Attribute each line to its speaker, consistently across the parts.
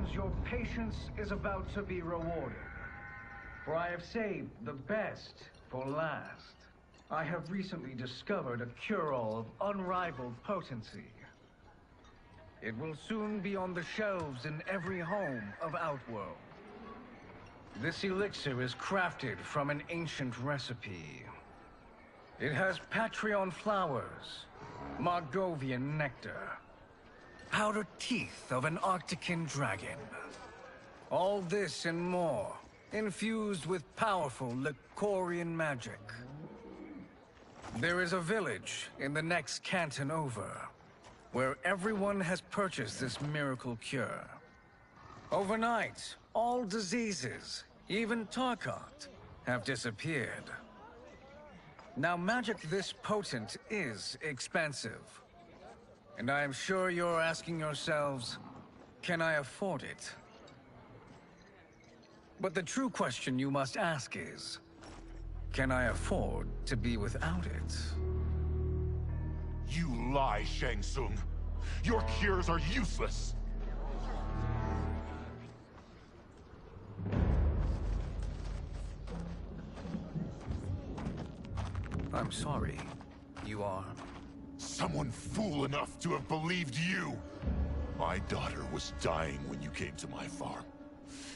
Speaker 1: yourselves, your patience is about to be rewarded. For I have saved the best for last. I have recently discovered a cure-all of unrivaled potency. It will soon be on the shelves in every home of Outworld. This elixir is crafted from an ancient recipe. It has Patreon flowers, Margovian nectar, powdered teeth of an Arctican dragon. All this and more, infused with powerful Lycorian magic. There is a village in the next canton over, where everyone has purchased this miracle cure. Overnight, all diseases, even Tarkat, have disappeared. Now, magic this potent is expensive. And I am sure you're asking yourselves, can I afford it? But the true question you must ask is, can I afford to be without it?
Speaker 2: You lie, Shang Tsung. Your cures are useless.
Speaker 1: I'm sorry. You are?
Speaker 2: Someone fool enough to have believed you. My daughter was dying when you came to my farm.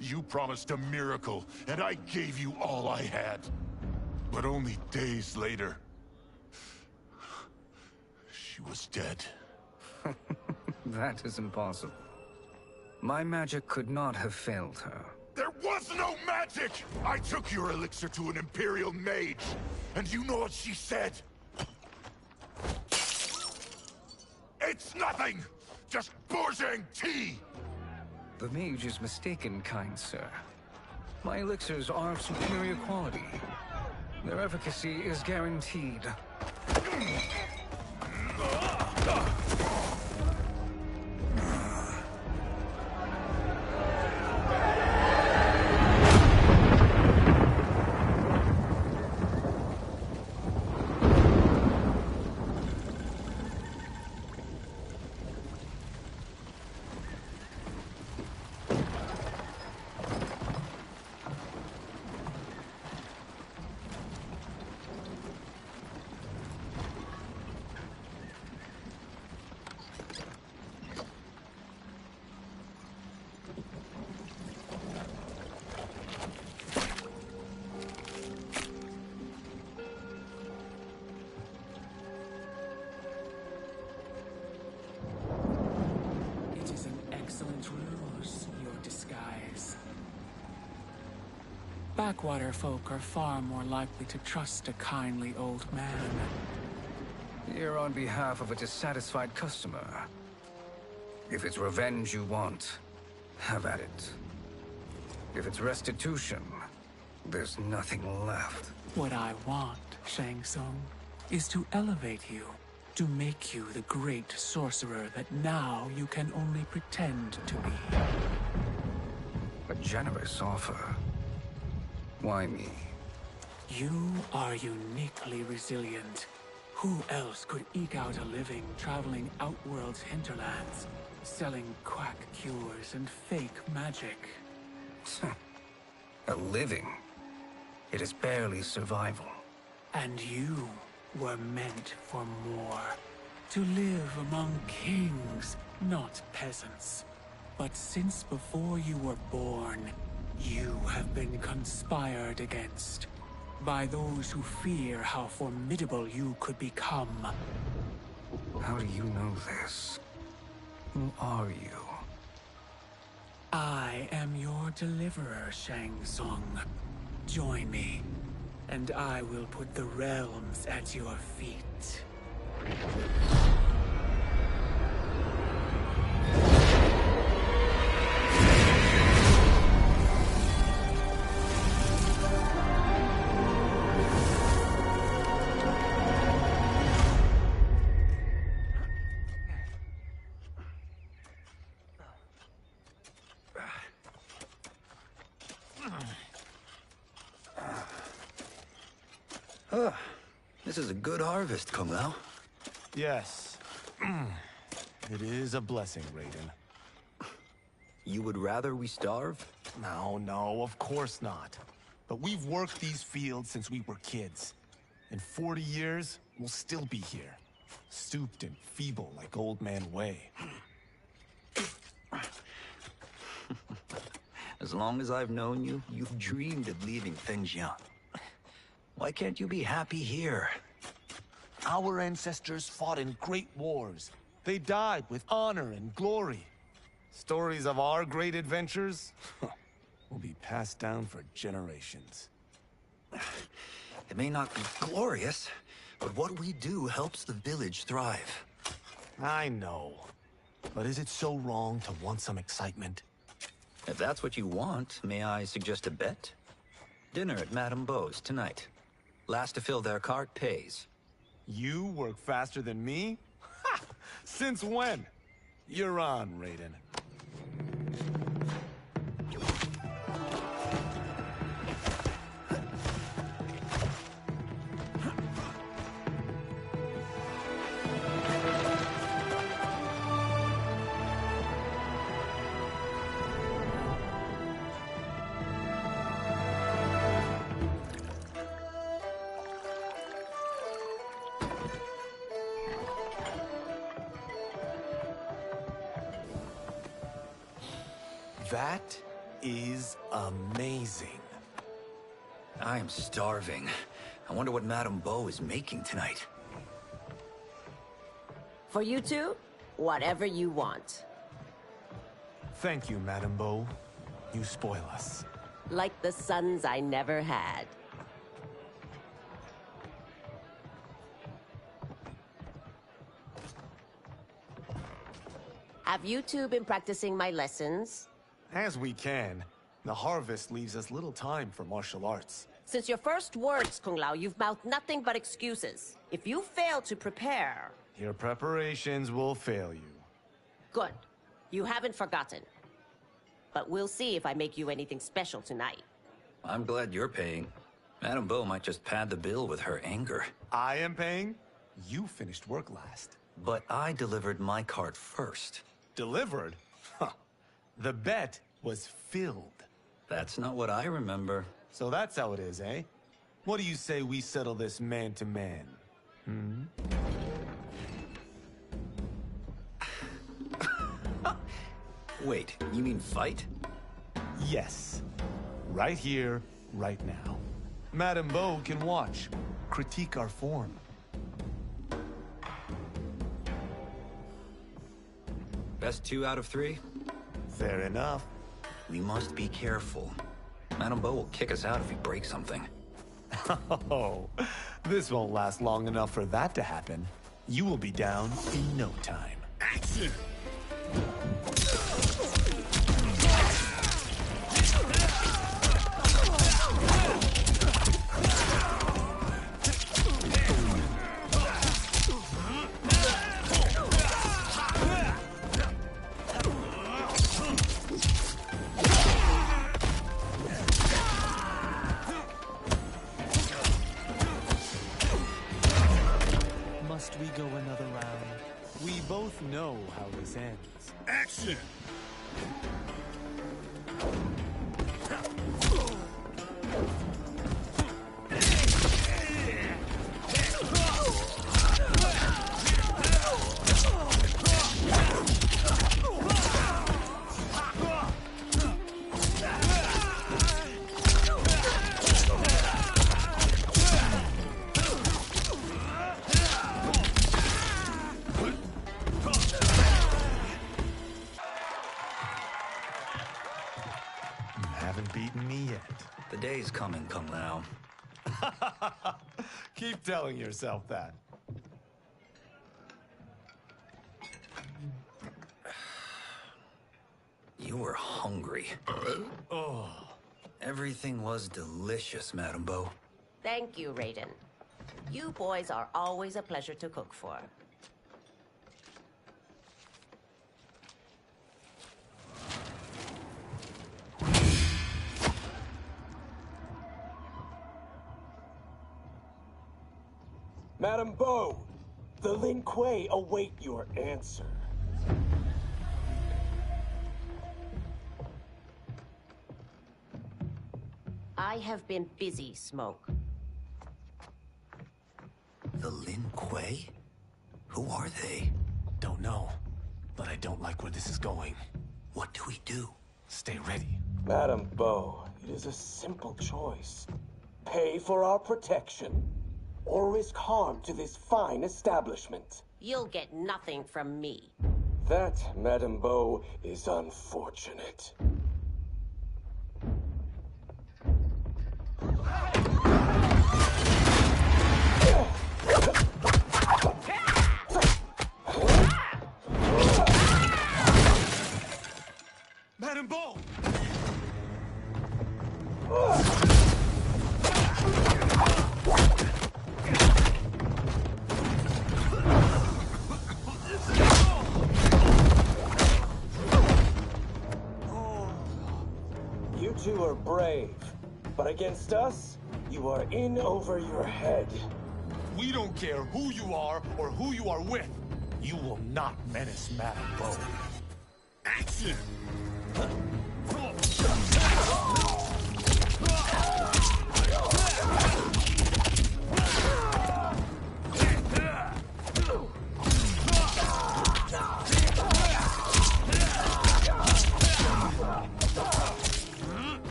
Speaker 2: You promised a miracle, and I gave you all I had. But only days later, she was dead.
Speaker 1: That is impossible. My magic could not have failed her.
Speaker 2: There was no magic! I took your elixir to an Imperial mage, and you know what she said? It's nothing! Just bourgeois tea!
Speaker 1: The mage is mistaken, kind sir. My elixirs are of superior quality. Their efficacy is guaranteed.
Speaker 3: Backwater folk are far more likely to trust a kindly old man.
Speaker 1: Here on behalf of a dissatisfied customer. If it's revenge you want, have at it. If it's restitution, there's nothing left.
Speaker 3: What I want, Shang Tsung, is to elevate you, to make you the great sorcerer that now you can only pretend to be.
Speaker 1: A generous offer. Why me?
Speaker 3: You are uniquely resilient. Who else could eke out a living traveling Outworld's hinterlands, selling quack cures and fake magic?
Speaker 1: A living? It is barely survival.
Speaker 3: And you were meant for more. To live among kings, not peasants. But since before you were born, you have been conspired against by those who fear how formidable you could become.
Speaker 1: How do you know this? Who are you?
Speaker 3: I am your deliverer, Shang Tsung. Join me, and I will put the realms at your feet.
Speaker 4: This is a good harvest, Kung Lao.
Speaker 5: Yes. It is a blessing, Raiden.
Speaker 4: You would rather we starve?
Speaker 5: No, of course not. But we've worked these fields since we were kids. In 40 years, we'll still be here. Stooped and feeble like Old Man Way.
Speaker 4: As long as I've known you, you've dreamed of leaving Fengjian. Why can't you be happy here?
Speaker 5: Our ancestors fought in great wars. They died with honor and glory. Stories of our great adventures will be passed down for generations.
Speaker 4: It may not be glorious, but what we do helps the village thrive.
Speaker 5: I know. But is it so wrong to want some excitement?
Speaker 4: If that's what you want, may I suggest a bet? Dinner at Madame Beau's tonight. Last to fill their cart pays.
Speaker 5: You work faster than me? Ha! Since when? You're on, Raiden. That is amazing.
Speaker 4: I am starving. I wonder what Madame Beau is making tonight.
Speaker 6: For you two, whatever you want.
Speaker 5: Thank you, Madame Beau. You spoil us.
Speaker 6: Like the sons I never had. Have you two been practicing my lessons?
Speaker 5: As we can. The harvest leaves us little time for martial arts.
Speaker 6: Since your first words, Kung Lao, you've mouthed nothing but excuses. If you fail to prepare...
Speaker 5: Your preparations will fail you.
Speaker 6: Good. You haven't forgotten. But we'll see if I make you anything special tonight.
Speaker 4: I'm glad you're paying. Madame Beau might just pad the bill with her anger.
Speaker 5: I am paying? You finished work last.
Speaker 4: But I delivered my cart first.
Speaker 5: Delivered? Huh. The bet was filled.
Speaker 4: That's not what I remember.
Speaker 5: So that's how it is, eh? What do you say we settle this man to man? Hmm?
Speaker 4: Wait, you mean fight?
Speaker 5: Yes. Right here, right now. Madame Beau can watch, critique our form.
Speaker 4: Best 2 out of 3?
Speaker 5: Fair enough.
Speaker 4: We must be careful. Madame Beau will kick us out if we break something.
Speaker 5: Oh, this won't last long enough for that to happen. You will be down in no time.
Speaker 2: Action!
Speaker 5: Must we go another round? We both know how this ends.
Speaker 2: Action!
Speaker 5: Beaten me yet.
Speaker 4: The day's coming, Kung Lao.
Speaker 5: Keep telling yourself that.
Speaker 4: You were hungry.
Speaker 5: Oh.
Speaker 4: Everything was delicious, Madame Beau.
Speaker 6: Thank you, Raiden. You boys are always a pleasure to cook for.
Speaker 7: Madame Beau, the Lin Kuei await your answer.
Speaker 6: I have been busy, Smoke.
Speaker 4: The Lin Kuei? Who are they?
Speaker 5: Don't know, but I don't like where this is going.
Speaker 4: What do we do?
Speaker 5: Stay ready.
Speaker 7: Madam Bo, it is a simple choice. Pay for our protection, or risk harm to this fine establishment.
Speaker 6: You'll get nothing from me.
Speaker 7: That, Madam Bo, is unfortunate.
Speaker 5: Madam Bo!
Speaker 7: You two are brave, but against us, you are in over your head.
Speaker 5: We don't care who you are or who you are with. You will not menace Madam Bo. Action!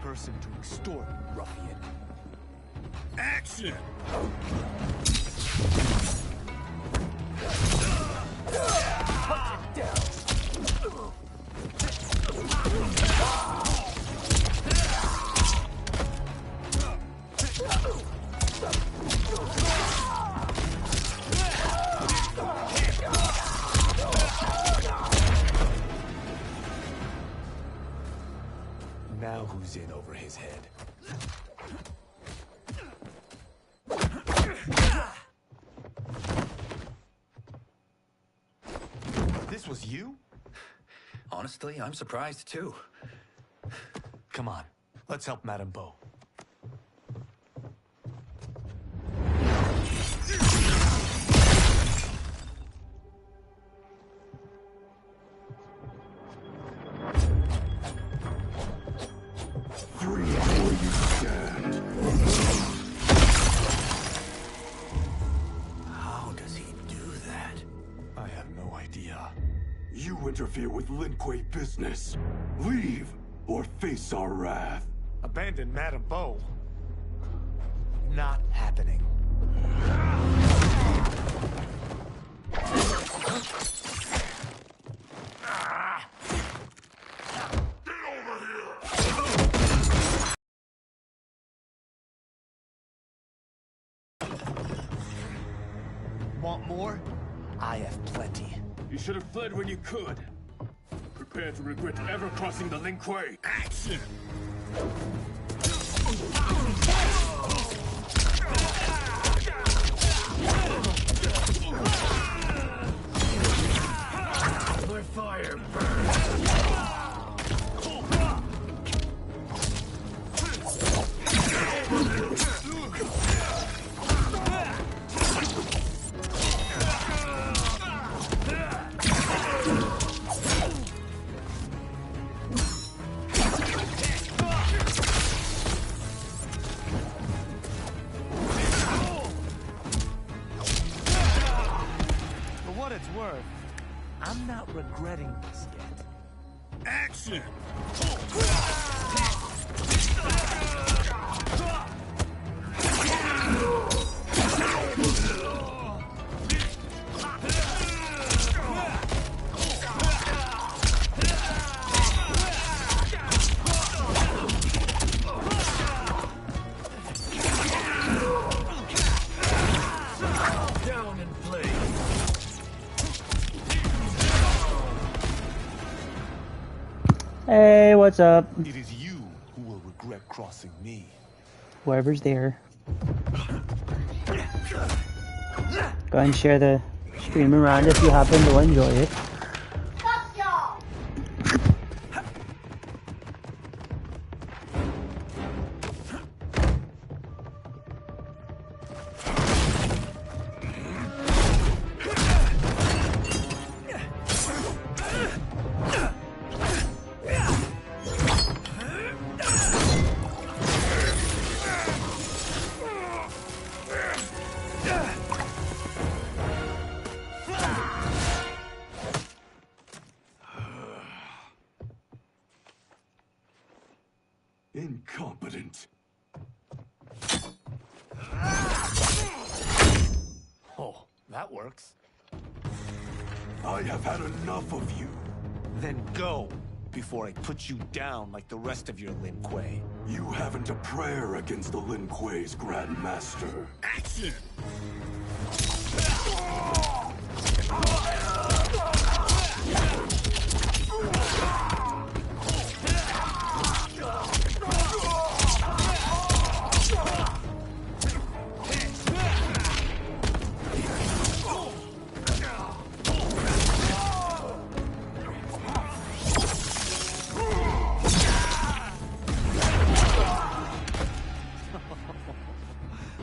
Speaker 5: Person to extort, ruffian. Action! Now who's in over his head? This was you?
Speaker 4: Honestly, I'm surprised too.
Speaker 5: Come on, let's help Madam Bo.
Speaker 4: How does he do that?
Speaker 5: I have no idea.
Speaker 8: You interfere with Lin Kuei business. Leave, or face our wrath.
Speaker 5: Abandon Madam Bo? Not happening. Want more? I have plenty.
Speaker 8: You should have fled when you could. Prepare to regret ever crossing the Lin Kuei.
Speaker 5: Action!
Speaker 8: My fire burns.
Speaker 5: I'm not regretting this yet. Action!
Speaker 8: Down in flames.
Speaker 9: Hey, what's up?
Speaker 5: It is you who will regret crossing me.
Speaker 9: Whoever's there. Go ahead and share the stream around if you happen to enjoy it.
Speaker 5: that works.
Speaker 8: I have had enough of you.
Speaker 5: Then go, before I put you down like the rest of your Lin Kuei.
Speaker 8: You haven't a prayer against the Lin Kuei's Grand Master.
Speaker 5: Action!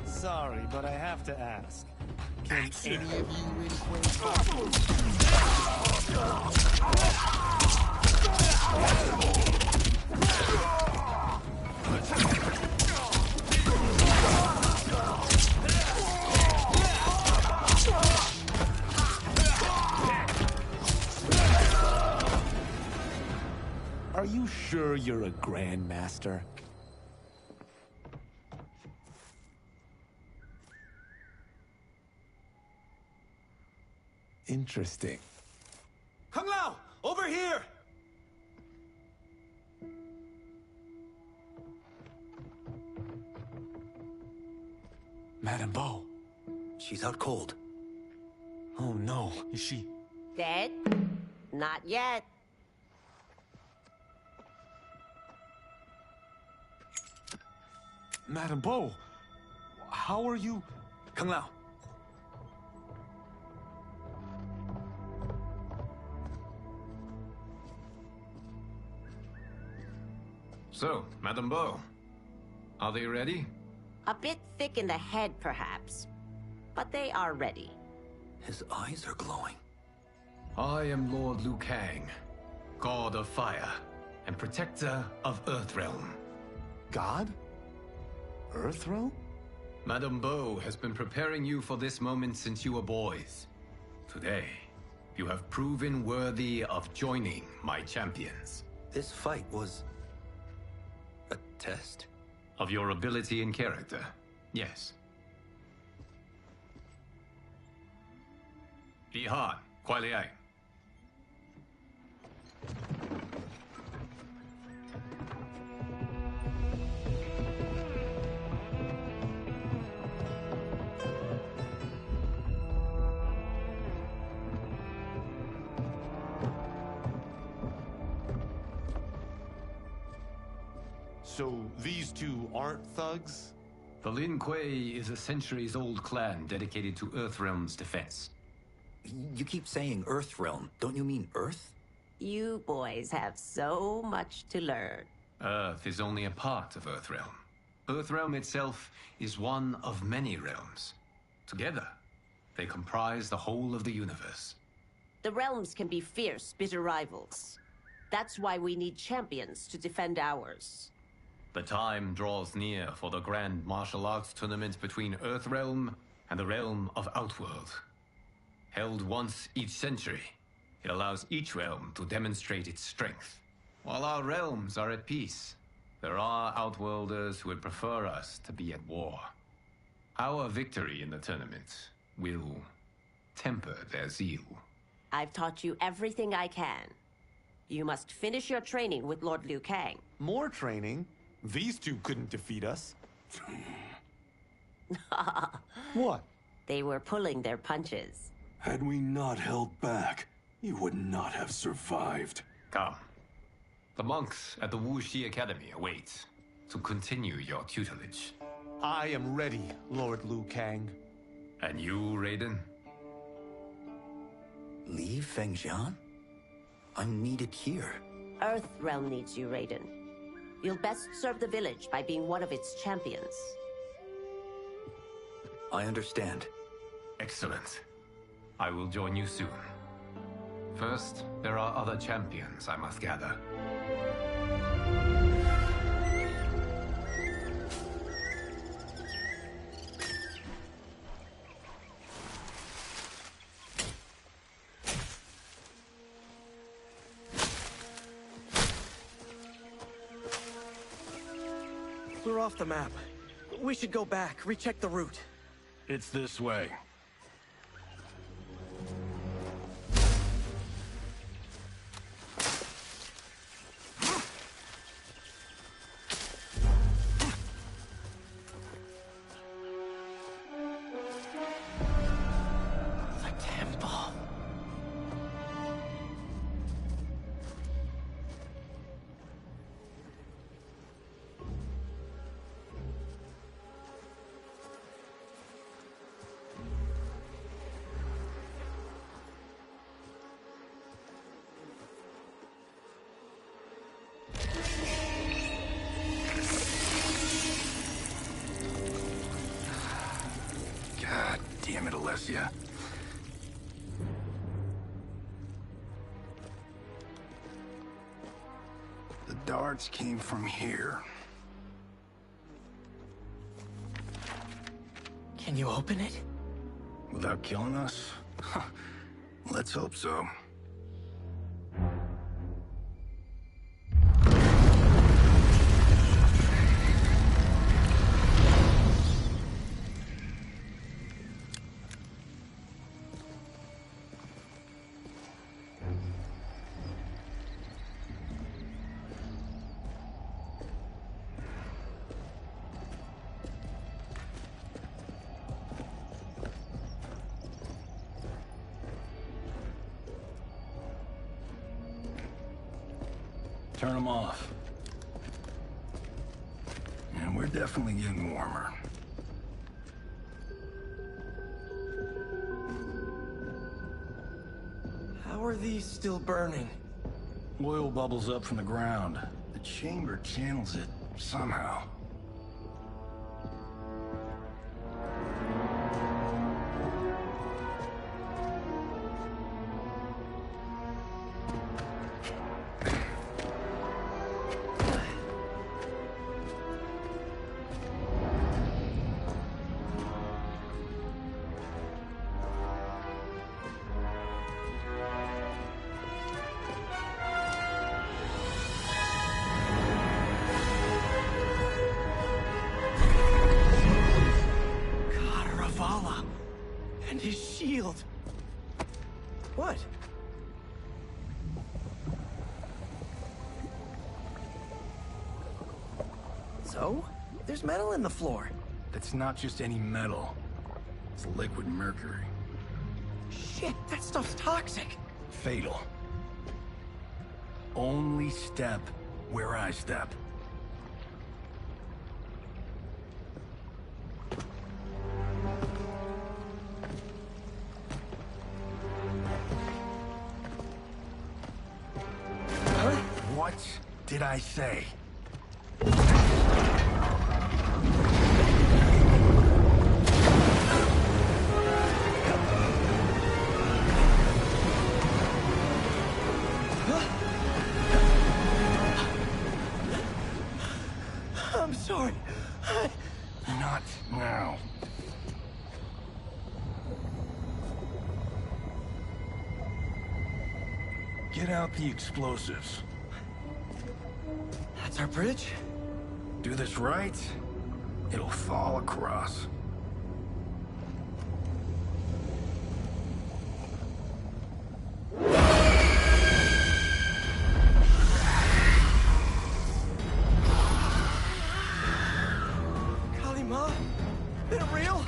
Speaker 5: Sorry, but I have to ask. Can any of you Lin Kuei Are you sure you're a Grandmaster? Interesting. Kung Lao! Over here! Madame Bo.
Speaker 4: She's out cold.
Speaker 5: Oh no, is she...
Speaker 6: Dead? Not yet.
Speaker 5: Madame Bo, how are you...
Speaker 4: Kung Lao.
Speaker 10: So, Madame Bo, are they ready?
Speaker 6: A bit thick in the head, perhaps. But they are ready.
Speaker 4: His eyes are glowing.
Speaker 10: I am Lord Liu Kang, God of Fire, and Protector of Earthrealm.
Speaker 5: God? Earthrealm?
Speaker 10: Madame Bo has been preparing you for this moment since you were boys. Today, you have proven worthy of joining my champions.
Speaker 4: This fight was... a test?
Speaker 10: Of your ability and character, yes. Li Han, Kuai Liang.
Speaker 5: So these two aren't thugs?
Speaker 10: The Lin Kuei is a centuries-old clan dedicated to Earthrealm's defense.
Speaker 4: You keep saying Earthrealm. Don't you mean Earth?
Speaker 6: You boys have so much to learn.
Speaker 10: Earth is only a part of Earthrealm. Earthrealm itself is one of many realms. Together, they comprise the whole of the universe.
Speaker 6: The realms can be fierce, bitter rivals. That's why we need champions to defend ours.
Speaker 10: The time draws near for the grand martial arts tournament between Earthrealm and the realm of Outworld. Held once each century, it allows each realm to demonstrate its strength. While our realms are at peace, there are Outworlders who would prefer us to be at war. Our victory in the tournament will temper their zeal.
Speaker 6: I've taught you everything I can. You must finish your training with Lord Liu Kang.
Speaker 5: More training? These two couldn't defeat us. What?
Speaker 6: They were pulling their punches.
Speaker 8: Had we not held back, you would not have survived.
Speaker 10: Come. The monks at the Wuxi Academy await to continue your tutelage.
Speaker 5: I am ready, Lord Liu Kang.
Speaker 10: And you, Raiden?
Speaker 4: Li Fengjian? I'm needed here.
Speaker 6: Earthrealm needs you, Raiden. You'll best serve the village by being one of its champions.
Speaker 4: I understand.
Speaker 10: Excellent. I will join you soon. First, there are other champions I must gather.
Speaker 11: We're off the map. We should go back, recheck the route.
Speaker 12: It's this way. God damn it, Alessia. The darts came from here.
Speaker 11: Can you open it?
Speaker 12: Without killing us? Let's hope so. Turn them off. And we're definitely getting warmer.
Speaker 11: How are these still burning?
Speaker 12: Oil bubbles up from the ground. The chamber channels it somehow.
Speaker 11: And his shield. What? So? There's metal in the floor.
Speaker 12: That's not just any metal. It's liquid mercury.
Speaker 11: Shit, that stuff's toxic.
Speaker 12: Fatal. Only step where I step. What did I say?
Speaker 11: I'm sorry.
Speaker 12: Not now. Get out the explosives.
Speaker 11: That's our bridge?
Speaker 12: Do this right, it'll fall across.
Speaker 11: Kalima? Been real?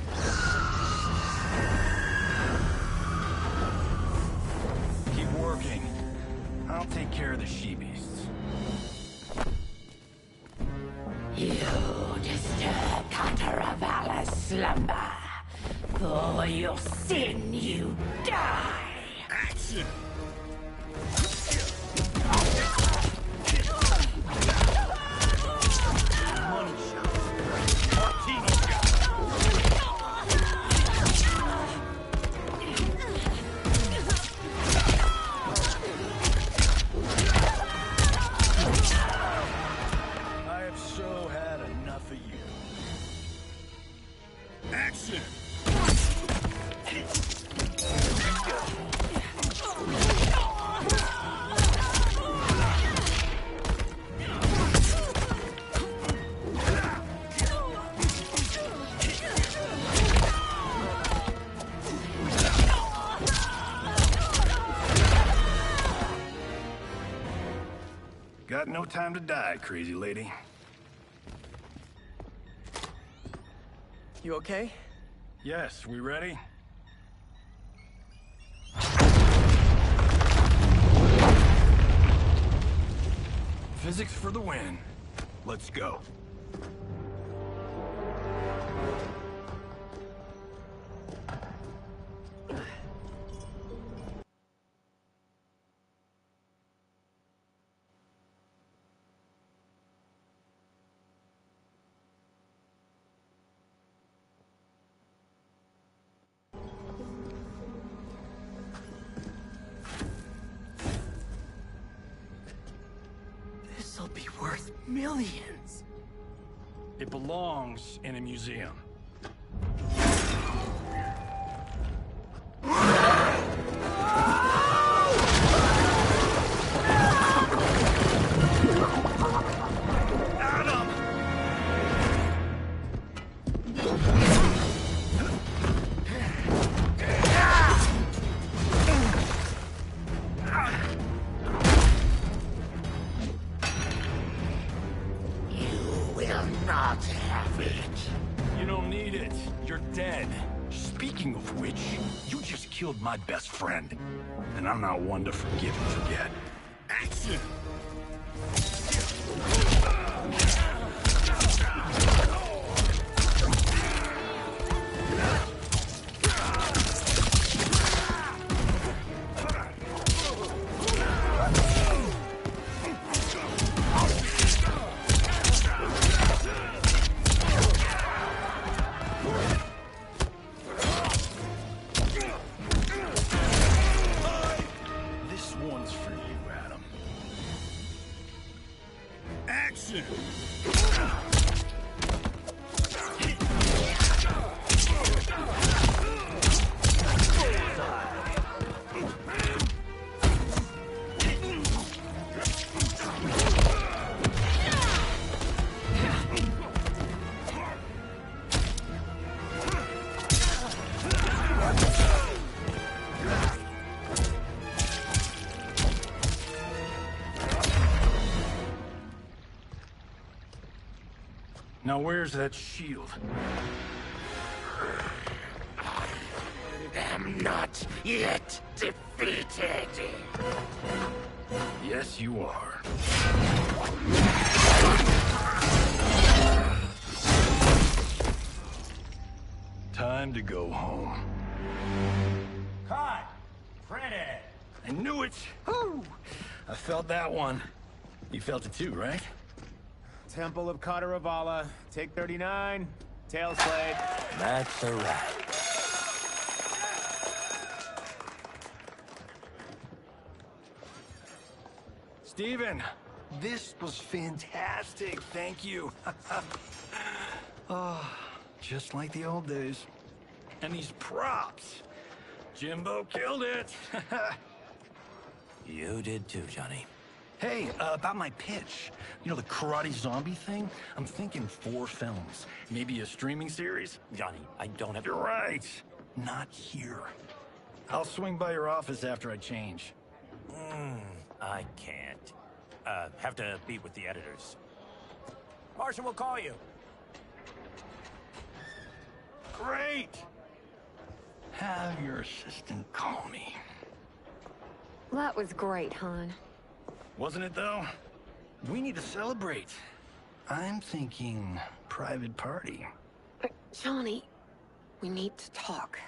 Speaker 12: Keep working. I'll take care of the she-beasts.
Speaker 13: You disturb Cataravalla's slumber. For your sin, you die.
Speaker 12: Action! Money shots. Martini shots. I have so had enough of you. Action! Got no time to die, crazy lady.
Speaker 11: You okay?
Speaker 12: Yes, we ready? Physics for the win. Let's go.
Speaker 11: Millions.
Speaker 12: It belongs in a museum.
Speaker 13: Not have it.
Speaker 12: You don't need it. You're dead. Speaking of which, you just killed my best friend. And I'm not one to forgive and forget. Action! Action! Now where's that shield?
Speaker 13: I'm not yet defeated.
Speaker 12: Yes, you are. Time to go home.
Speaker 14: Cut! Freddy!
Speaker 12: I knew it! Whew. I felt that one. You felt it too, right?
Speaker 14: Temple of Kataravala, take 39, tail slate.
Speaker 12: That's a wrap. Steven, this was fantastic. Thank you. Oh, just like the old days. And these props. Jimbo killed it.
Speaker 4: You did too, Johnny.
Speaker 12: Hey, about my pitch. You know, the karate zombie thing? I'm thinking 4 films. Maybe a streaming series?
Speaker 4: Johnny, I don't have...
Speaker 12: You're right. Not here. I'll swing by your office after I change.
Speaker 14: I can't. Have to meet with the editors. Marshall will call you.
Speaker 12: Great! Have your assistant call me.
Speaker 15: That was great, hon.
Speaker 12: Wasn't it, though? We need to celebrate. I'm thinking private party.
Speaker 15: Johnny, we need to talk.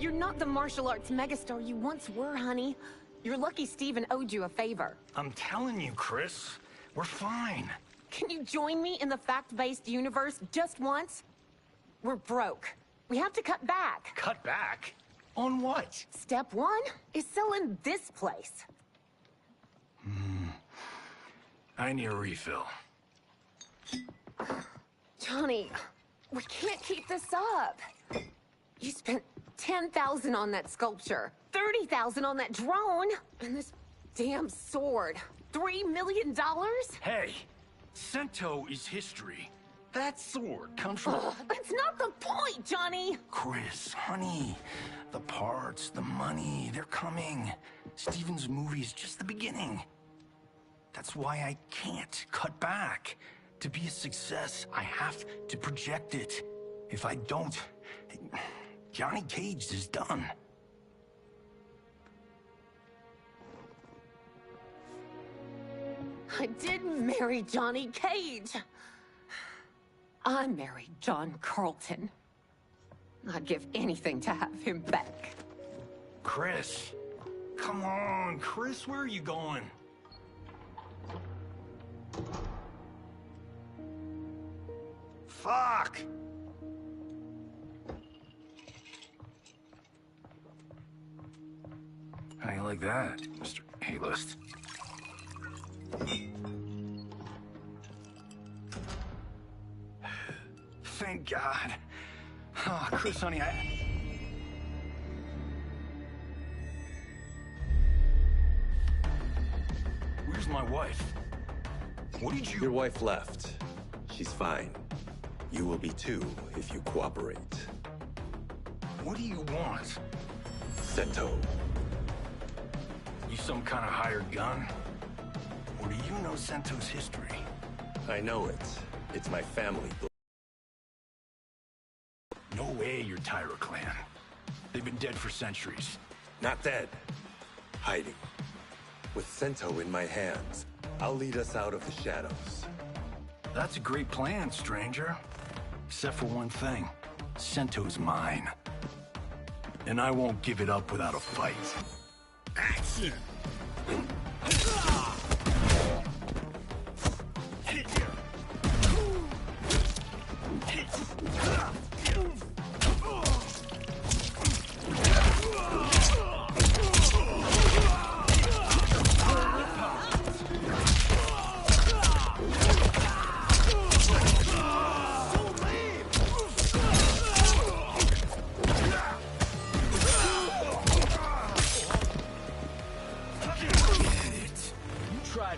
Speaker 15: You're not the martial arts megastar you once were, honey. You're lucky Steven owed you a favor.
Speaker 12: I'm telling you, Chris, we're fine.
Speaker 15: Can you join me in the fact-based universe just once? We're broke. We have to cut back.
Speaker 12: Cut back? On what?
Speaker 15: Step 1 is selling this place.
Speaker 12: I need a refill.
Speaker 15: Johnny, we can't keep this up. You spent $10,000 on that sculpture, $30,000 on that drone, and this damn sword. $3 million?
Speaker 12: Hey, Sento is history. That sword comes from...
Speaker 15: That's not the point, Johnny!
Speaker 12: Chris, honey, the parts, the money, they're coming. Steven's movie is just the beginning. That's why I can't cut back. To be a success, I have to project it. If I don't, Johnny Cage is done.
Speaker 15: I didn't marry Johnny Cage. I married John Carlton. I'd give anything to have him back.
Speaker 12: Chris, come on, Chris, where are you going? Fuck! I like that, Mr. A-list? Thank God. Oh, Chris, honey, Where's my wife? What did you...
Speaker 16: Your wife left. She's fine. You will be too, if you cooperate.
Speaker 12: What do you want?
Speaker 16: Sento.
Speaker 12: You some kind of hired gun? Or do you know Sento's history?
Speaker 16: I know it. It's my family.
Speaker 12: No way you're Tyra clan. They've been dead for centuries.
Speaker 16: Not dead. Hiding. With Sento in my hands, I'll lead us out of the shadows.
Speaker 12: That's a great plan, stranger. Except for one thing. Sento's mine. And I won't give it up without a fight. Action!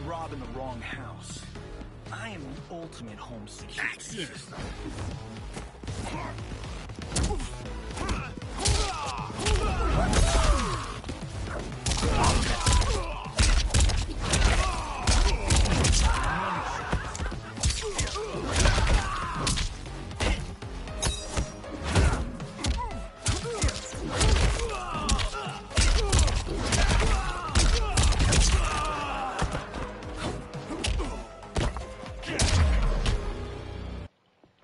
Speaker 12: Robbing the wrong house. I am the ultimate home security system.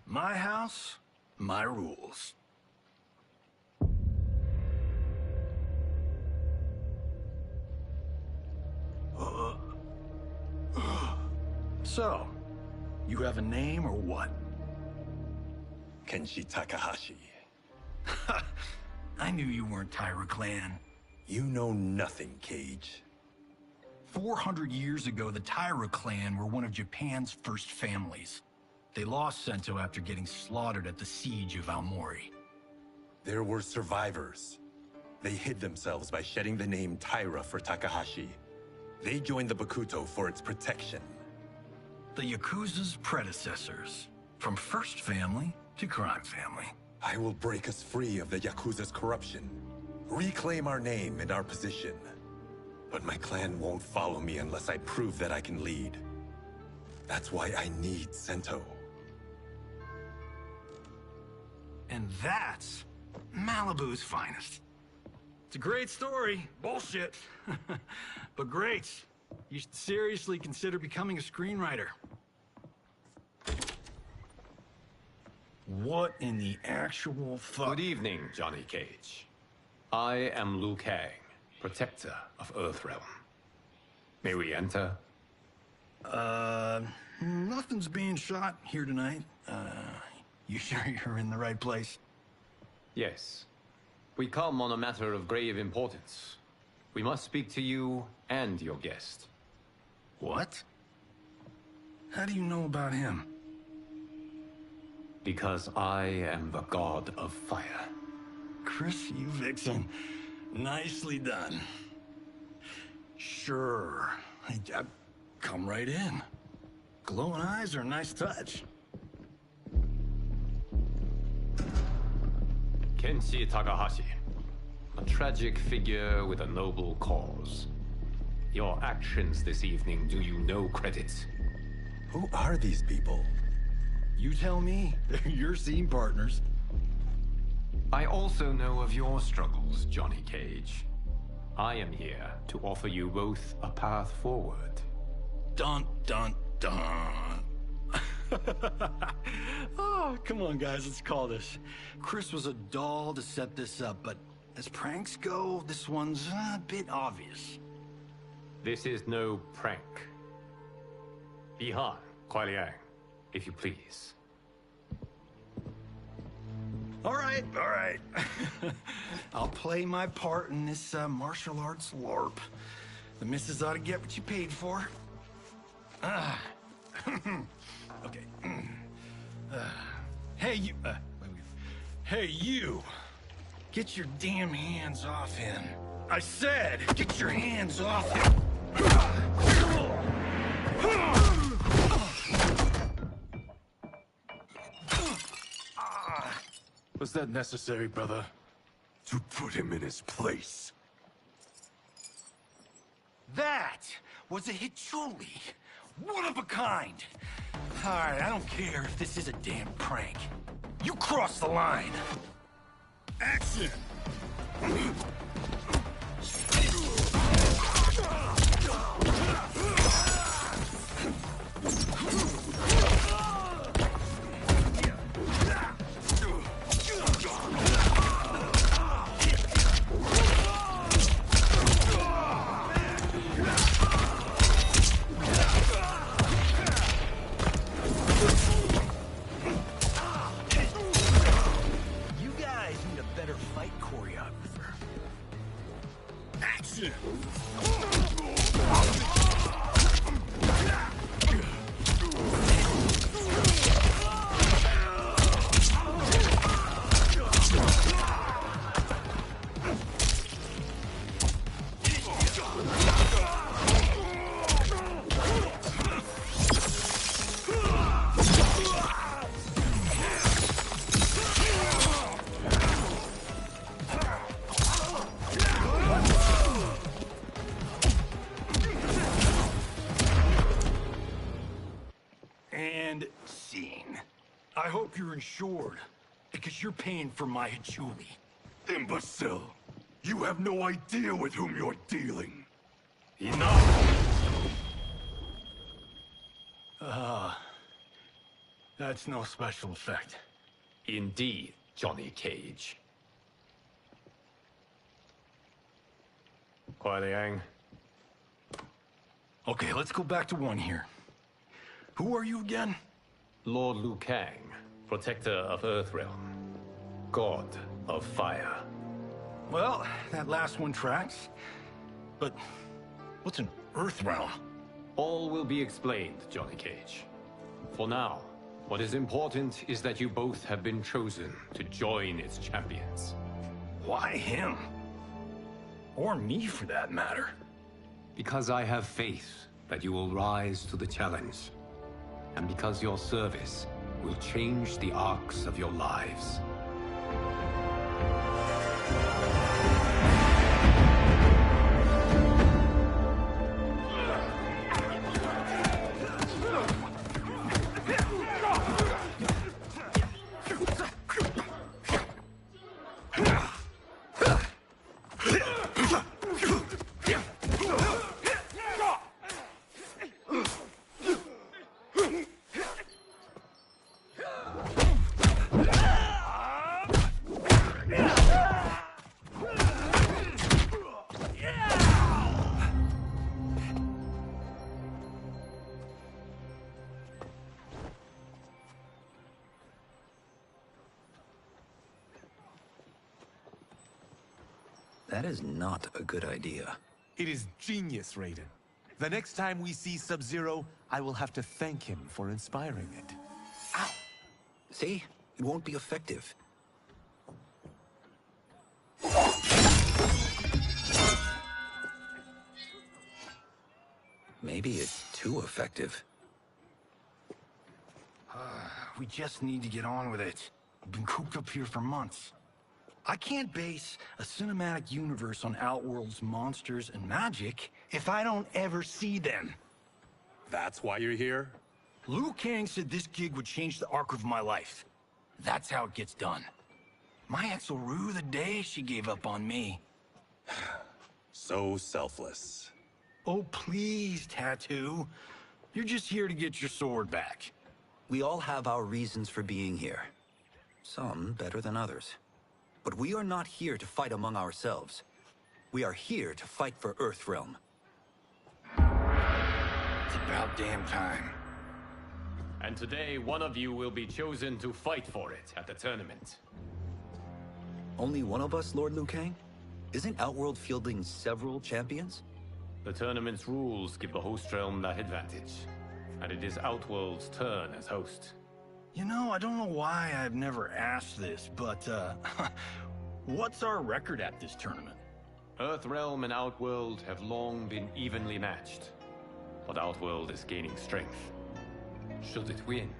Speaker 12: My house, my rules. So, you have a name or what?
Speaker 16: Kenshi Takahashi.
Speaker 12: I knew you weren't Tyra clan.
Speaker 16: You know nothing, Cage.
Speaker 12: 400 years ago, the Tyra clan were one of Japan's first families. They lost Sento after getting slaughtered at the siege of Aomori.
Speaker 16: There were survivors. They hid themselves by shedding the name Tyra for Takahashi. They joined the Bakuto for its protection.
Speaker 12: The Yakuza's predecessors. From first family to crime family.
Speaker 16: I will break us free of the Yakuza's corruption. Reclaim our name and our position. But my clan won't follow me unless I prove that I can lead. That's why I need Sento.
Speaker 12: And that's Malibu's finest. It's a great story. Bullshit. But great. You should seriously consider becoming a screenwriter. What in the actual fuck?
Speaker 10: Good evening, Johnny Cage. I am Liu Kang, protector of Earthrealm. May we enter?
Speaker 12: Nothing's being shot here tonight. You sure you're in the right place?
Speaker 10: Yes. We come on a matter of grave importance. We must speak to you and your guest.
Speaker 12: What? How do you know about him?
Speaker 10: Because I am the god of fire.
Speaker 12: Chris, you vixen. Nicely done. Sure. Come right in. Glowing eyes are a nice touch.
Speaker 10: Kenshi Takahashi. A tragic figure with a noble cause. Your actions this evening do you no credit.
Speaker 16: Who are these people?
Speaker 12: You tell me. They're your scene partners.
Speaker 10: I also know of your struggles, Johnny Cage. I am here to offer you both a path forward.
Speaker 12: Dun, dun, dun. Oh, come on, guys, let's call this. Chris was a doll to set this up, but as pranks go, this one's a bit obvious.
Speaker 10: This is no prank. Bihan, Kuai Liang, if you please.
Speaker 12: All right. I'll play my part in this martial arts LARP. The missus ought to get what you paid for. Okay. Hey, you... Hey, you! Get your damn hands off him. I said, get your hands off him!
Speaker 8: Was that necessary, brother? To put him in his place.
Speaker 12: That was a Hichuli. One of a kind. All right, I don't care if this is a damn prank. You crossed the line. Action! And scene. I hope you're insured, because you're paying for my Hichuli.
Speaker 8: Imbecile! You have no idea with whom you're dealing.
Speaker 12: Enough! That's no special effect.
Speaker 10: Indeed, Johnny Cage. Kuai Liang.
Speaker 12: Okay, let's go back to one here. Who are you again?
Speaker 10: Lord Liu Kang, protector of Earthrealm, god of fire.
Speaker 12: Well, that last one tracks. But what's an Earthrealm?
Speaker 10: All will be explained, Johnny Cage. For now, what is important is that you both have been chosen to join its champions.
Speaker 12: Why him? Or me, for that matter.
Speaker 10: Because I have faith that you will rise to the challenge. And because your service will change the arcs of your lives.
Speaker 4: That is not a good idea.
Speaker 5: It is genius, Raiden. The next time we see Sub-Zero, I will have to thank him for inspiring it.
Speaker 4: Ow! See? It won't be effective. Maybe it's too effective.
Speaker 12: We just need to get on with it. We've been cooped up here for months. I can't base a cinematic universe on Outworld's monsters and magic if I don't ever see them.
Speaker 16: That's why you're here?
Speaker 12: Liu Kang said this gig would change the arc of my life. That's how it gets done. My ex will rue the day she gave up on me.
Speaker 16: So selfless.
Speaker 12: Oh, please, Tattoo. You're just here to get your sword back.
Speaker 4: We all have our reasons for being here. Some better than others. But we are not here to fight among ourselves. We are here to fight for Earthrealm.
Speaker 12: It's about damn time.
Speaker 10: And today, one of you will be chosen to fight for it at the tournament.
Speaker 4: Only one of us, Lord Liu Kang? Isn't Outworld fielding several champions?
Speaker 10: The tournament's rules give the host realm that advantage. And it is Outworld's turn as host.
Speaker 12: You know, I don't know why I've never asked this, but, what's our record at this tournament?
Speaker 10: Earthrealm and Outworld have long been evenly matched. But Outworld is gaining strength. Should it win,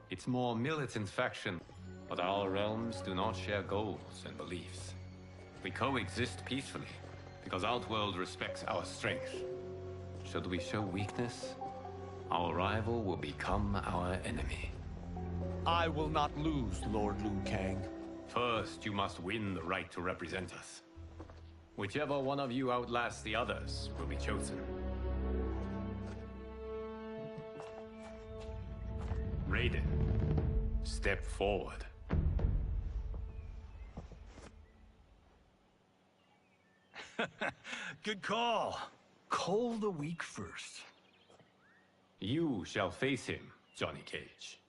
Speaker 10: it's more militant faction, but our realms do not share goals and beliefs. We coexist peacefully, because Outworld respects our strength. Should we show weakness, our rival will become our enemy.
Speaker 5: I will not lose, Lord Liu Kang.
Speaker 10: First, you must win the right to represent us. Whichever one of you outlasts the others will be chosen. Raiden, step forward.
Speaker 12: Good call. Cole the weak first.
Speaker 10: You shall face him, Johnny Cage.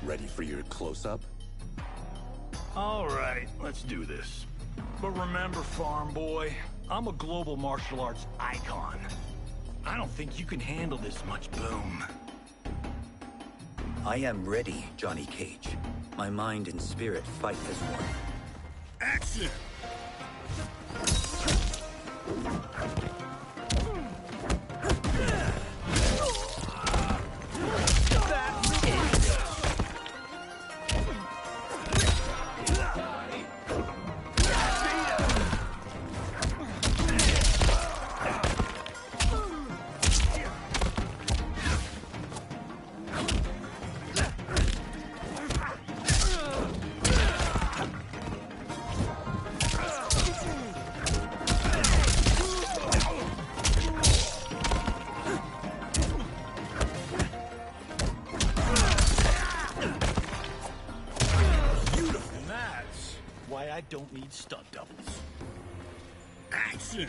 Speaker 16: Ready for your close-up?
Speaker 12: All right, let's do this. But remember, farm boy, I'm a global martial arts icon. I don't think you can handle this much boom.
Speaker 4: I am ready, Johnny Cage. My mind and spirit fight as one.
Speaker 12: Action! I don't need stunt doubles. Action!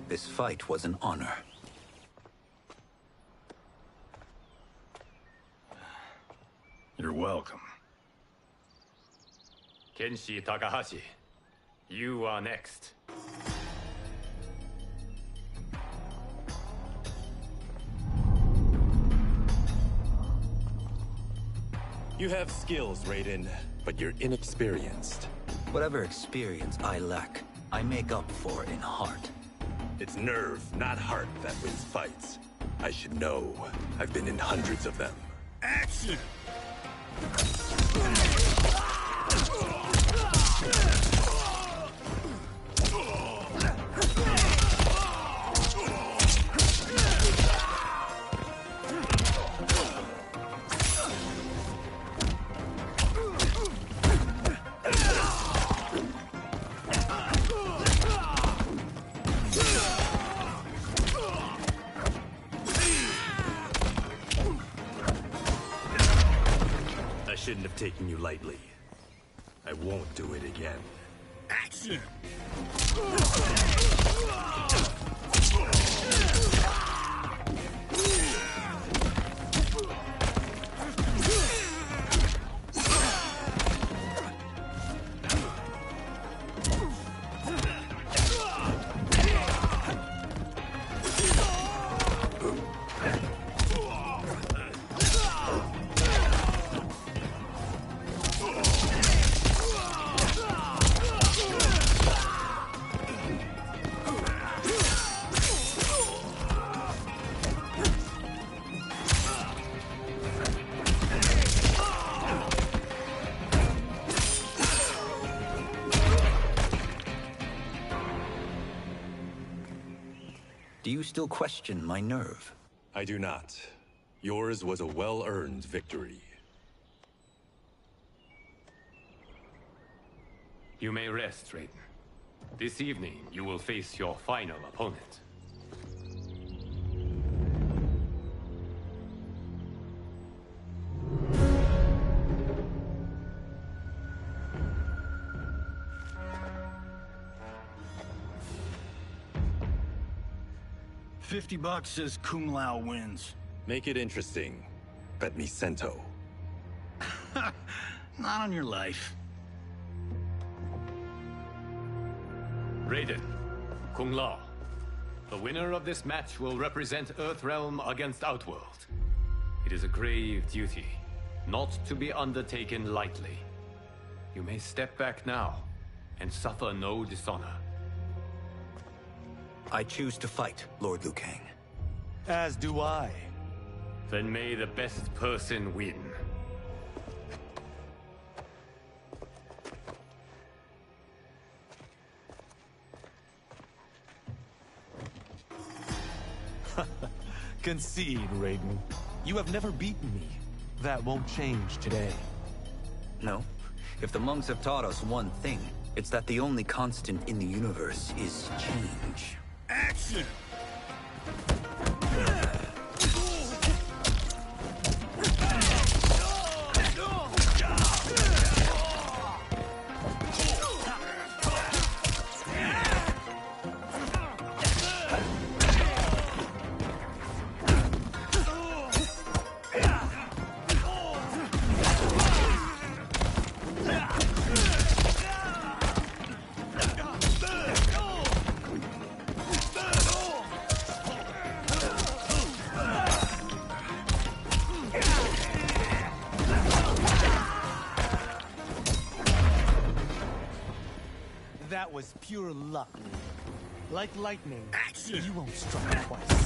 Speaker 4: This fight was an honor.
Speaker 12: You're welcome.
Speaker 10: Kenshi Takahashi, you are next.
Speaker 16: You have skills, Raiden, but you're inexperienced.
Speaker 4: Whatever experience I lack, I make up for in heart.
Speaker 16: It's nerve, not heart, that wins fights. I should know. I've been in hundreds of them.
Speaker 12: Action!
Speaker 16: I shouldn't have taken you lightly. I won't do it again.
Speaker 12: Action!
Speaker 4: do you still question my nerve?
Speaker 16: I do not. Yours was a well-earned victory.
Speaker 10: You may rest, Raiden. This evening, you will face your final opponent.
Speaker 12: $50 says Kung Lao wins.
Speaker 16: Make it interesting. Bet me Cento.
Speaker 12: Not on your life.
Speaker 10: Raiden, Kung Lao. The winner of this match will represent Earthrealm against Outworld. It is a grave duty, not to be undertaken lightly. You may step back now, and suffer no dishonor.
Speaker 4: I choose to fight, Lord Liu Kang.
Speaker 5: As do I.
Speaker 10: Then may the best person win.
Speaker 5: Concede, Raiden. You have never beaten me. That won't change today.
Speaker 4: No. If the monks have taught us one thing, it's that the only constant in the universe is change.
Speaker 12: Action!
Speaker 5: That was pure luck. Like lightning,
Speaker 12: Action!
Speaker 5: You won't strike twice.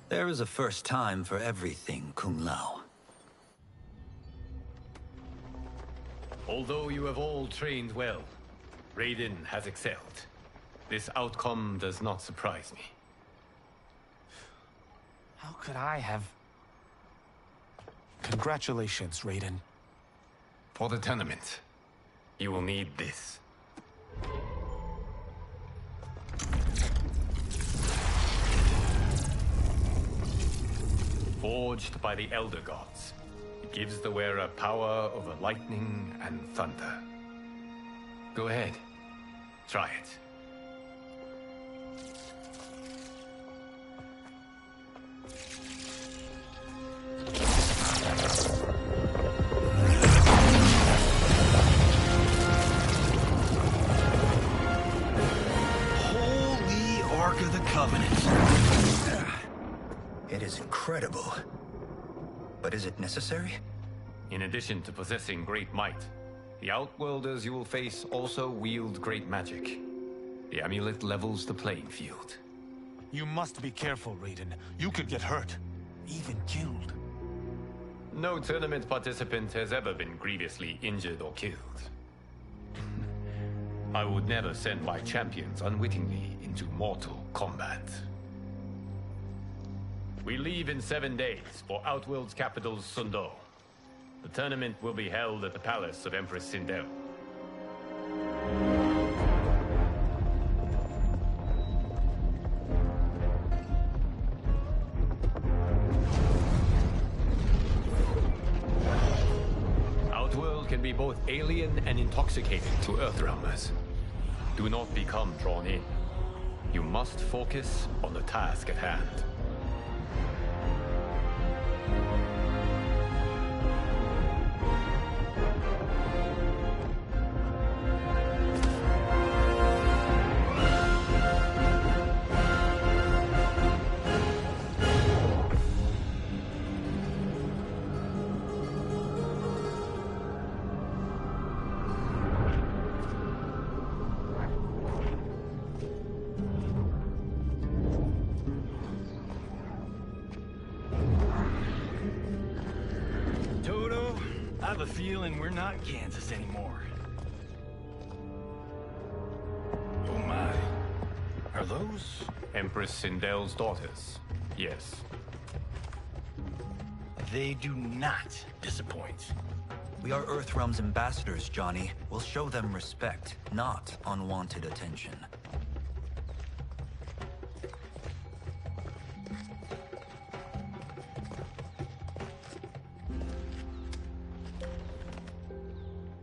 Speaker 4: There is a first time for everything, Kung Lao.
Speaker 10: Although you have all trained well, Raiden has excelled. This outcome does not surprise me.
Speaker 5: How could I have... Congratulations, Raiden.
Speaker 10: For the tournament, you will need this. Forged by the Elder Gods, it gives the wearer power over lightning and thunder. Go ahead, try it.
Speaker 12: Holy Ark of the Covenant.
Speaker 4: It is incredible. But is it necessary?
Speaker 10: In addition to possessing great might, the Outworlders you will face also wield great magic. The amulet levels the playing field.
Speaker 5: You must be careful, Raiden. You could get hurt. Even killed.
Speaker 10: No tournament participant has ever been grievously injured or killed. I would never send my champions unwittingly into mortal combat. We leave in 7 days for Outworld's capital, Sundo. The tournament will be held at the palace of Empress Sindel. both alien and intoxicating to Earthrealmers. Do not become drawn in. You must focus on the task at hand.
Speaker 12: I have a feeling we're not Kansas anymore. Oh my. Are those?
Speaker 10: Empress Sindel's daughters. Yes.
Speaker 12: They do not disappoint.
Speaker 4: We are Earthrealm's ambassadors, Johnny. We'll show them respect, not unwanted attention.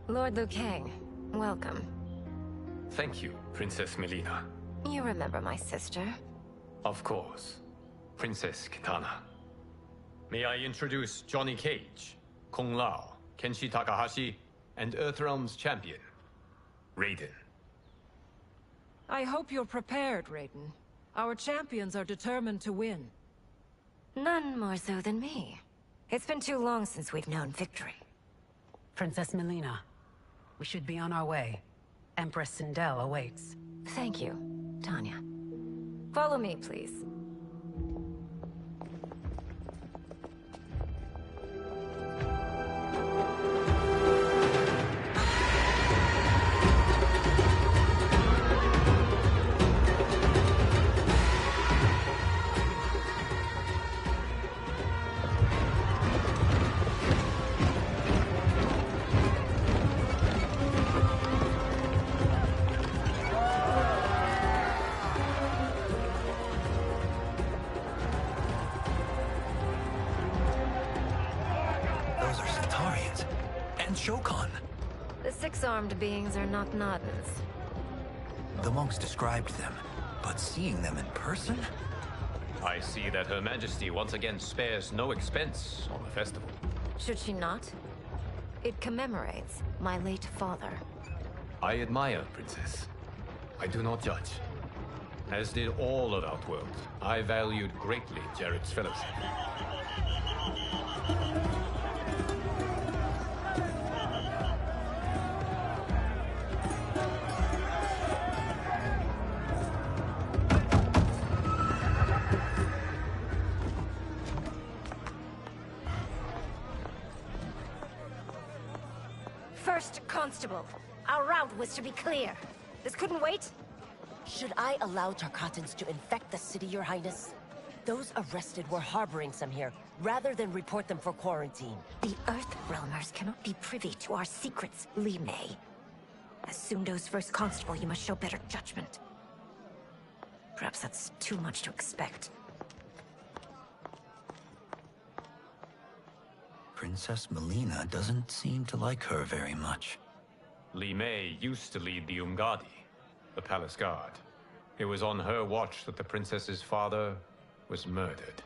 Speaker 17: Lord Liu Kang, welcome.
Speaker 10: Thank you, Princess Melina.
Speaker 17: You remember my sister?
Speaker 10: Of course. Princess Kitana. May I introduce Johnny Cage, Kung Lao, Kenshi Takahashi, and Earthrealm's champion, Raiden.
Speaker 18: I hope you're prepared, Raiden. Our champions are determined to win.
Speaker 17: None more so than me. It's been too long since we've known victory.
Speaker 19: Princess Melina, we should be on our way. Empress Sindel awaits.
Speaker 17: Thank you, Tanya. Follow me, please. The six-armed beings are not Nodens.
Speaker 4: The monks described them, but seeing them in person?
Speaker 10: I see that Her Majesty once again spares no expense on the festival.
Speaker 17: Should she not? It commemorates my late father.
Speaker 10: I admire, Princess. I do not judge. As did all of Outworld, I valued greatly Jarrett's fellowship.
Speaker 17: First Constable, our route was to be clear. This couldn't wait?
Speaker 6: Should I allow Tarkatans to infect the city, Your Highness? Those arrested were harboring some here, rather than report them for quarantine.
Speaker 17: The Earthrealmers cannot be privy to our secrets, Li Mei. As Sundo's first constable, you must show better judgment. Perhaps that's too much to expect.
Speaker 4: Princess Melina doesn't seem to like her very much.
Speaker 10: Li Mei used to lead the Umgadi, the Palace Guard. It was on her watch that the princess's father was murdered.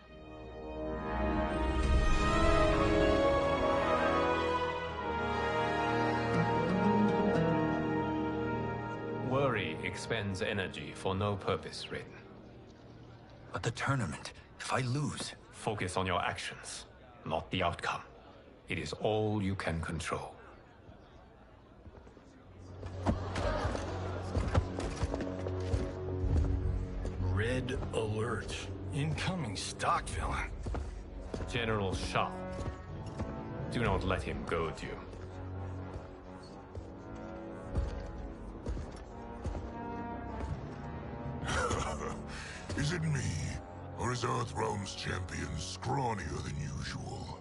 Speaker 10: Worry expends energy for no purpose, Raiden.
Speaker 4: But the tournament, if I lose...
Speaker 10: Focus on your actions, not the outcome. It is all you can control.
Speaker 12: Red alert. Incoming stock villain.
Speaker 10: General Shah. Do not let him goad you.
Speaker 2: Is it me? Or is Earthrealm's champion scrawnier than usual?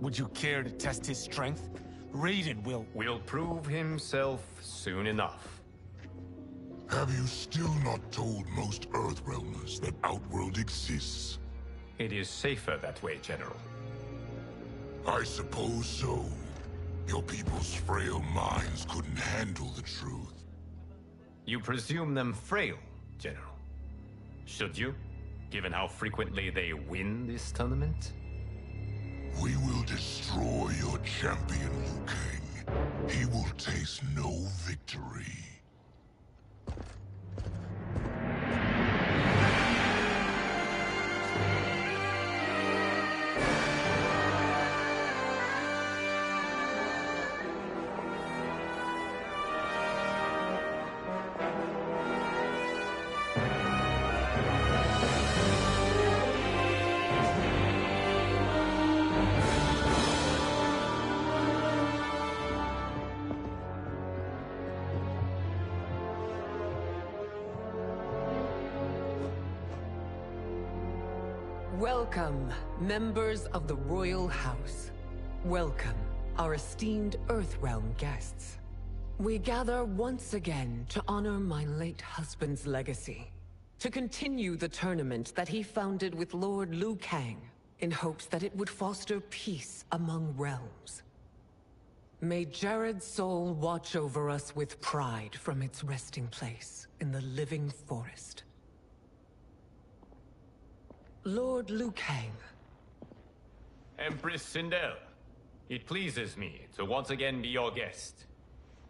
Speaker 5: Would you care to test his strength? Raiden will
Speaker 10: prove himself soon enough.
Speaker 2: Have you still not told most Earthrealmers that Outworld exists?
Speaker 10: It is safer that way, General.
Speaker 2: I suppose so. Your people's frail minds couldn't handle the truth.
Speaker 10: You presume them frail, General. Should you, given how frequently they win this tournament?
Speaker 2: We will destroy your champion, Liu Kang. He will taste no victory.
Speaker 20: Welcome, members of the Royal House. Welcome, our esteemed Earthrealm guests. We gather once again to honor my late husband's legacy, to continue the tournament that he founded with Lord Liu Kang, in hopes that it would foster peace among realms. May Jared's soul watch over us with pride from its resting place in the living forest. Lord Liu Kang.
Speaker 10: Empress Sindel, it pleases me to once again be your guest.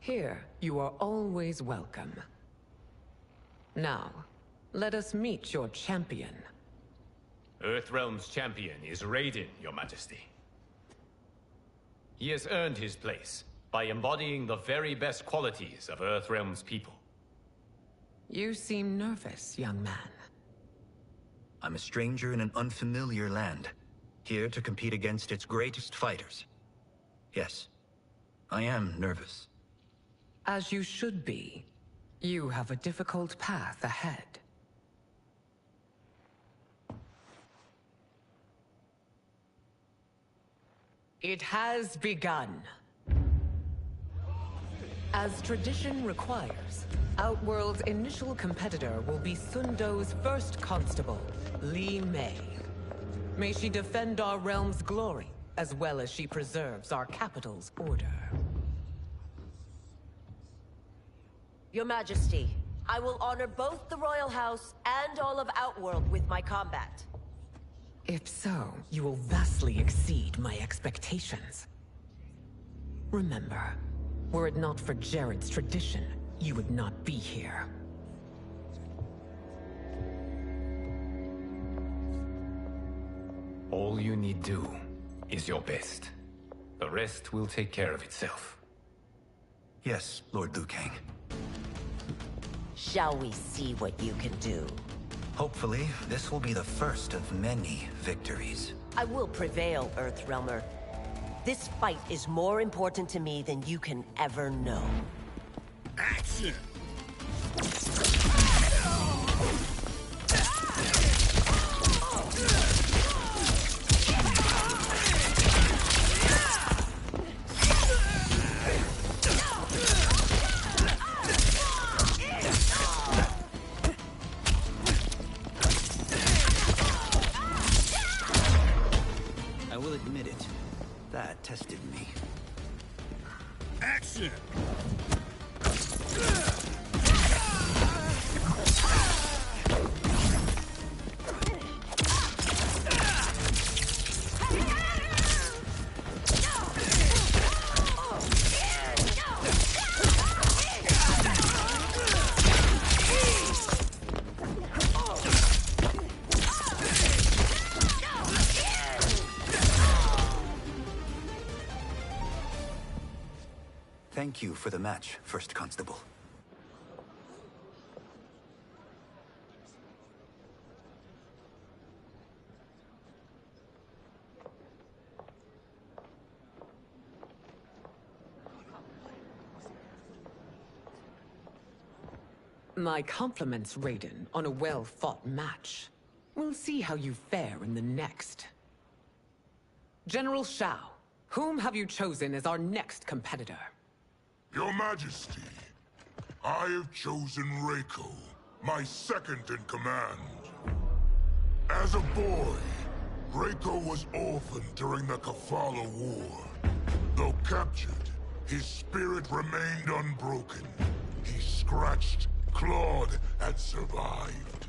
Speaker 20: Here, you are always welcome. Now, let us meet your champion.
Speaker 10: Earthrealm's champion is Raiden, Your Majesty. He has earned his place by embodying the very best qualities of Earthrealm's people.
Speaker 20: You seem nervous, young man.
Speaker 4: I'm a stranger in an unfamiliar land, here to compete against its greatest fighters. Yes, I am nervous.
Speaker 20: As you should be. You have a difficult path ahead. It has begun. As tradition requires, Outworld's initial competitor will be Sundo's first constable, Li Mei. May she defend our realm's glory, as well as she preserves our capital's order.
Speaker 6: Your Majesty, I will honor both the Royal House and all of Outworld with my combat.
Speaker 20: If so, you will vastly exceed my expectations. Remember, were it not for Jared's tradition, you would not be here.
Speaker 10: All you need do is your best. The rest will take care of itself.
Speaker 4: Yes, Lord Liu Kang.
Speaker 6: Shall we see what you can do?
Speaker 4: Hopefully, this will be the first of many victories.
Speaker 6: I will prevail, Earthrealmer. This fight is more important to me than you can ever know.
Speaker 13: Action!
Speaker 4: I will admit it. That tested me.
Speaker 13: Action!
Speaker 4: Thank you for the match, First Constable.
Speaker 20: My compliments, Raiden, on a well-fought match. We'll see how you fare in the next. General Shao, whom have you chosen as our next competitor?
Speaker 2: Your Majesty, I have chosen Reiko, my second in command. As a boy, Reiko was orphaned during the Kafala War. The Though captured, his spirit remained unbroken. He scratched, clawed, and survived.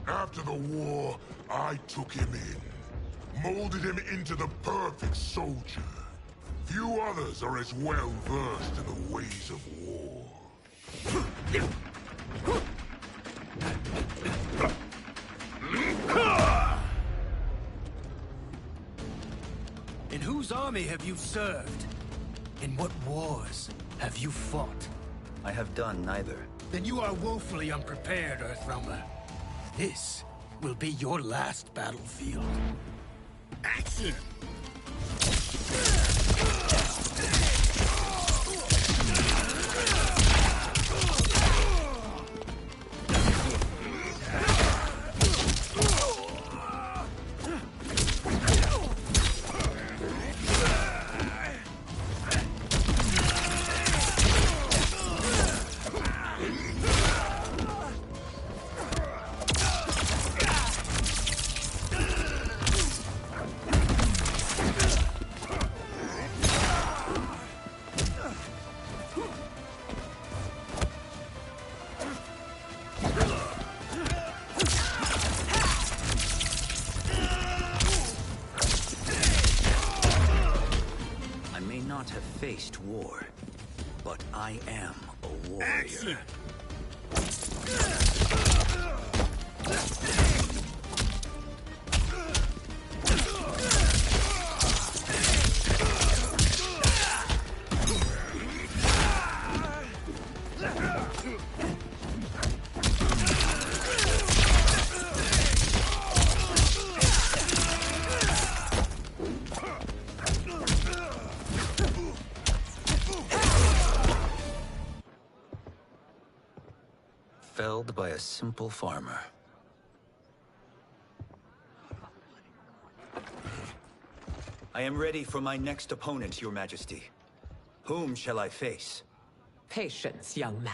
Speaker 2: After the war, I took him in, molded him into the perfect soldier. Few others are as well versed in the ways of war.
Speaker 11: In whose army have you served? In what wars have you fought?
Speaker 4: I have done neither.
Speaker 11: Then you are woefully unprepared, Earthrealmer. This will be your last battlefield.
Speaker 13: Action!
Speaker 4: Faced war, but I am a warrior.
Speaker 13: Action!
Speaker 4: Felled by a simple farmer. I am ready for my next opponent, Your Majesty. Whom shall I face?
Speaker 20: Patience, young man.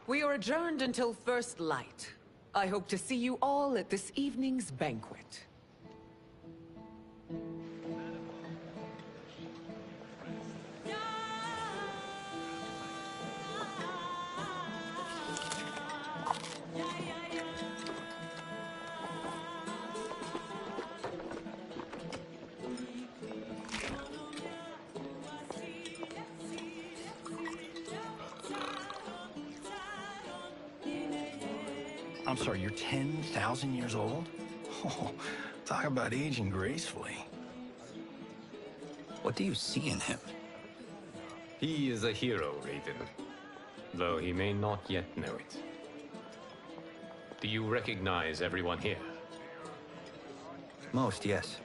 Speaker 20: We are adjourned until first light. I hope to see you all at this evening's banquet.
Speaker 12: I'm sorry, you're 10,000 years old? Oh, talk about aging gracefully.
Speaker 4: What do you see in him?
Speaker 10: He is a hero, Raiden, though he may not yet know it. Do you recognize everyone here?
Speaker 4: Most, yes.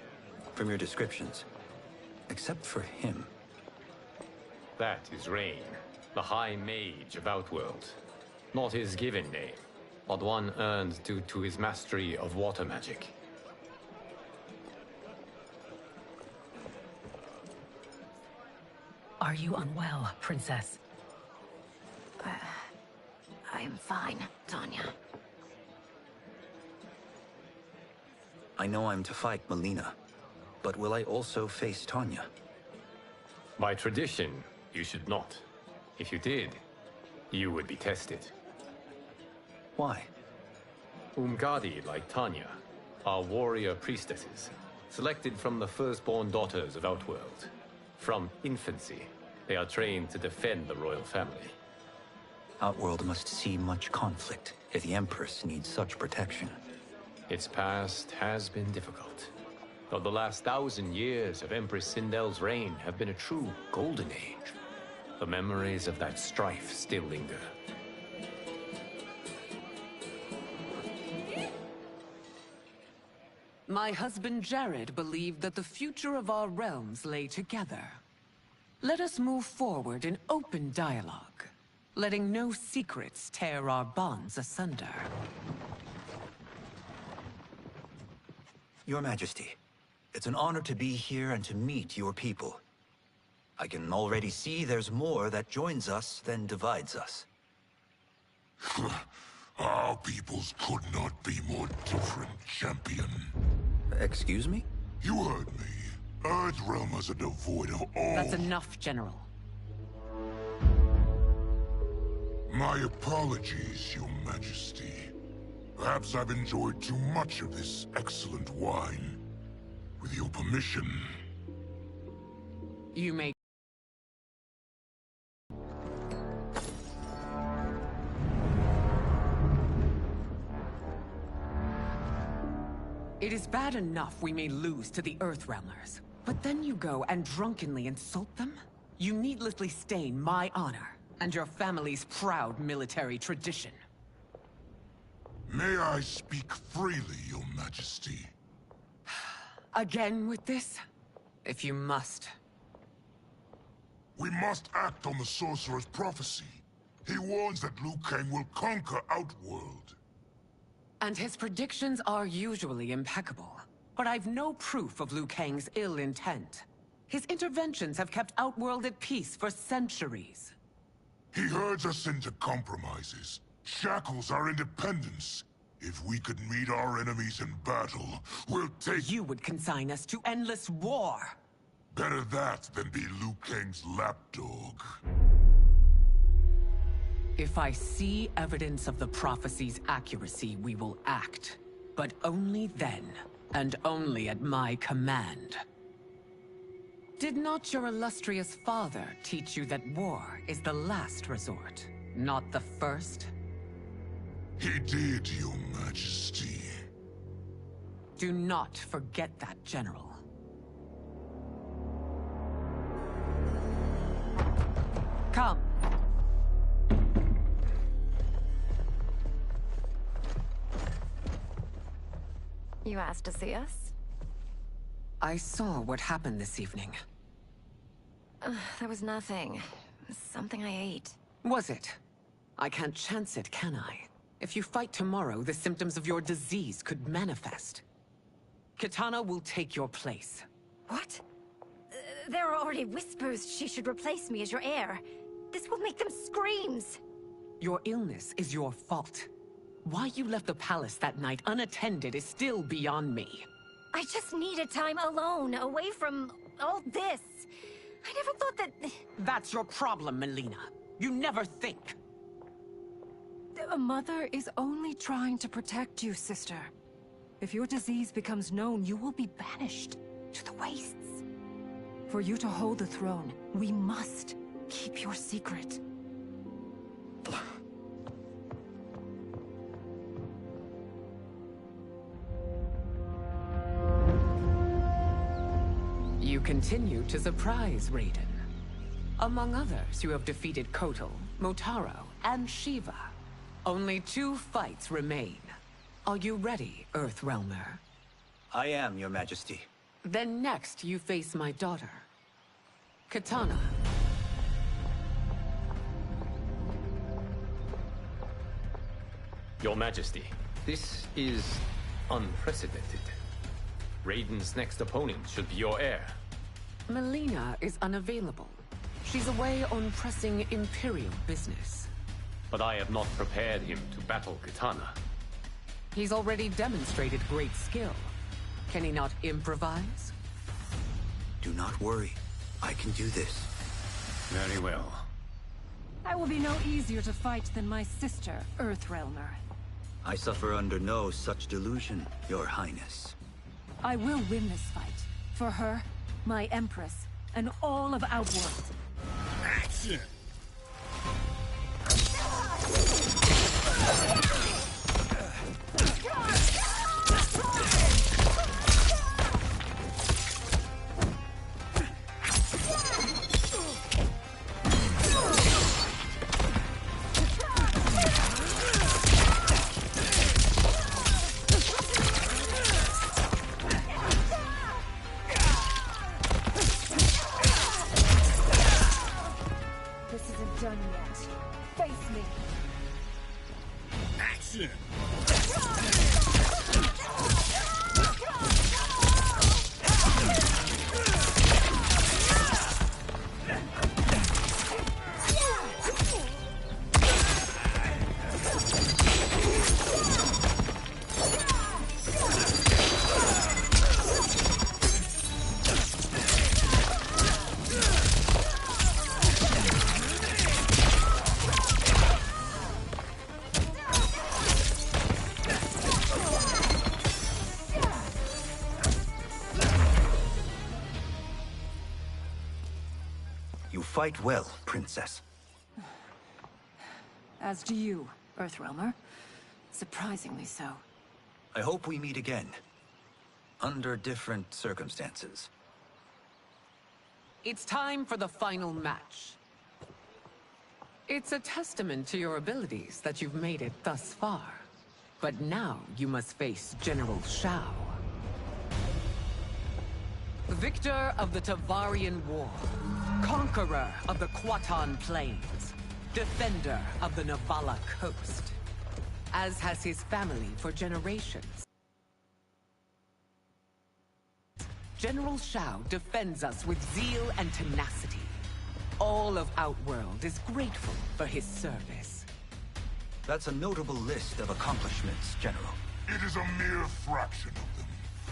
Speaker 4: From your descriptions. Except for him.
Speaker 10: That is Rain, the High Mage of Outworld. Not his given name, but one earned due to his mastery of water magic.
Speaker 19: Are you unwell, Princess?
Speaker 17: I am fine, Tanya.
Speaker 4: I know I'm to fight Melina, but will I also face Tanya?
Speaker 10: By tradition, you should not. If you did, you would be tested.
Speaker 4: Why?
Speaker 10: Umgadi, like Tanya, are warrior priestesses, selected from the firstborn daughters of Outworld. From infancy, they are trained to defend the royal family.
Speaker 4: Outworld must see much conflict if the Empress needs such protection.
Speaker 10: Its past has been difficult, though the last 1,000 years of Empress Sindel's reign have been a true golden age. The memories of that strife still linger.
Speaker 20: My husband Jared believed that the future of our realms lay together. Let us move forward in open dialogue, letting no secrets tear our bonds asunder.
Speaker 4: Your Majesty, it's an honor to be here and to meet your people. I can already see there's more that joins us than divides us.
Speaker 2: Our peoples could not be more different, champion.
Speaker 4: Excuse me?
Speaker 2: You heard me. Earthrealmers are devoid of all...
Speaker 20: That's enough, General.
Speaker 2: My apologies, Your Majesty. Perhaps I've enjoyed too much of this excellent wine. With your permission...
Speaker 20: You may... It is bad enough we may lose to the Earthrealmers, but then you go and drunkenly insult them? You needlessly stain my honor and your family's proud military tradition.
Speaker 2: May I speak freely, Your Majesty?
Speaker 20: Again with this? If you must.
Speaker 2: We must act on the Sorcerer's prophecy. He warns that Liu Kang will conquer Outworld.
Speaker 20: And his predictions are usually impeccable. But I've no proof of Liu Kang's ill intent. His interventions have kept Outworld at peace for centuries.
Speaker 2: He herds us into compromises. Shackles our independence. If we could meet our enemies in battle, we'll take...
Speaker 20: You would consign us to endless war!
Speaker 2: Better that than be Liu Kang's lapdog.
Speaker 20: If I see evidence of the prophecy's accuracy, we will act. But only then, and only at my command. Did not your illustrious father teach you that war is the last resort, not the first?
Speaker 2: He did, Your Majesty.
Speaker 20: Do not forget that, General. Come.
Speaker 17: You asked to see us?
Speaker 20: I saw what happened this evening.
Speaker 17: There was nothing. Something I ate.
Speaker 20: Was it? I can't chance it, can I? If you fight tomorrow, the symptoms of your disease could manifest. Kitana will take your place.
Speaker 17: What? There are already whispers she should replace me as your heir. This will make them screams!
Speaker 20: Your illness is your fault. Why you left the palace that night unattended is still beyond me.
Speaker 17: I just needed time alone, away from all this. I never thought that...
Speaker 20: That's your problem, Melina. You never think.
Speaker 18: A mother is only trying to protect you, sister. If your disease becomes known, you will be banished to the wastes. For you to hold the throne, we must keep your secret.
Speaker 20: You continue to surprise Raiden. Among others, you have defeated Kotal, Motaro, and Shiva. Only 2 fights remain. Are you ready, Earthrealmer?
Speaker 4: I am, Your Majesty.
Speaker 20: Then next, you face my daughter, Kitana.
Speaker 10: Your Majesty, this is unprecedented. Raiden's next opponent should be your heir.
Speaker 20: Melina is unavailable. She's away on pressing Imperial business.
Speaker 10: But I have not prepared him to battle Kitana.
Speaker 20: He's already demonstrated great skill. Can he not improvise?
Speaker 4: Do not worry. I can do this.
Speaker 10: Very well.
Speaker 18: I will be no easier to fight than my sister, Earthrealmer.
Speaker 4: I suffer under no such delusion, Your Highness.
Speaker 18: I will win this fight. For her, my Empress, and all of Outworld.
Speaker 13: Action!
Speaker 18: Done yet. Face me.
Speaker 13: Action!
Speaker 4: fight well, Princess.
Speaker 18: As do you, Earthrealmer. Surprisingly so.
Speaker 4: I hope we meet again. Under different circumstances.
Speaker 20: It's time for the final match. It's a testament to your abilities that you've made it thus far. But now you must face General Shao. Victor of the Tavarian War. Conqueror of the Quatan Plains. Defender of the Navala Coast. As has his family for generations. General Shao defends us with zeal and tenacity. All of Outworld is grateful for his service.
Speaker 4: That's a notable list of accomplishments, General.
Speaker 2: It is a mere fraction of them.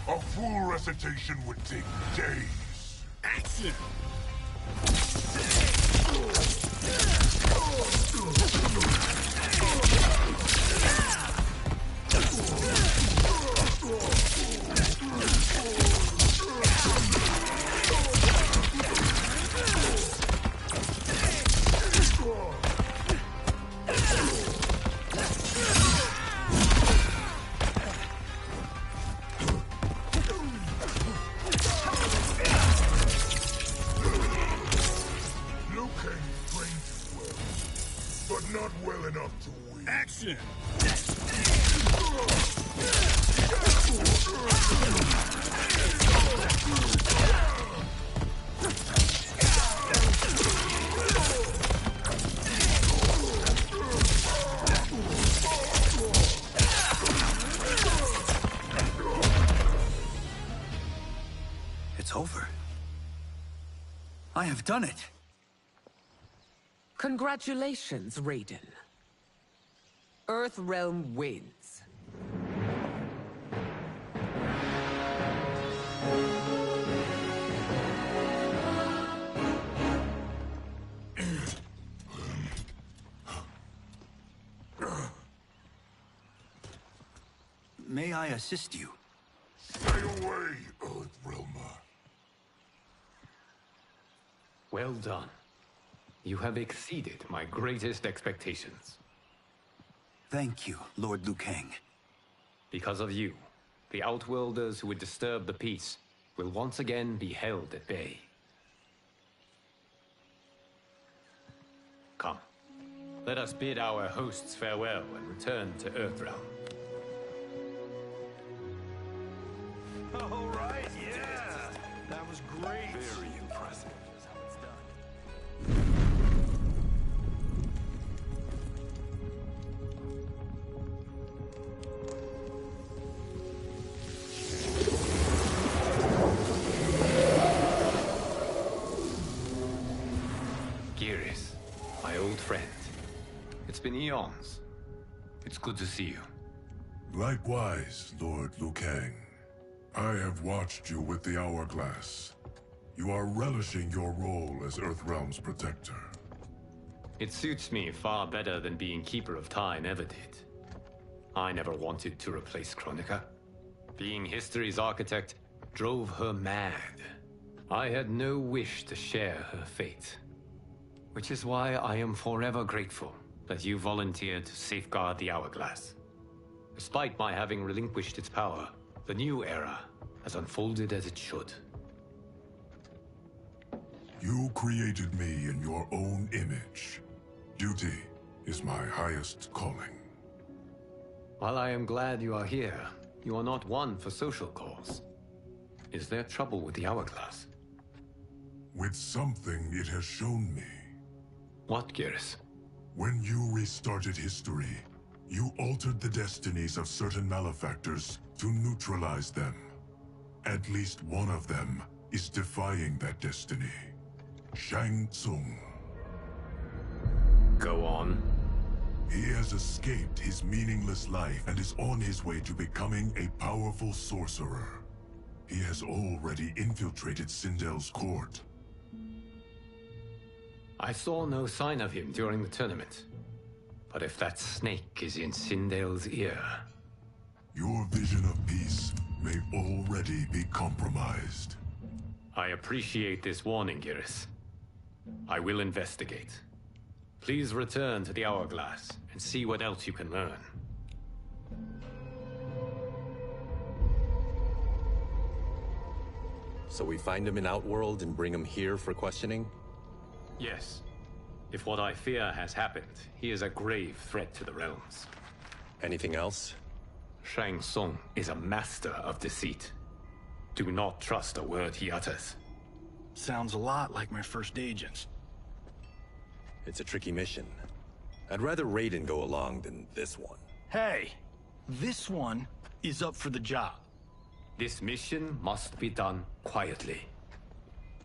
Speaker 2: A full recitation would take days.
Speaker 13: Action!
Speaker 2: Not well enough to win.
Speaker 13: Action!
Speaker 4: It's over. I have done it.
Speaker 20: Congratulations, Raiden. Earthrealm wins.
Speaker 4: May I assist you?
Speaker 2: Stay away, Earthrealmer.
Speaker 10: Well done. You have exceeded my greatest expectations.
Speaker 4: Thank you, Lord Liu Kang.
Speaker 10: Because of you, the Outworlders who would disturb the peace will once again be held at bay. Come, let us bid our hosts farewell and return to Earthrealm.
Speaker 12: All right, yeah! That was great! Very impressive. Here's how it's done.
Speaker 10: Geras, my old friend. It's been eons. It's good to see you.
Speaker 8: Likewise, Lord Liu Kang. I have watched you with the Hourglass. You are relishing your role as Earthrealm's protector.
Speaker 10: It suits me far better than being Keeper of Time ever did. I never wanted to replace Chronica. Being history's architect drove her mad. I had no wish to share her fate. Which is why I am forever grateful that you volunteered to safeguard the Hourglass. Despite my having relinquished its power, the new era has unfolded as it should.
Speaker 8: You created me in your own image. Duty is my highest calling.
Speaker 10: While I am glad you are here, you are not one for social cause. Is there trouble with the Hourglass?
Speaker 8: With something it has shown me.
Speaker 10: What, Geras?
Speaker 8: When you restarted history, you altered the destinies of certain malefactors to neutralize them. At least one of them is defying that destiny. Shang Tsung.
Speaker 10: Go on.
Speaker 8: He has escaped his meaningless life and is on his way to becoming a powerful sorcerer. He has already infiltrated Sindel's court.
Speaker 10: I saw no sign of him during the tournament. But if that snake is in Sindel's ear...
Speaker 8: Your vision of peace may already be compromised.
Speaker 10: I appreciate this warning, Geras. I will investigate. Please return to the Hourglass and see what else you can learn.
Speaker 16: So we find him in Outworld and bring him here for questioning?
Speaker 10: Yes. If what I fear has happened, he is a grave threat to the realms.
Speaker 16: Anything else?
Speaker 10: Shang Tsung is a master of deceit. Do not trust a word he utters.
Speaker 12: Sounds a lot like my first agents.
Speaker 16: It's a tricky mission. I'd rather Raiden go along than this one.
Speaker 12: Hey! This one is up for the job.
Speaker 10: This mission must be done quietly.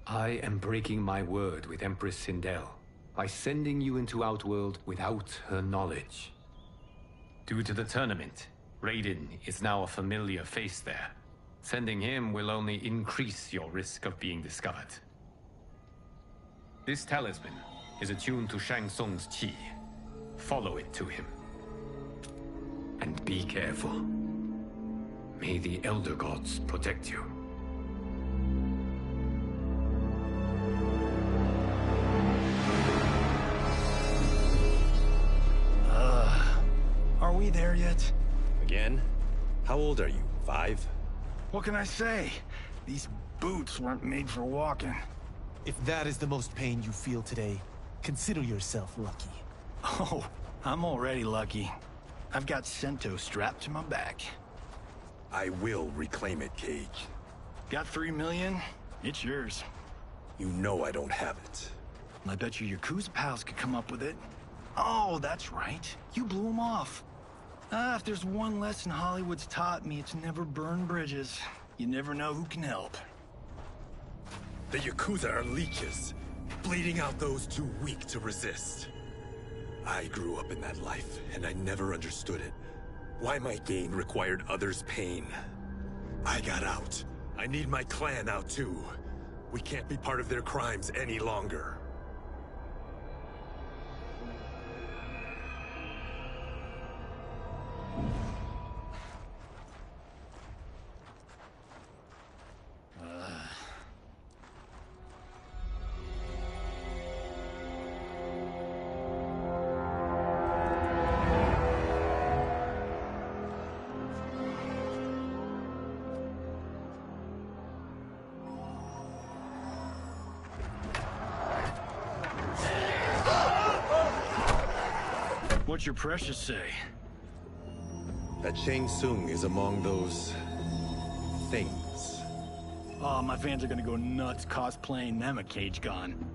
Speaker 10: I am breaking my word with Empress Sindel by sending you into Outworld without her knowledge. Due to the tournament, Raiden is now a familiar face there. Sending him will only increase your risk of being discovered. This talisman is attuned to Shang Tsung's chi. Follow it to him. And be careful. May the Elder Gods protect you.
Speaker 12: Are we there yet?
Speaker 16: Again? How old are you? 5?
Speaker 12: What can I say? These boots weren't made for walking.
Speaker 5: If that is the most pain you feel today, consider yourself lucky.
Speaker 12: Oh, I'm already lucky. I've got Sento strapped to my back.
Speaker 16: I will reclaim it, Cage.
Speaker 12: Got 3 million? It's yours.
Speaker 16: You know I don't have it.
Speaker 12: I bet your Yakuza pals could come up with it. Oh, that's right. You blew them off. If there's one lesson Hollywood's taught me, it's never burn bridges. You never know who can help.
Speaker 16: The Yakuza are leeches, bleeding out those too weak to resist. I grew up in that life, and I never understood it. Why my gain required others' pain. I got out. I need my clan out too. We can't be part of their crimes any longer.
Speaker 12: What's your precious say?
Speaker 16: That Shang Tsung is among those... things.
Speaker 12: Oh, my fans are gonna go nuts cosplaying them a Cage Gun.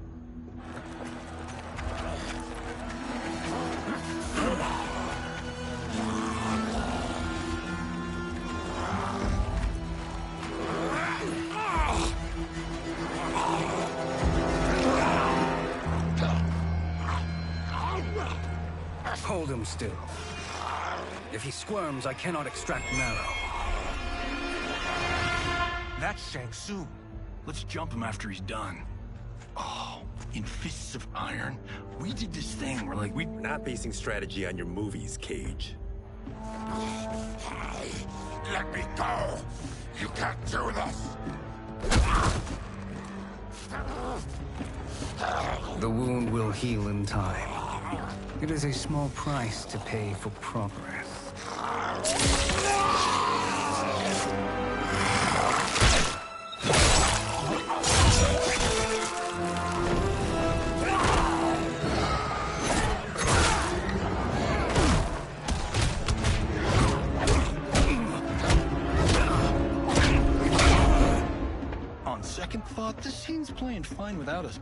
Speaker 11: Hold him still. If he squirms, I cannot extract marrow.
Speaker 12: That's Shang Tsung. Let's jump him after he's done. Oh, in Fists of Iron, we did this thing where like
Speaker 16: We're not basing strategy on your movies, Cage.
Speaker 2: Let me go! You can't do this!
Speaker 11: The wound will heal in time. It is a small price to pay for progress.
Speaker 12: On second thought, this scene's playing fine without us.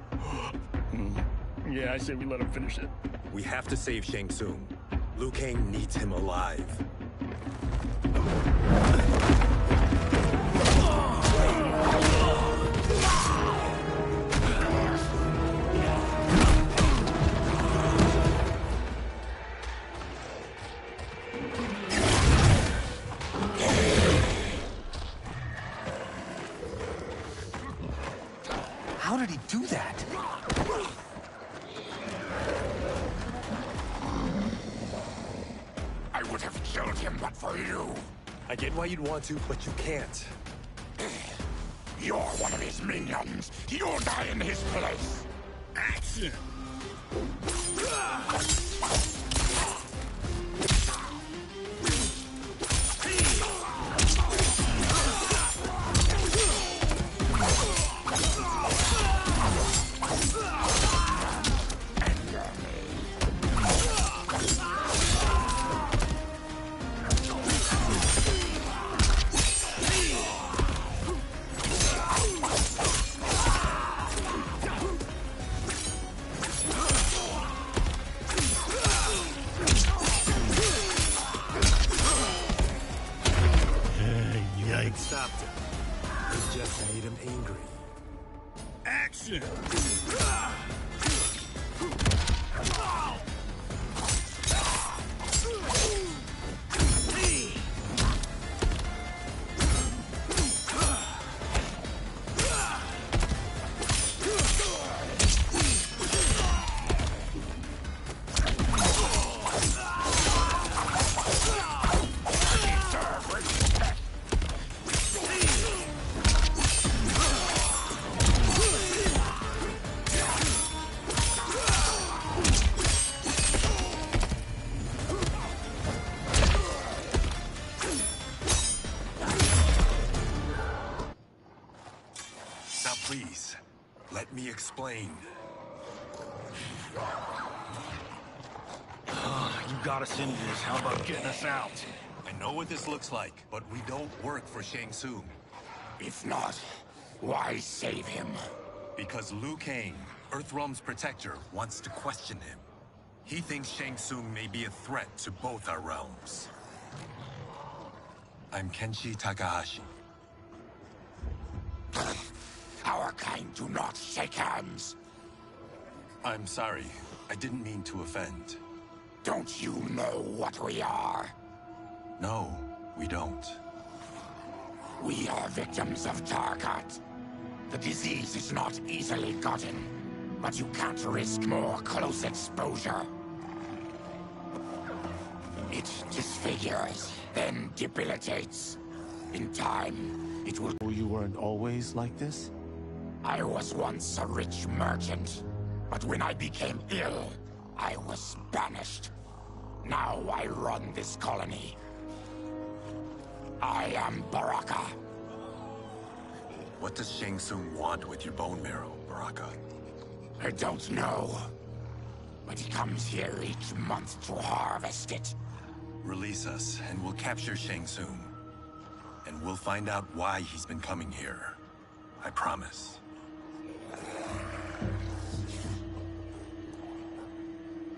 Speaker 12: Yeah, I say we let him finish it.
Speaker 16: We have to save Shang Tsung. Liu Kang needs him alive.
Speaker 5: How did he do that?
Speaker 2: I would have killed him but for you.
Speaker 16: I get why you'd want to, but you can't.
Speaker 2: You're one of his minions. You'll die in his place.
Speaker 13: Action!
Speaker 12: Stopped him. It just made him angry.
Speaker 13: Action!
Speaker 16: Now please, let me explain.
Speaker 12: You got us into this. How about getting us out?
Speaker 16: I know what this looks like, but we don't work for Shang Tsung.
Speaker 21: If not, why save him?
Speaker 16: Because Liu Kang, Earthrealm's protector, wants to question him. He thinks Shang Tsung may be a threat to both our realms. I'm Kenshi Takahashi.
Speaker 21: Our kind do not shake hands.
Speaker 16: I'm sorry. I didn't mean to offend.
Speaker 21: Don't you know what we are?
Speaker 16: No, we don't.
Speaker 21: We are victims of Tarkat. The disease is not easily gotten, but you can't risk more close exposure. It disfigures, then debilitates. In time, it will...
Speaker 5: You weren't always like this?
Speaker 21: I was once a rich merchant, but when I became ill, I was banished. Now I run this colony. I am Baraka.
Speaker 16: What does Shang Tsung want with your bone marrow, Baraka?
Speaker 21: I don't know, but he comes here each month to harvest it.
Speaker 16: Release us, and we'll capture Shang Tsung. And we'll find out why he's been coming here. I promise.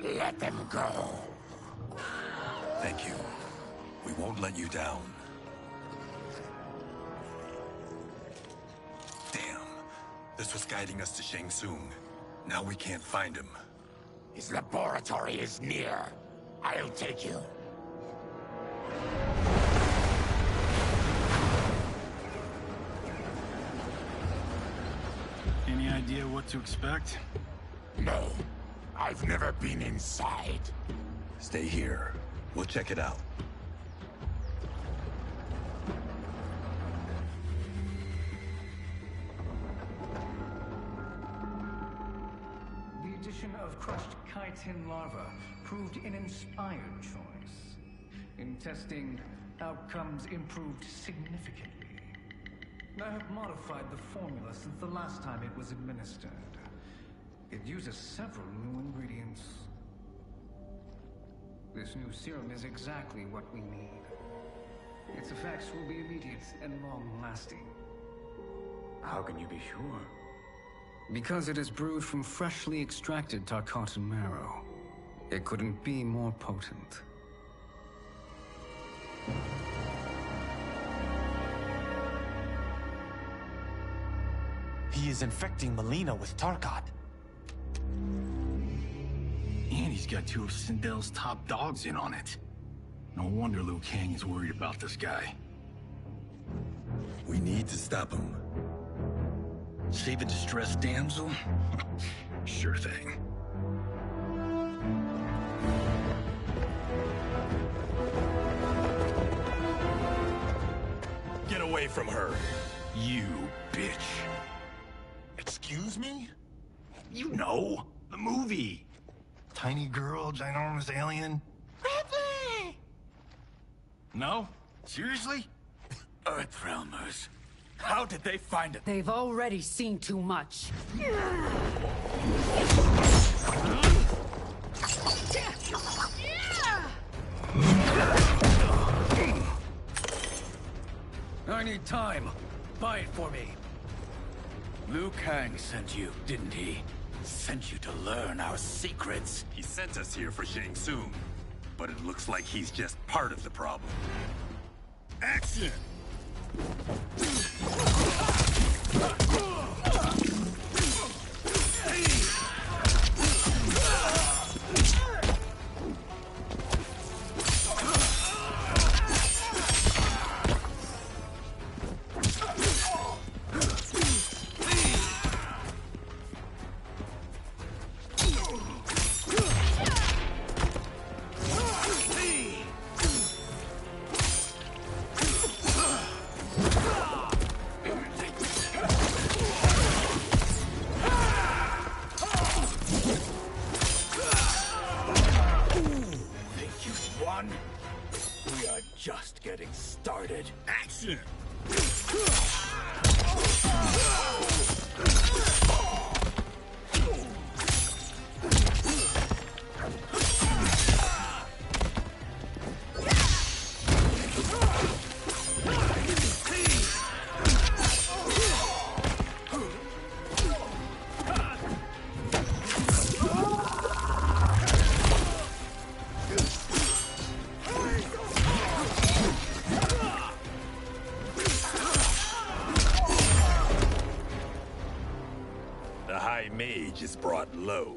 Speaker 21: Let them go.
Speaker 16: Thank you. We won't let you down. Damn. This was guiding us to Shang Tsung. Now we can't find him.
Speaker 21: His laboratory is near. I'll take you.
Speaker 12: Any idea what to expect?
Speaker 21: No. I've never been inside.
Speaker 16: Stay here. We'll check it out.
Speaker 1: The addition of crushed chitin larva proved an inspired choice. In testing, outcomes improved significantly. I have modified the formula since the last time it was administered. It uses several new ingredients. This new serum is exactly what we need. Its effects will be immediate and long-lasting.
Speaker 11: How can you be sure?
Speaker 1: Because it is brewed from freshly extracted Tarkatan marrow. It couldn't be more potent.
Speaker 5: He is infecting Melina with Tarkat.
Speaker 12: And he's got two of Sindel's top dogs in on it. No wonder Liu Kang is worried about this guy.
Speaker 16: We need to stop him.
Speaker 12: Save a distressed damsel? Sure thing.
Speaker 16: Get away from her!
Speaker 12: You bitch.
Speaker 21: Excuse me?
Speaker 12: You know, the movie. Tiny girl, ginormous alien. Ripley! No? Seriously?
Speaker 11: Earthrealmers. How did they find it?
Speaker 19: They've already seen too much.
Speaker 11: I need time. Buy it for me. Liu Kang sent you, didn't he? Sent you to learn our secrets.
Speaker 16: He sent us here for Shang Tsung, but it looks like he's just part of the problem.
Speaker 13: Action!
Speaker 11: We are just getting started.
Speaker 13: Action!
Speaker 16: The High Mage is brought low.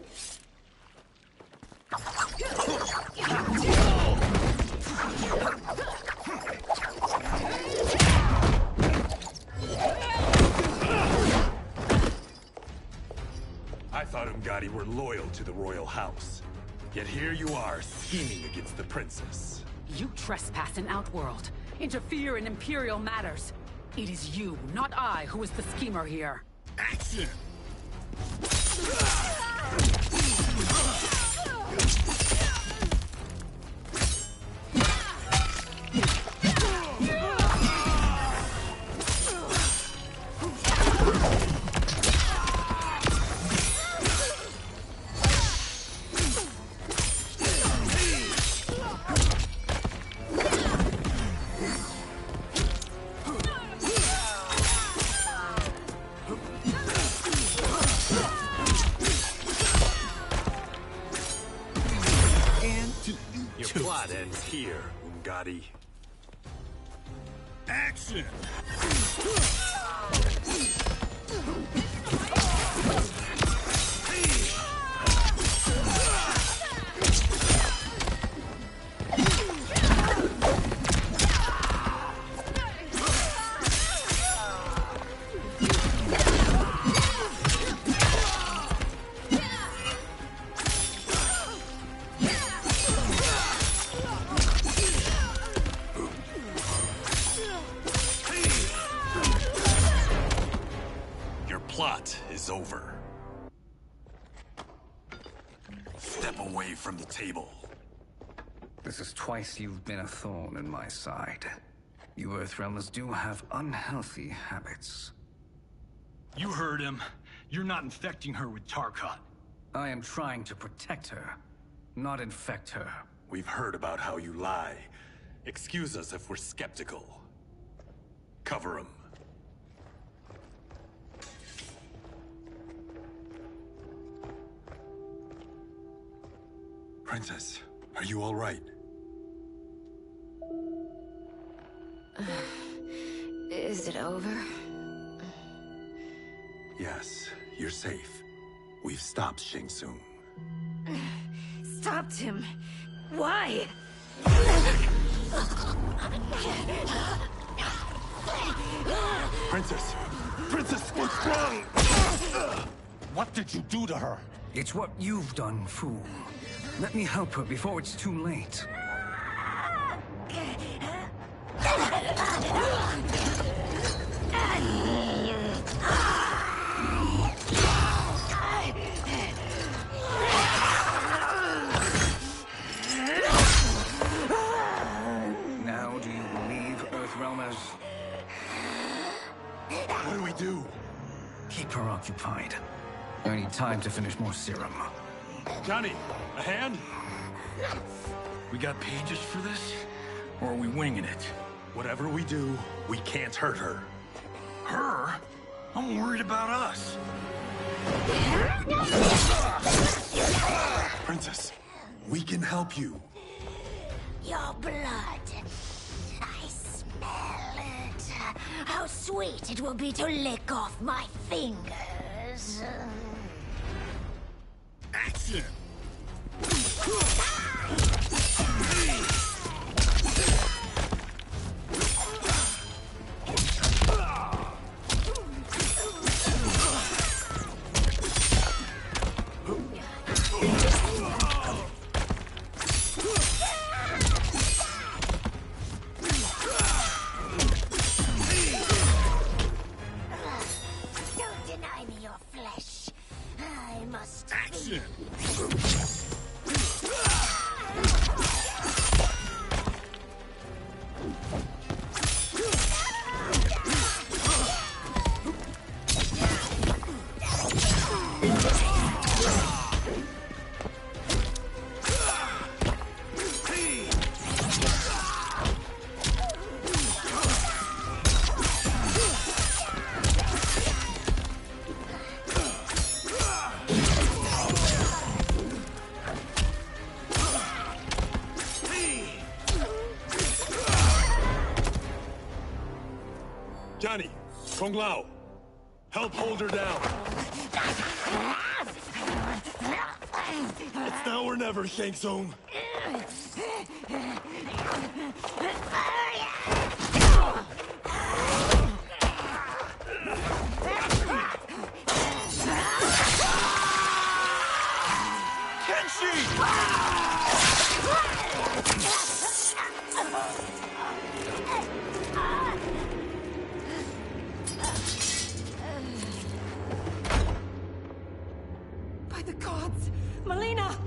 Speaker 16: I thought Ungadi were loyal to the royal house. Yet here you are, scheming against the princess.
Speaker 19: You trespass in Outworld. Interfere in Imperial matters. It is you, not I, who is the schemer here.
Speaker 13: Action!
Speaker 16: Your plot ends here, Ungadi.
Speaker 13: Action!
Speaker 16: Plot is over. Step away from the table.
Speaker 3: This is twice you've been a thorn in my side. You Earthrealmers do have unhealthy habits.
Speaker 11: You heard him. You're not infecting her with Tarkat.
Speaker 3: I am trying to protect her, not infect her.
Speaker 16: We've heard about how you lie. Excuse us if we're skeptical. Cover him. Princess, are you all right?
Speaker 17: Is it over?
Speaker 16: Yes, you're safe. We've stopped Shang Tsung.
Speaker 17: Stopped him? Why?
Speaker 16: Princess! Princess, what's wrong?
Speaker 3: What did you do to her? It's what you've done, fool. Let me help her before it's too late.
Speaker 16: do?
Speaker 3: Keep her occupied. I need time to finish more serum.
Speaker 11: Johnny, a hand? We got pages for this? Or are we winging it?
Speaker 16: Whatever we do, we can't hurt her.
Speaker 11: Her? I'm worried about us.
Speaker 16: Princess, we can help you.
Speaker 17: Your blood. I smell it. How sweet it will be to lick off my fingers.
Speaker 13: Action!
Speaker 17: Don't deny me your flesh. I must
Speaker 13: Action!
Speaker 16: Johnny, Kung Lao, help hold her down. It's now or never, Shang Tsung.
Speaker 18: By the gods! Melina!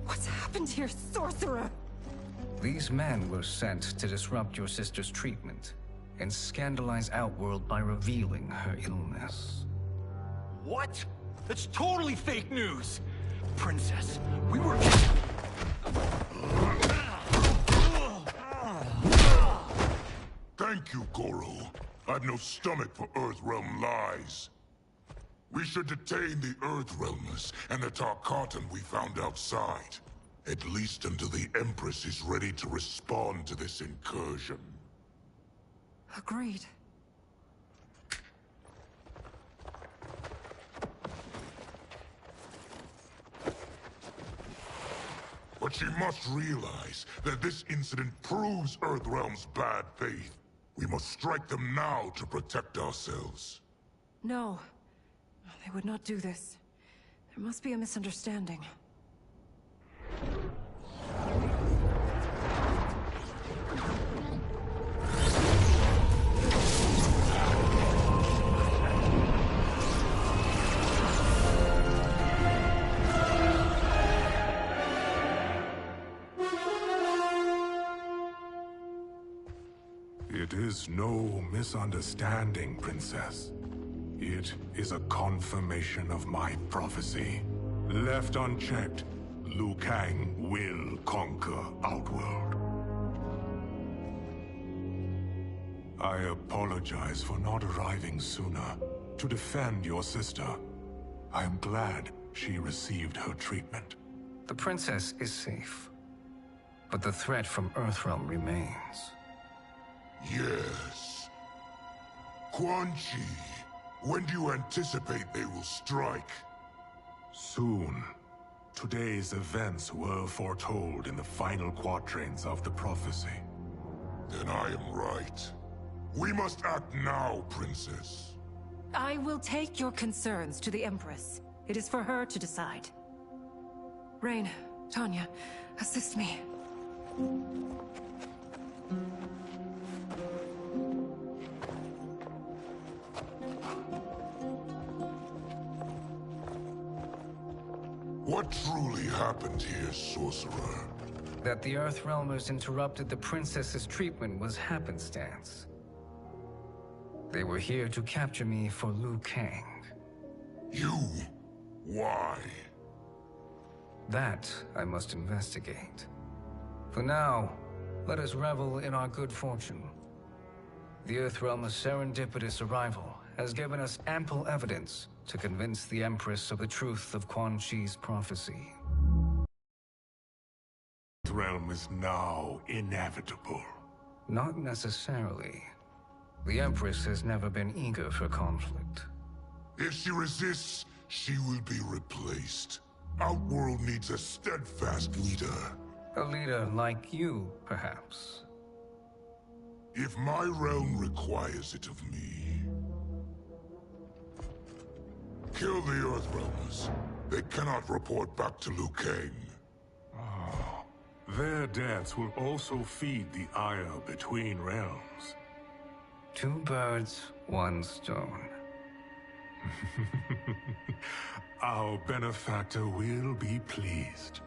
Speaker 18: What's happened here, sorcerer?
Speaker 3: These men were sent to disrupt your sister's treatment and scandalize Outworld by revealing her illness.
Speaker 11: What? That's totally fake news! Princess, we were...
Speaker 2: Thank you, Goro. I've no stomach for Earthrealm lies. We should detain the Earthrealmers and the Tarkatan we found outside. At least until the Empress is ready to respond to this incursion.
Speaker 18: Agreed.
Speaker 2: But she must realize that this incident proves Earthrealm's bad faith. We must strike them now to protect ourselves.
Speaker 18: No. They would not do this. There must be a misunderstanding.
Speaker 8: It is no misunderstanding, Princess. It is a confirmation of my prophecy. Left unchecked, Liu Kang will conquer Outworld. I apologize for not arriving sooner to defend your sister. I am glad she received her treatment.
Speaker 3: The princess is safe, but the threat from Earthrealm remains.
Speaker 2: Yes. Quan Chi, when do you anticipate they will strike?
Speaker 8: Soon. Today's events were foretold in the final quatrains of the prophecy.
Speaker 2: Then I am right. We must act now, Princess.
Speaker 18: I will take your concerns to the Empress. It is for her to decide. Rain, Tanya, assist me.
Speaker 2: What truly happened here, Sorcerer?
Speaker 3: that the Earthrealmers interrupted the princess's treatment was happenstance. They were here to capture me for Liu Kang.
Speaker 2: You? Why?
Speaker 3: That I must investigate. For now, let us revel in our good fortune. The Earthrealm's serendipitous arrival has given us ample evidence to convince the Empress of the truth of Quan Chi's prophecy.
Speaker 8: The realm is now inevitable.
Speaker 3: Not necessarily. The Empress has never been eager for conflict.
Speaker 8: If she resists, she will be replaced. Outworld needs a steadfast leader.
Speaker 3: A leader like you, perhaps.
Speaker 8: If my realm requires it of me. Kill the Earthrealmers. They cannot report back to Liu Kang.
Speaker 7: Their deaths will also feed the ire between realms.
Speaker 3: 2 birds, 1 stone.
Speaker 7: Our benefactor will be pleased.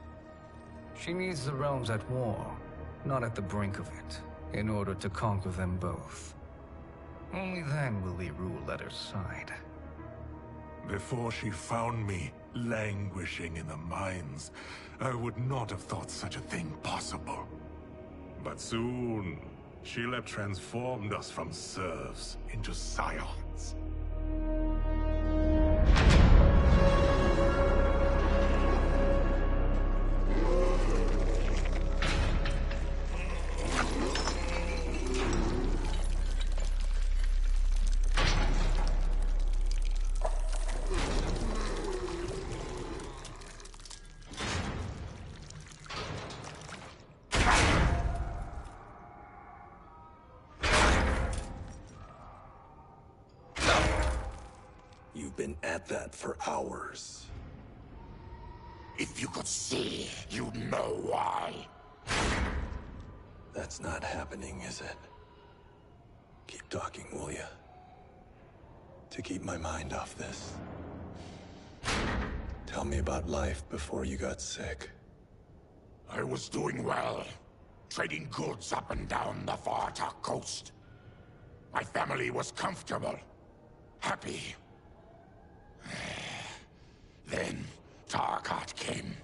Speaker 3: She needs the realms at war, not at the brink of it, in order to conquer them both. Only then will we rule at her side.
Speaker 7: Before she found me languishing in the mines, I would not have thought such a thing possible. But soon, Sheila transformed us from serfs into scions.
Speaker 16: You've been at that for hours.
Speaker 21: If you could see, you'd know why.
Speaker 16: That's not happening, is it? Keep talking, will ya? To keep my mind off this. Tell me about life before you got sick.
Speaker 21: I was doing well, trading goods up and down the Varta coast. My family was comfortable, happy. Then Tarkat came.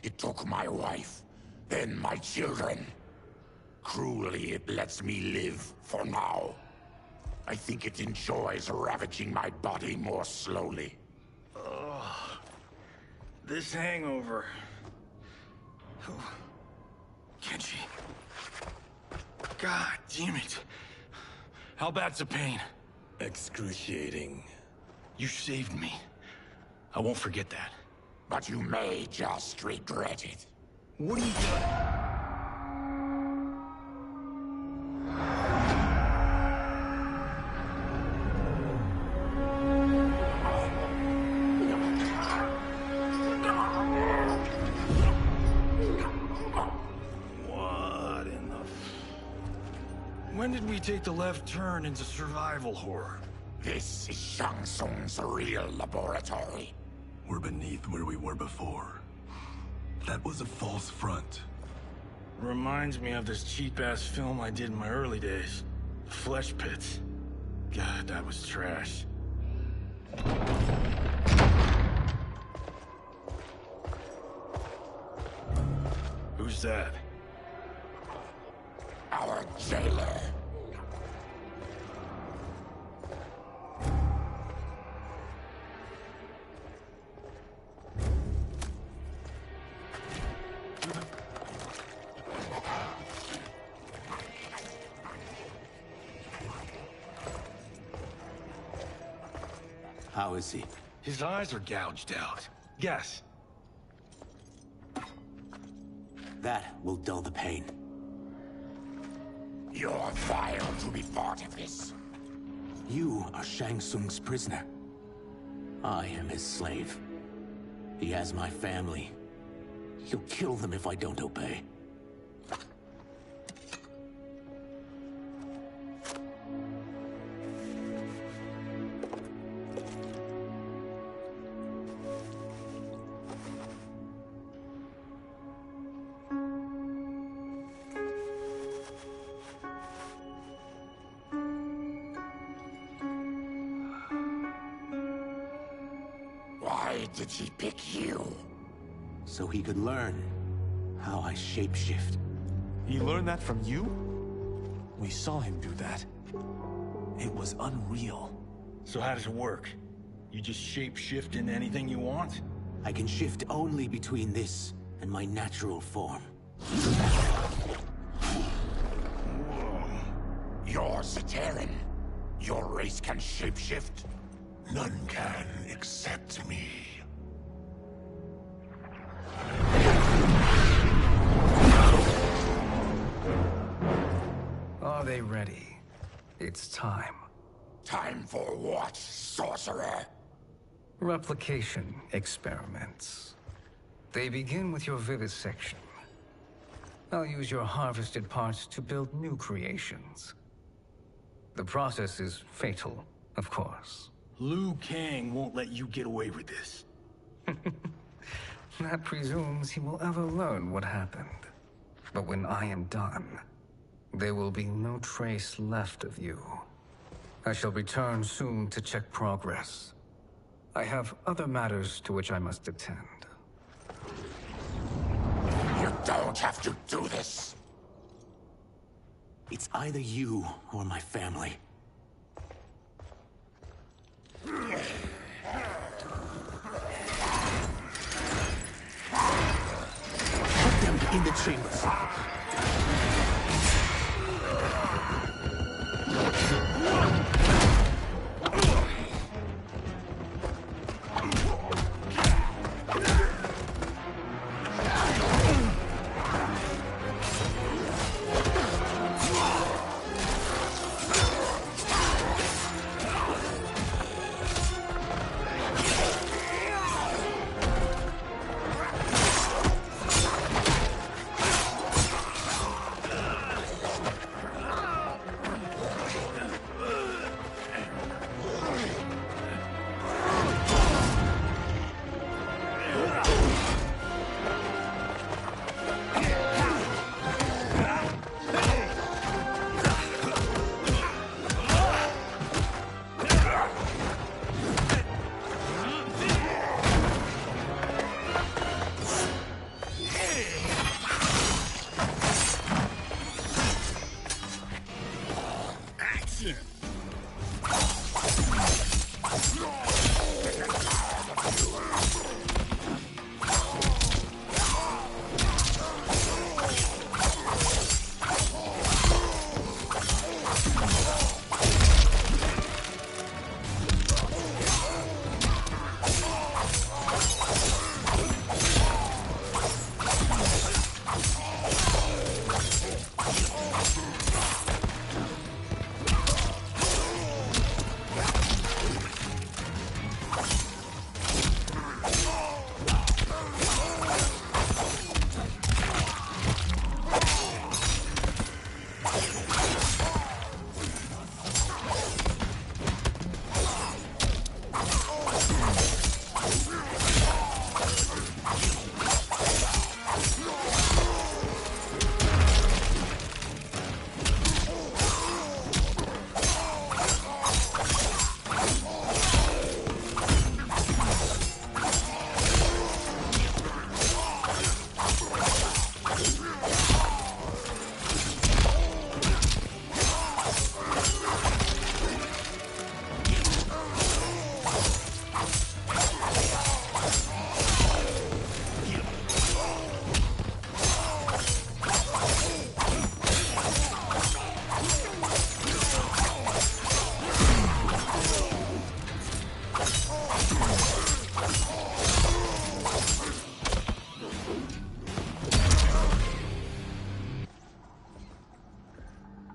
Speaker 21: It took my wife, then my children. Cruelly, it lets me live for now. I think it enjoys ravaging my body more slowly.
Speaker 11: This hangover. Kenji. God damn it. How bad's the pain?
Speaker 16: Excruciating.
Speaker 11: You saved me. I won't forget that.
Speaker 21: But you may just regret it.
Speaker 11: What are you doing? What in the... When did we take the left turn into survival horror?
Speaker 21: This is Shang Tsung's real laboratory.
Speaker 16: We're beneath where we were before. That was a false front.
Speaker 11: Reminds me of this cheap-ass film I did in my early days. Flesh Pits. God, that was trash. Who's that?
Speaker 21: Our jailer.
Speaker 11: How is he? His eyes are gouged out. Guess.
Speaker 22: That will dull the pain.
Speaker 21: You're vile to be part of this.
Speaker 22: You are Shang Tsung's prisoner. I am his slave. He has my family. He'll kill them if I don't obey.
Speaker 21: did he pick you?
Speaker 22: So he could learn how I shapeshift.
Speaker 5: He learned that from you? We saw him do that. It was unreal.
Speaker 11: So how does it work? You just shapeshift into anything you want?
Speaker 22: I can shift only between this and my natural form.
Speaker 21: You're Zaterran. Your race can shapeshift.
Speaker 8: None can except me.
Speaker 3: Are they ready? It's time.
Speaker 21: Time for what, sorcerer?
Speaker 3: Replication experiments. They begin with your vivisection. I'll use your harvested parts to build new creations. The process is fatal, of course.
Speaker 11: Liu Kang won't let you get away with this.
Speaker 3: That presumes he will ever learn what happened. But when I am done, there will be no trace left of you. I shall return soon to check progress. I have other matters to which I must attend.
Speaker 21: You don't have to do this.
Speaker 22: It's either you or my family. Put them in the chambers.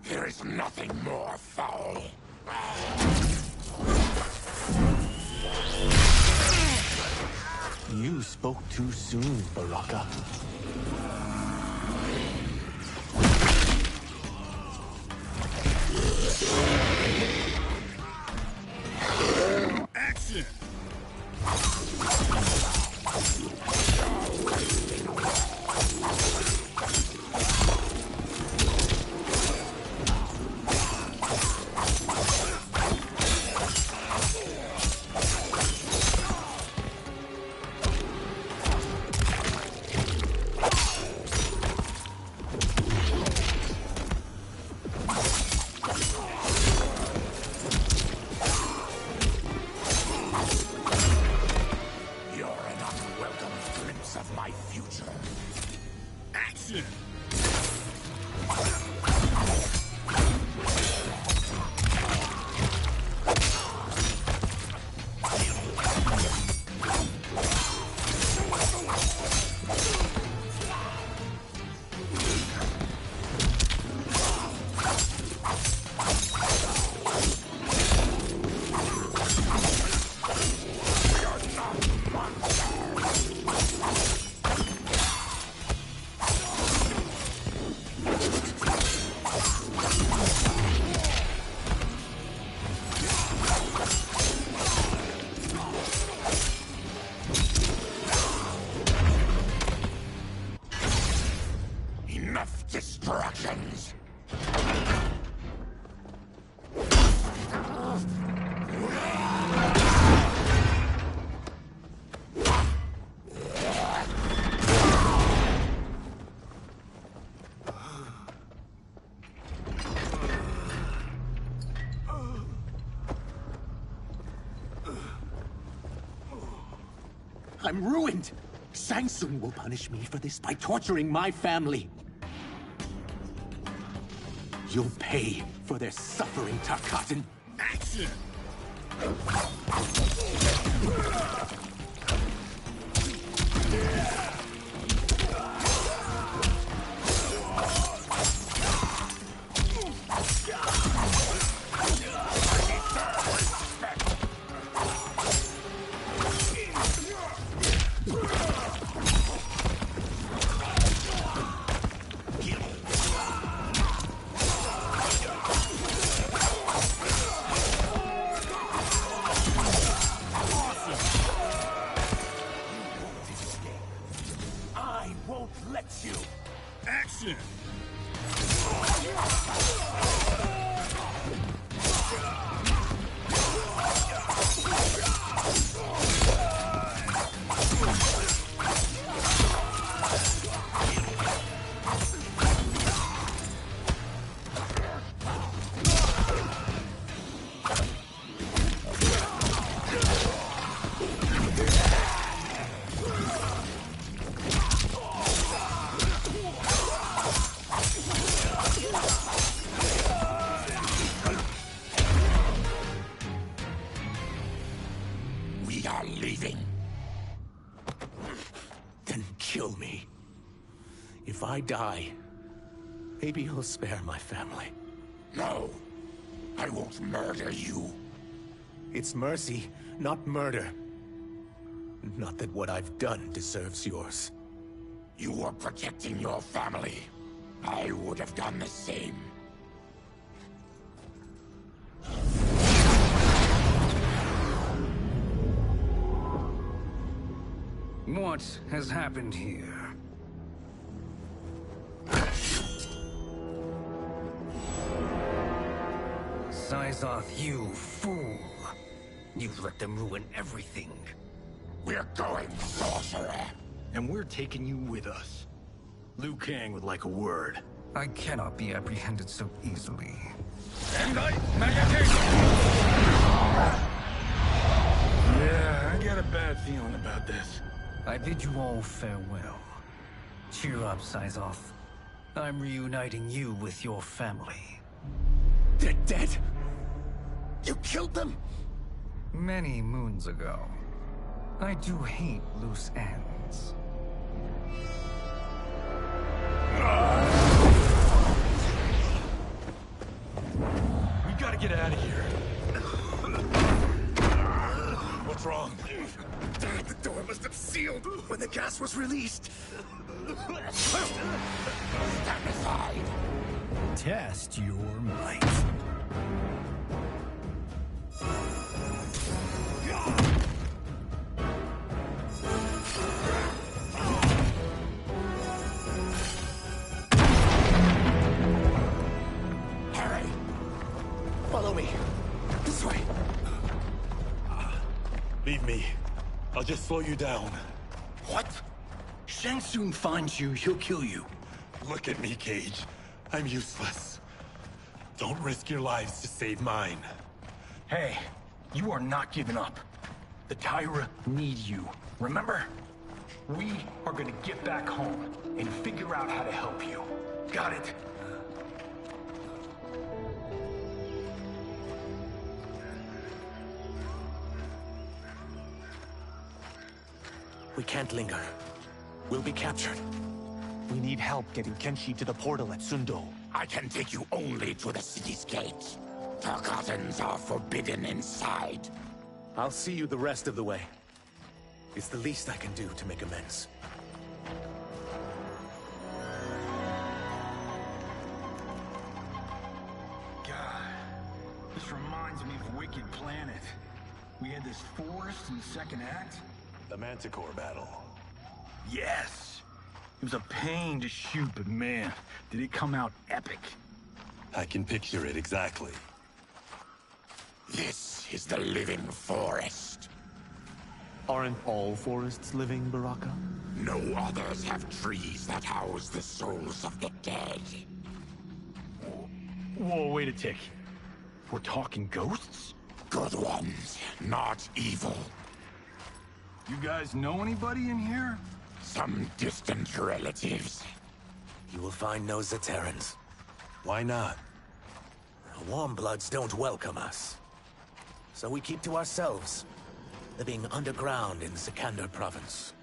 Speaker 21: There is nothing more foul.
Speaker 5: You spoke too soon, Baraka.
Speaker 13: Action! Action!
Speaker 21: Enough distractions!
Speaker 22: I'm ruined! Shang Tsung will punish me for this by torturing my family. You'll pay for their suffering, Tarkatan.
Speaker 13: Action!
Speaker 22: I won't let you!
Speaker 13: Action!
Speaker 21: We are leaving.
Speaker 22: Then kill me. If I die, maybe you'll spare my family.
Speaker 21: No, I won't murder you.
Speaker 22: It's mercy, not murder. Not that what I've done deserves yours.
Speaker 21: You were protecting your family. I would have done the same.
Speaker 3: What has happened here? Syzoth, you fool! You've let them ruin everything.
Speaker 21: We're going, sorcerer.
Speaker 12: And we're taking you with us. Liu Kang would like a word.
Speaker 3: I cannot be apprehended so easily.
Speaker 13: Yeah, I got a bad feeling about this.
Speaker 3: I bid you all farewell. Cheer up, Syzoth. I'm reuniting you with your family.
Speaker 22: They're dead? You killed them?
Speaker 3: Many moons ago. I do hate loose ends.
Speaker 12: We gotta get out of here. What's wrong?
Speaker 22: The door must have sealed when the gas was released.
Speaker 21: Stand aside.
Speaker 12: Test your might.
Speaker 21: Hurry.
Speaker 22: Follow me. This way.
Speaker 16: Leave me. I'll just slow you down.
Speaker 12: What? Shang Tsung finds you, he'll kill you.
Speaker 16: Look at me, Cage. I'm useless. Don't risk your lives to save mine.
Speaker 12: Hey, you are not giving up. The Tyra need you, remember?
Speaker 11: We are gonna get back home and figure out how to help you. Got it?
Speaker 12: We can't linger. We'll be captured.
Speaker 5: We need help getting Kenshi to the portal at Sundo.
Speaker 21: I can take you only to the city's gate. Tarkatans are forbidden inside.
Speaker 12: I'll see you the rest of the way. It's the least I can do to make amends.
Speaker 11: God, this reminds me of Wicked Planet. We had this forest in the second act.
Speaker 16: The Manticore battle.
Speaker 11: Yes! It was a pain to shoot, but man, did it come out epic.
Speaker 16: I can picture it exactly.
Speaker 21: This is the living forest.
Speaker 5: Aren't all forests living, Baraka?
Speaker 21: No others have trees that house the souls of the dead.
Speaker 11: Whoa, wait a tick. We're talking ghosts?
Speaker 21: Good ones, not evil.
Speaker 11: You guys know anybody in here?
Speaker 21: Some distant relatives.
Speaker 12: You will find no Zaterrans.
Speaker 16: Why not?
Speaker 12: Warmbloods don't welcome us. So we keep to ourselves, living underground in Sikander province.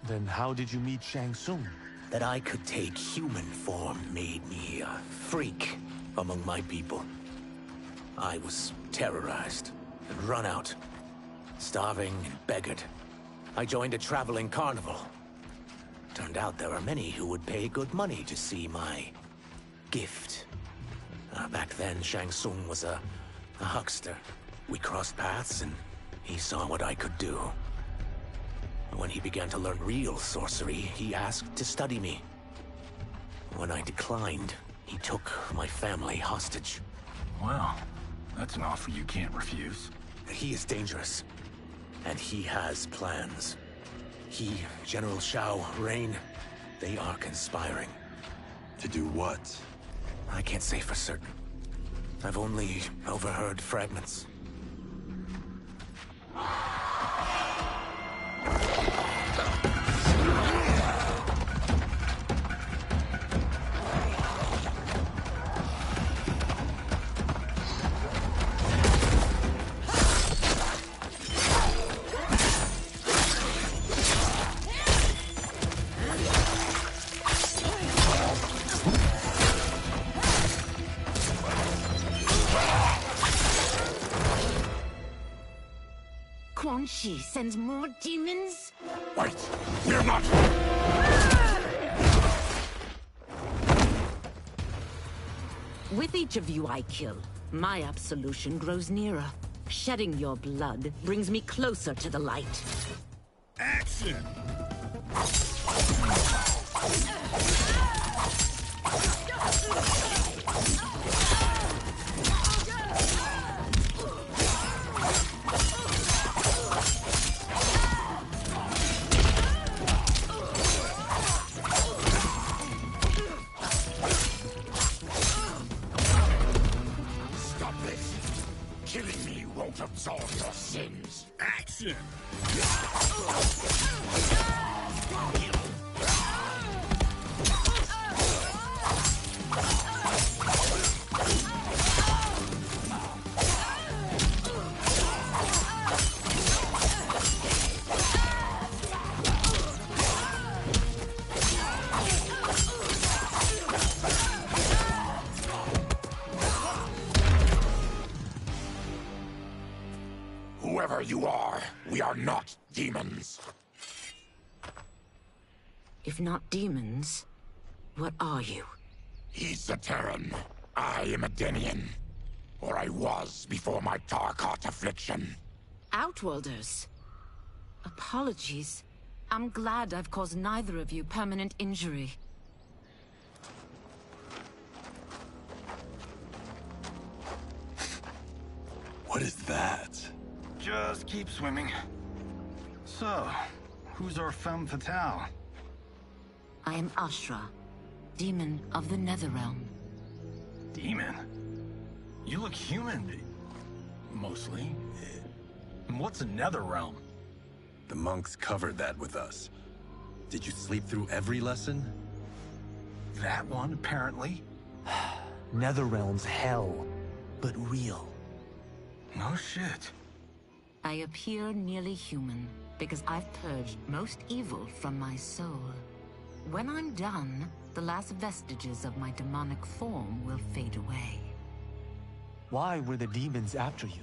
Speaker 5: Then how did you meet Shang Tsung?
Speaker 12: That I could take human form made me a freak among my people. I was terrorized and run out, starving and beggared. I joined a traveling carnival. Turned out there are many who would pay good money to see my gift. Back then, Shang Tsung was a huckster. We crossed paths and he saw what I could do. When he began to learn real sorcery, he asked to study me. When I declined, he took my family hostage.
Speaker 11: Well, that's an offer you can't refuse.
Speaker 12: He is dangerous, and he has plans. He, General Shao, Rain, they are conspiring.
Speaker 16: To do what?
Speaker 12: I can't say for certain. I've only overheard fragments.
Speaker 17: Quan Chi sends more demons?
Speaker 21: Wait, we're not...
Speaker 9: With each of you I kill, my absolution grows nearer. Shedding your blood brings me closer to the light.
Speaker 11: Action!
Speaker 21: Absolve your sins.
Speaker 11: Action!
Speaker 21: Whoever you are, we are not demons.
Speaker 9: If not demons, what are you?
Speaker 21: He's a Terran. I am a Denian. Or I was before my Tarkat affliction.
Speaker 9: Outworlders. Apologies. I'm glad I've caused neither of you permanent injury.
Speaker 16: What is that?
Speaker 11: Just keep swimming. So, who's our femme fatale?
Speaker 9: I am Ashra, demon of the Netherrealm.
Speaker 11: Demon? You look human, mostly. And what's a Netherrealm?
Speaker 16: The monks covered that with us. Did you sleep through every lesson?
Speaker 12: That one, apparently. Netherrealm's hell, but real. No shit.
Speaker 9: I appear nearly human because I've purged most evil from my soul. When I'm done, the last vestiges of my demonic form will fade away.
Speaker 5: Why were the demons after you?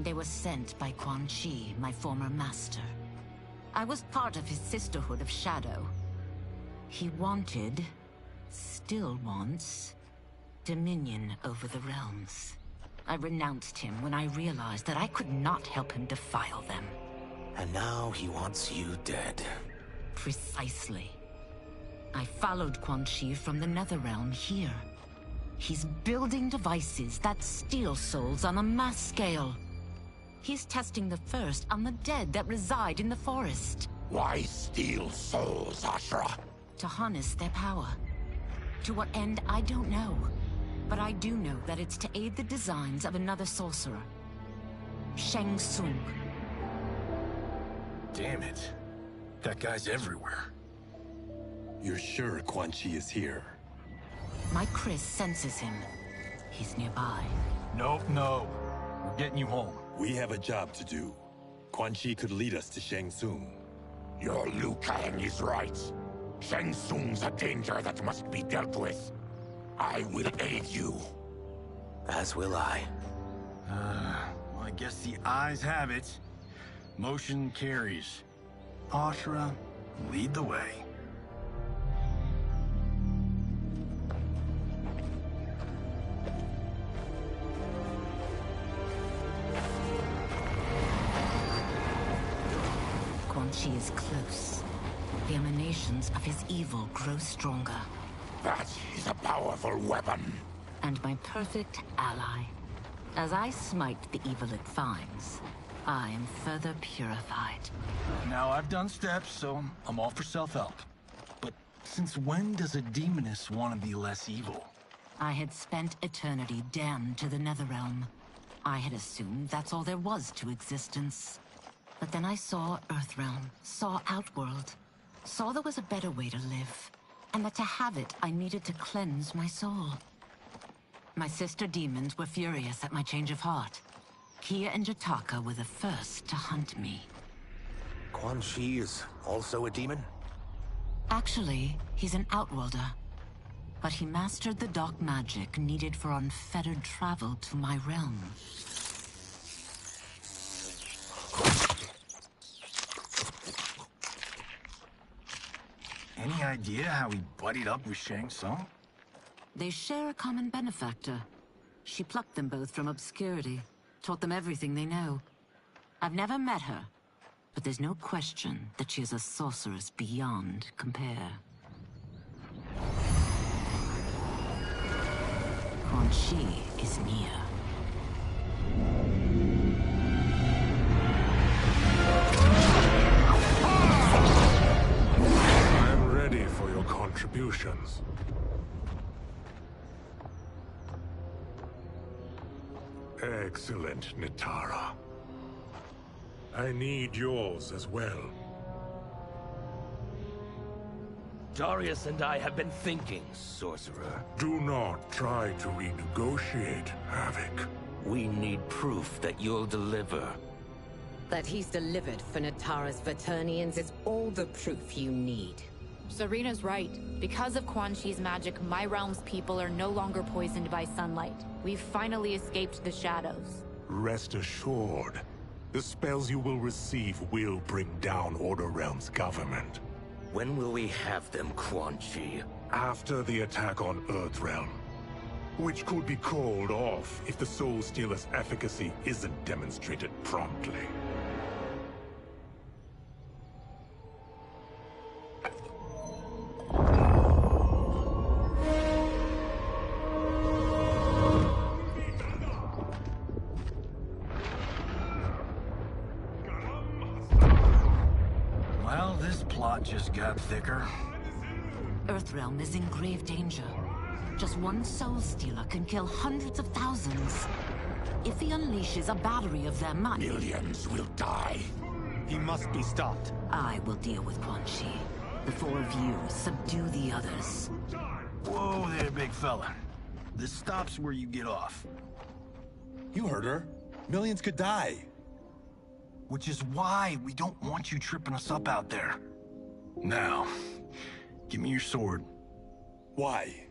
Speaker 9: They were sent by Quan Chi, my former master. I was part of his Sisterhood of Shadow. He wanted, still wants, dominion over the realms. I renounced him when I realized that I could not help him defile them.
Speaker 12: And now he wants you dead.
Speaker 9: Precisely. I followed Quan Chi from the Netherrealm here. He's building devices that steal souls on a mass scale. He's testing the first on the dead that reside in the forest.
Speaker 21: Why steal souls, Ashra?
Speaker 9: To harness their power. To what end, I don't know. But I do know that it's to aid the designs of another sorcerer. Shang Tsung.
Speaker 11: Damn it. That guy's everywhere.
Speaker 16: You're sure Quan Chi is here?
Speaker 9: My Chris senses him. He's nearby.
Speaker 11: Nope, no. We're getting you home.
Speaker 16: We have a job to do. Quan Chi could lead us to Shang Tsung.
Speaker 21: Your Liu Kang is right. Shang Tsung's a danger that must be dealt with. I will aid you.
Speaker 12: As will I.
Speaker 11: Well, I guess the eyes have it. Motion carries. Ashra, lead the way.
Speaker 9: Quan Chi is close. The emanations of his evil grow stronger.
Speaker 21: That is a powerful weapon.
Speaker 9: And my perfect ally. As I smite the evil it finds, I am further purified.
Speaker 11: Now I've done steps, so I'm all for self-help. But since when does a demoness want to be less evil?
Speaker 9: I had spent eternity damned to the Netherrealm. I had assumed that's all there was to existence. But then I saw Earthrealm, saw Outworld, saw there was a better way to live, and that to have it, I needed to cleanse my soul. My sister demons were furious at my change of heart. Kia and Jataka were the first to hunt me.
Speaker 12: Quan Chi is also a demon?
Speaker 9: Actually, he's an Outworlder. But he mastered the dark magic needed for unfettered travel to my realm.
Speaker 11: Any idea how he buddied up with Shang Tsung?
Speaker 9: They share a common benefactor. She plucked them both from obscurity, taught them everything they know. I've never met her, but there's no question that she is a sorceress beyond compare. Quan Chi is near.
Speaker 7: I'm ready for your contributions. Excellent, Nitara. I need yours as well.
Speaker 14: Darius and I have been thinking, Sorcerer.
Speaker 7: Do not try to renegotiate, Havoc.
Speaker 14: We need proof that you'll deliver.
Speaker 15: That he's delivered for Natara's Vaternians is all the proof you need.
Speaker 23: Serena's right. Because of Quan Chi's magic, my realm's people are no longer poisoned by sunlight. We've finally escaped the shadows.
Speaker 7: Rest assured, the spells you will receive will bring down Order Realm's government.
Speaker 14: When will we have them, Quan Chi?
Speaker 7: After the attack on Earthrealm, which could be called off if the Soul Stealer's efficacy isn't demonstrated promptly.
Speaker 11: Well, this plot just got thicker.
Speaker 9: Earthrealm is in grave danger. Just one Soul Stealer can kill hundreds of thousands. If he unleashes a battery of them,
Speaker 21: Millions will die.
Speaker 5: He must be stopped.
Speaker 9: I will deal with Quan Chi. The four of you subdue the others.
Speaker 11: Whoa there, big fella. This stops where you get off.
Speaker 16: You heard her. Millions could die.
Speaker 11: Which is why we don't want you tripping us up out there. Now, give me your sword.
Speaker 16: Why?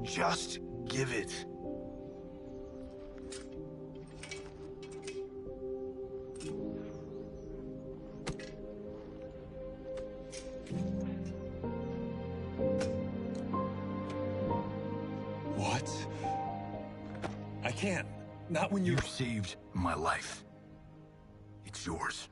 Speaker 11: Just give it.
Speaker 16: What? I can't. Not when you
Speaker 11: saved my life. It's yours.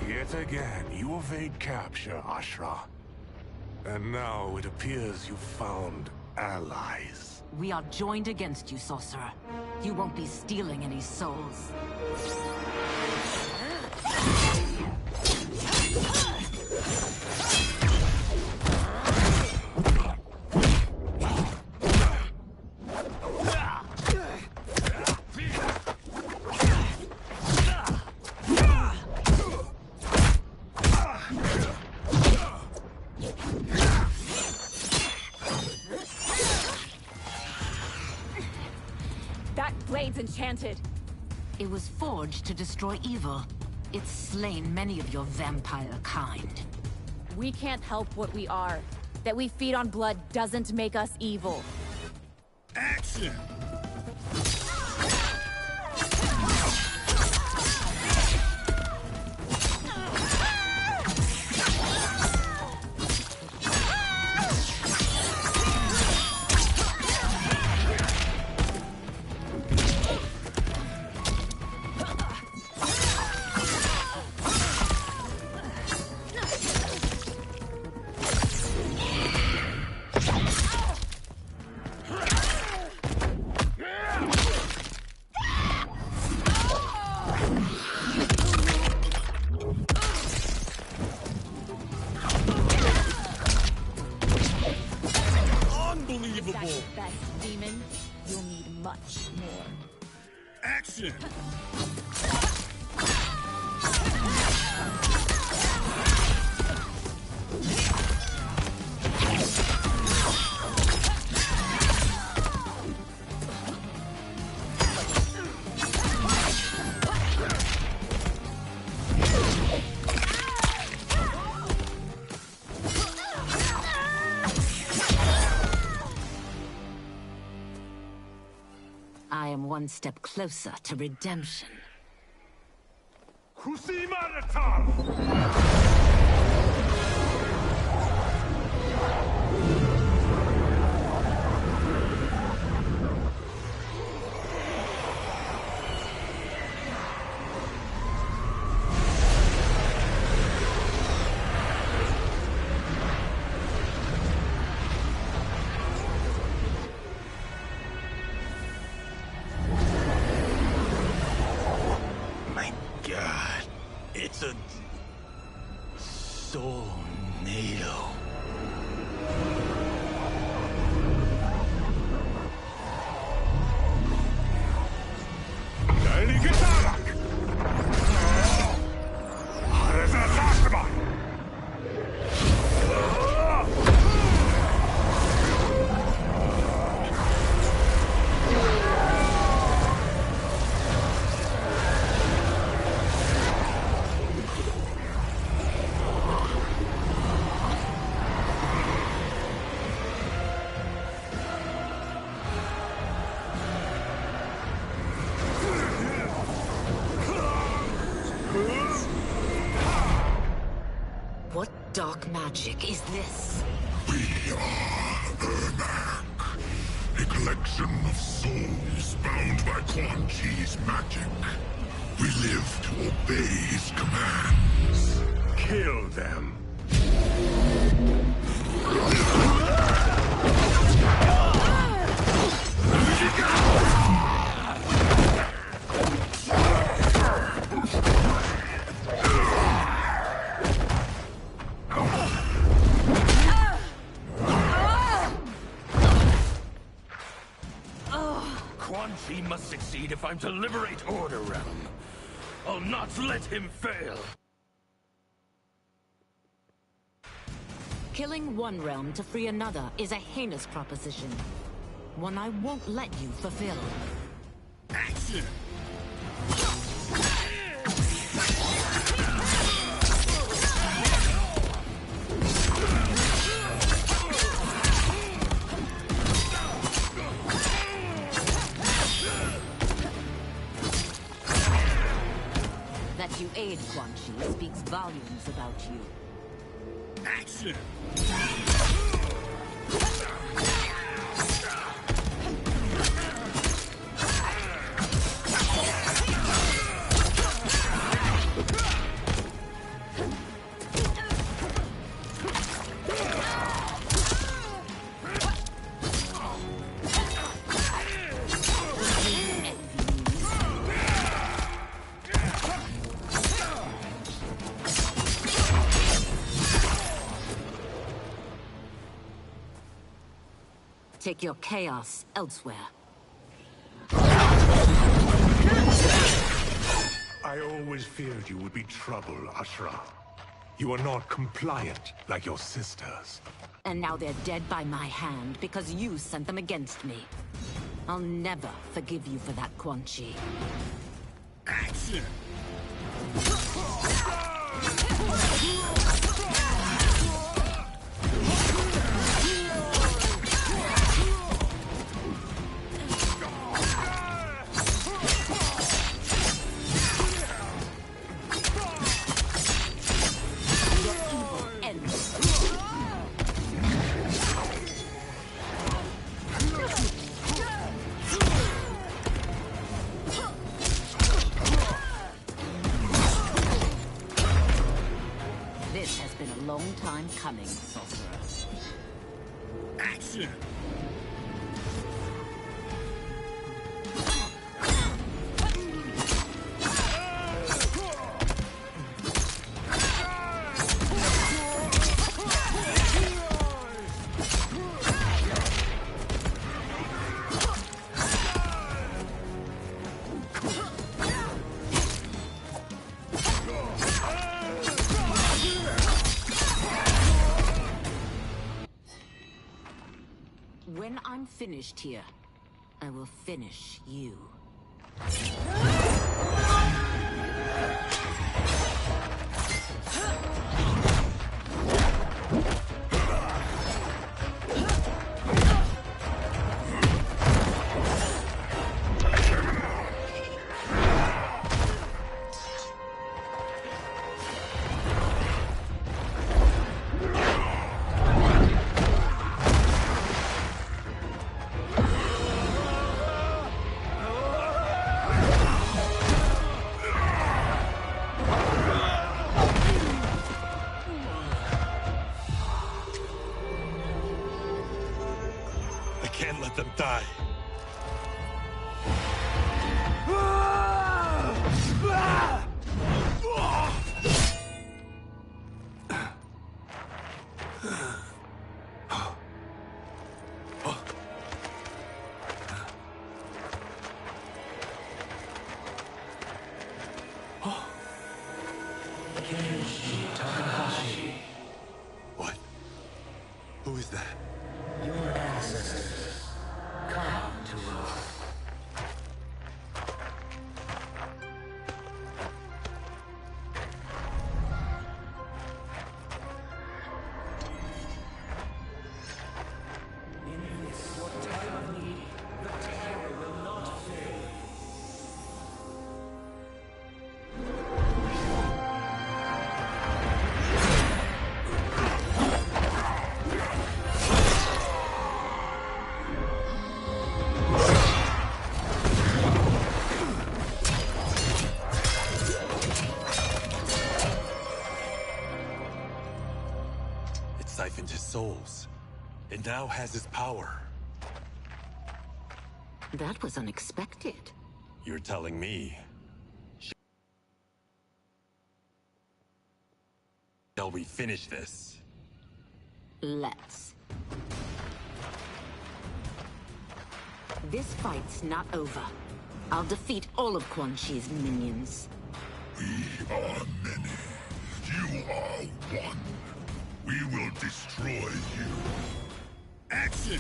Speaker 7: Yet again, you evade capture, Ashra. And now it appears you've found allies.
Speaker 9: We are joined against you, sorcerer. You won't be stealing any souls.
Speaker 23: Blade's enchanted.
Speaker 9: It was forged to destroy evil. It's slain many of your vampire kind.
Speaker 23: We can't help what we are. That we feed on blood doesn't make us evil.
Speaker 11: Action!
Speaker 23: Best demon, you'll need much more.
Speaker 11: Action!
Speaker 9: I am one step closer to redemption.
Speaker 11: It's a tornado.
Speaker 9: What dark magic is this?
Speaker 8: We are Ermac, a collection of souls bound by Quan Chi's magic. We live to obey his commands.
Speaker 7: Kill them.
Speaker 14: must succeed if I'm to liberate Order Realm. I'll not let him fail!
Speaker 9: Killing one realm to free another is a heinous proposition. One I won't let you fulfill.
Speaker 14: Action!
Speaker 9: That you aid Quan Chi speaks volumes about you.
Speaker 14: Action!
Speaker 9: Take your chaos elsewhere.
Speaker 7: I always feared you would be trouble, Ashra. You are not compliant like your sisters.
Speaker 9: And now they're dead by my hand because you sent them against me. I'll never forgive you for that, Quan Chi.
Speaker 14: Action!
Speaker 9: This has been a long time coming, sorcerer.
Speaker 14: Action!
Speaker 9: When I'm finished here, I will finish you.
Speaker 16: Can't let them die. What? Who is that?
Speaker 12: Your ancestors. Come to us. In this, your time of need, the terror will not fail.
Speaker 16: It siphoned his souls. It now has his power.
Speaker 9: That was unexpected.
Speaker 16: You're telling me. Shall we finish this?
Speaker 9: Let's. This fight's not over. I'll defeat all of Quan Chi's minions.
Speaker 8: We are many. You are one. We will destroy you. Action!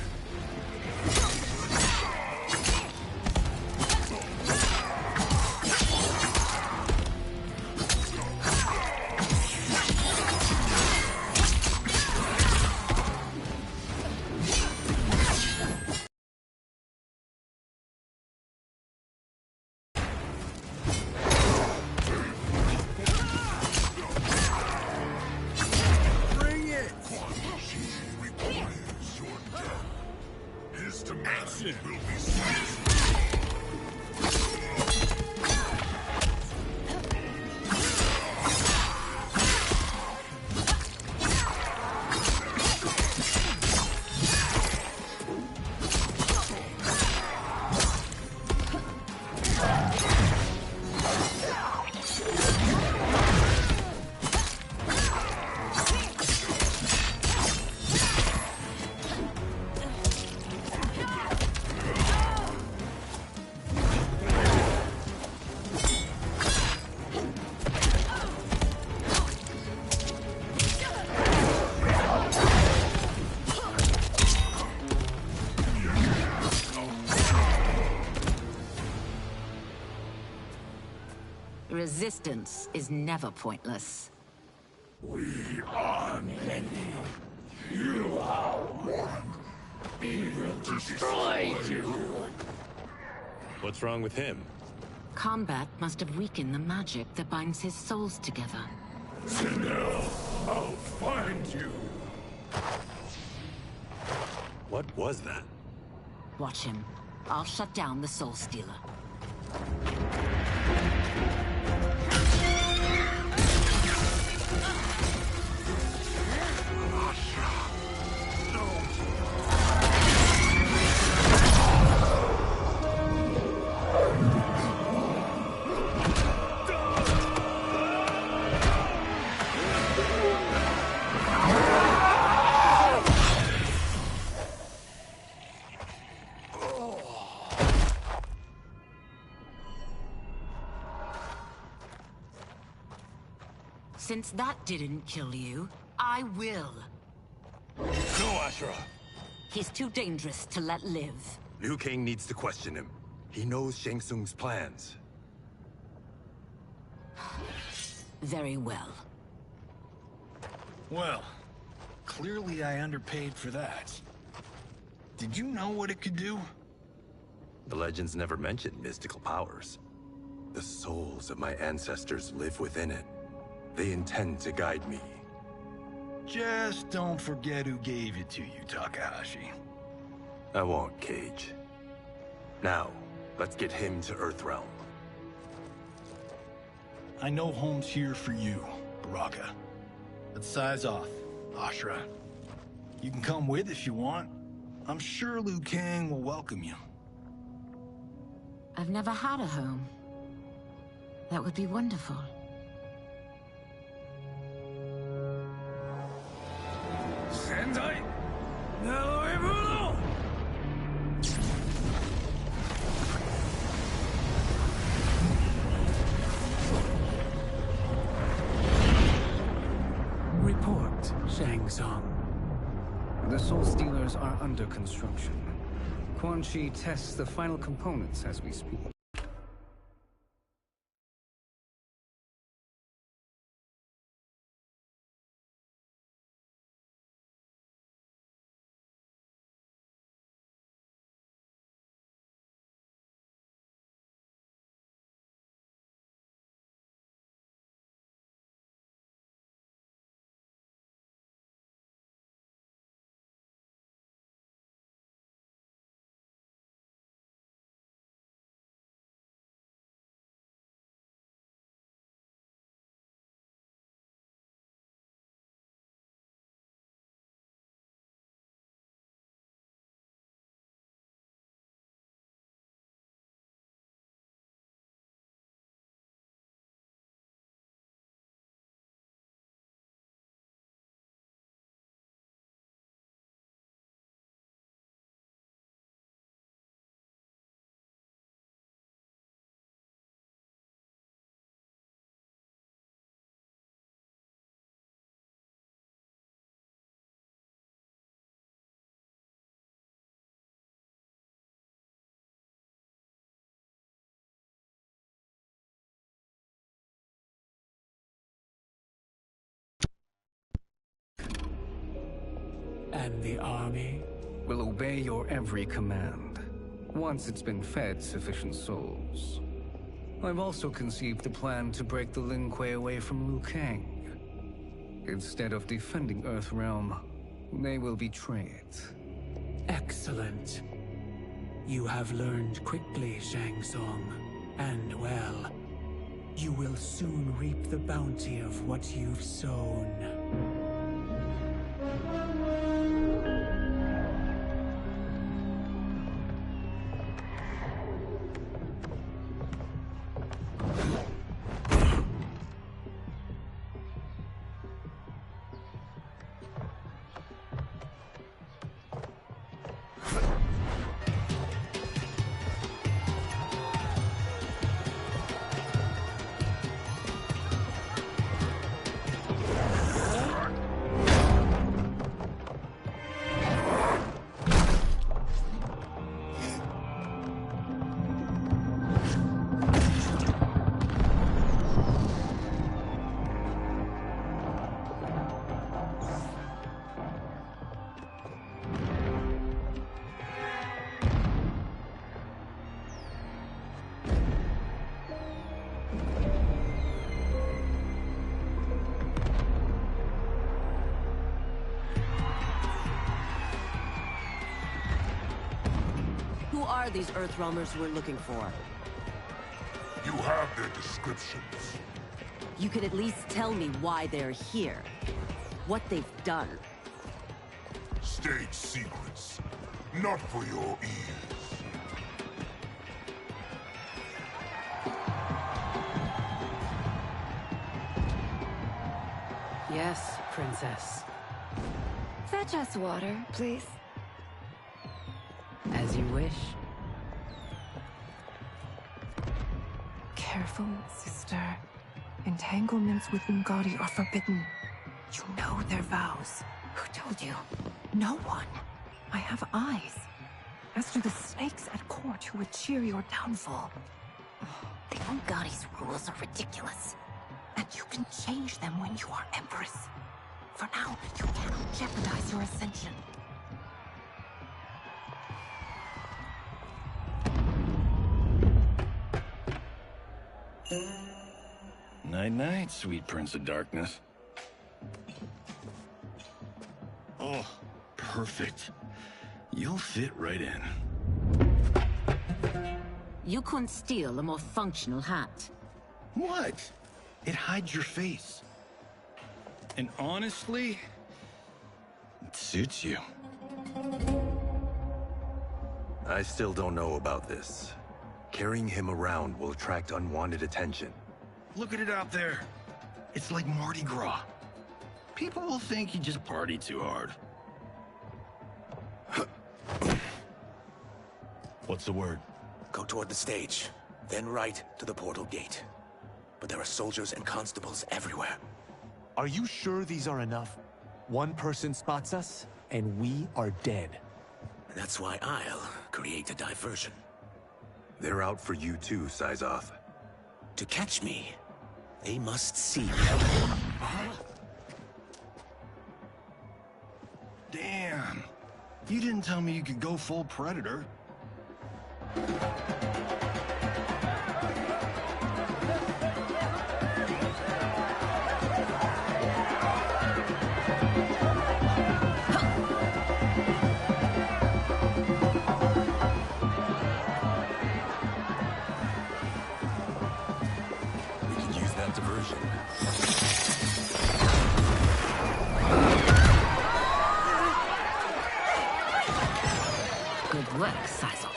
Speaker 9: Resistance is never pointless.
Speaker 8: We are many. You are one. We will destroy you.
Speaker 16: What's wrong with him?
Speaker 9: Combat must have weakened the magic that binds his souls together.
Speaker 8: Now, I'll find you.
Speaker 16: What was that?
Speaker 9: Watch him. I'll shut down the Soul Stealer. Since that didn't kill you, I will.
Speaker 16: No, Ashura!
Speaker 9: He's too dangerous to let live.
Speaker 16: Liu Kang needs to question him. He knows Shang Tsung's plans.
Speaker 9: Very well.
Speaker 11: Well, clearly I underpaid for that. Did you know what it could do?
Speaker 16: The legends never mentioned mystical powers. The souls of my ancestors live within it. They intend to guide me.
Speaker 11: Just don't forget who gave it to you, Takahashi.
Speaker 16: I won't, Cage. Now, let's get him to Earthrealm.
Speaker 11: I know home's here for you, Baraka. Let's size off, Ashura. You can come with if you want. I'm sure Liu Kang will welcome you.
Speaker 9: I've never had a home. That would be wonderful.
Speaker 11: Sendai! Naloibuno!
Speaker 3: Report, Shang Tsung. The Soul Stealers are under construction. Quan Chi tests the final components as we speak.
Speaker 4: And the army?
Speaker 3: Will obey your every command, once it's been fed sufficient souls. I've also conceived a plan to break the Lin Kuei away from Liu Kang. Instead of defending Earthrealm, they will betray it.
Speaker 4: Excellent. You have learned quickly, Shang Tsung. And well, you will soon reap the bounty of what you've sown.
Speaker 6: Who are these Earthrealmers we're looking for?
Speaker 21: You have their descriptions.
Speaker 6: You could at least tell me why they're here. What they've done.
Speaker 21: State secrets. Not for your ears.
Speaker 19: Yes, Princess.
Speaker 17: Fetch us water, please.
Speaker 19: As you wish.
Speaker 18: Careful, sister. Entanglements with Ungadi are forbidden. You know their vows.
Speaker 17: Who told you?
Speaker 18: No one. I have eyes. As do the snakes at court who would cheer your downfall.
Speaker 17: The Ungadi's rules are ridiculous.
Speaker 18: And you can change them when you are Empress. For now, you cannot jeopardize your ascension.
Speaker 11: Night-night, sweet Prince of Darkness. Oh, perfect. You'll fit right in.
Speaker 9: You couldn't steal a more functional hat.
Speaker 11: What? It hides your face. And honestly, it suits you.
Speaker 16: I still don't know about this. Carrying him around will attract unwanted attention.
Speaker 11: Look at it out there. It's like Mardi Gras. People will think you just party too hard.
Speaker 20: What's the word? Go toward the stage, then right to the portal gate. But there are soldiers and constables everywhere.
Speaker 5: Are you sure these are enough? One person spots us, and we are dead.
Speaker 20: That's why I'll create a diversion.
Speaker 16: They're out for you too, Syzoth.
Speaker 20: To catch me, they must see me.
Speaker 11: Damn. You didn't tell me you could go full Predator.
Speaker 16: We can use that diversion.
Speaker 9: Good work, Syzoth.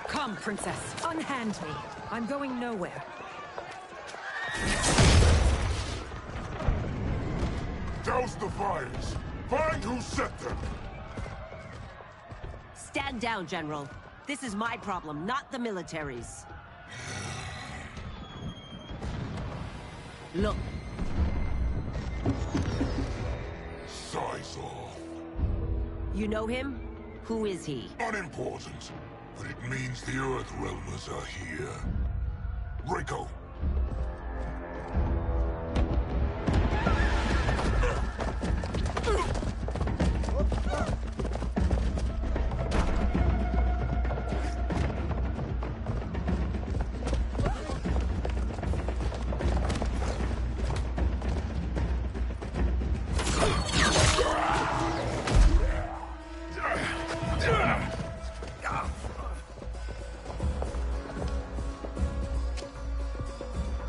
Speaker 19: Come, Princess.
Speaker 18: Unhand me. I'm going nowhere.
Speaker 21: Douse the fires. Find who set them.
Speaker 6: Stand down, General. This is my problem, not the military's. Look.
Speaker 21: Syzoth.
Speaker 6: You know him? Who is he?
Speaker 21: Unimportant. But it means the Earthrealmers are here. Rico!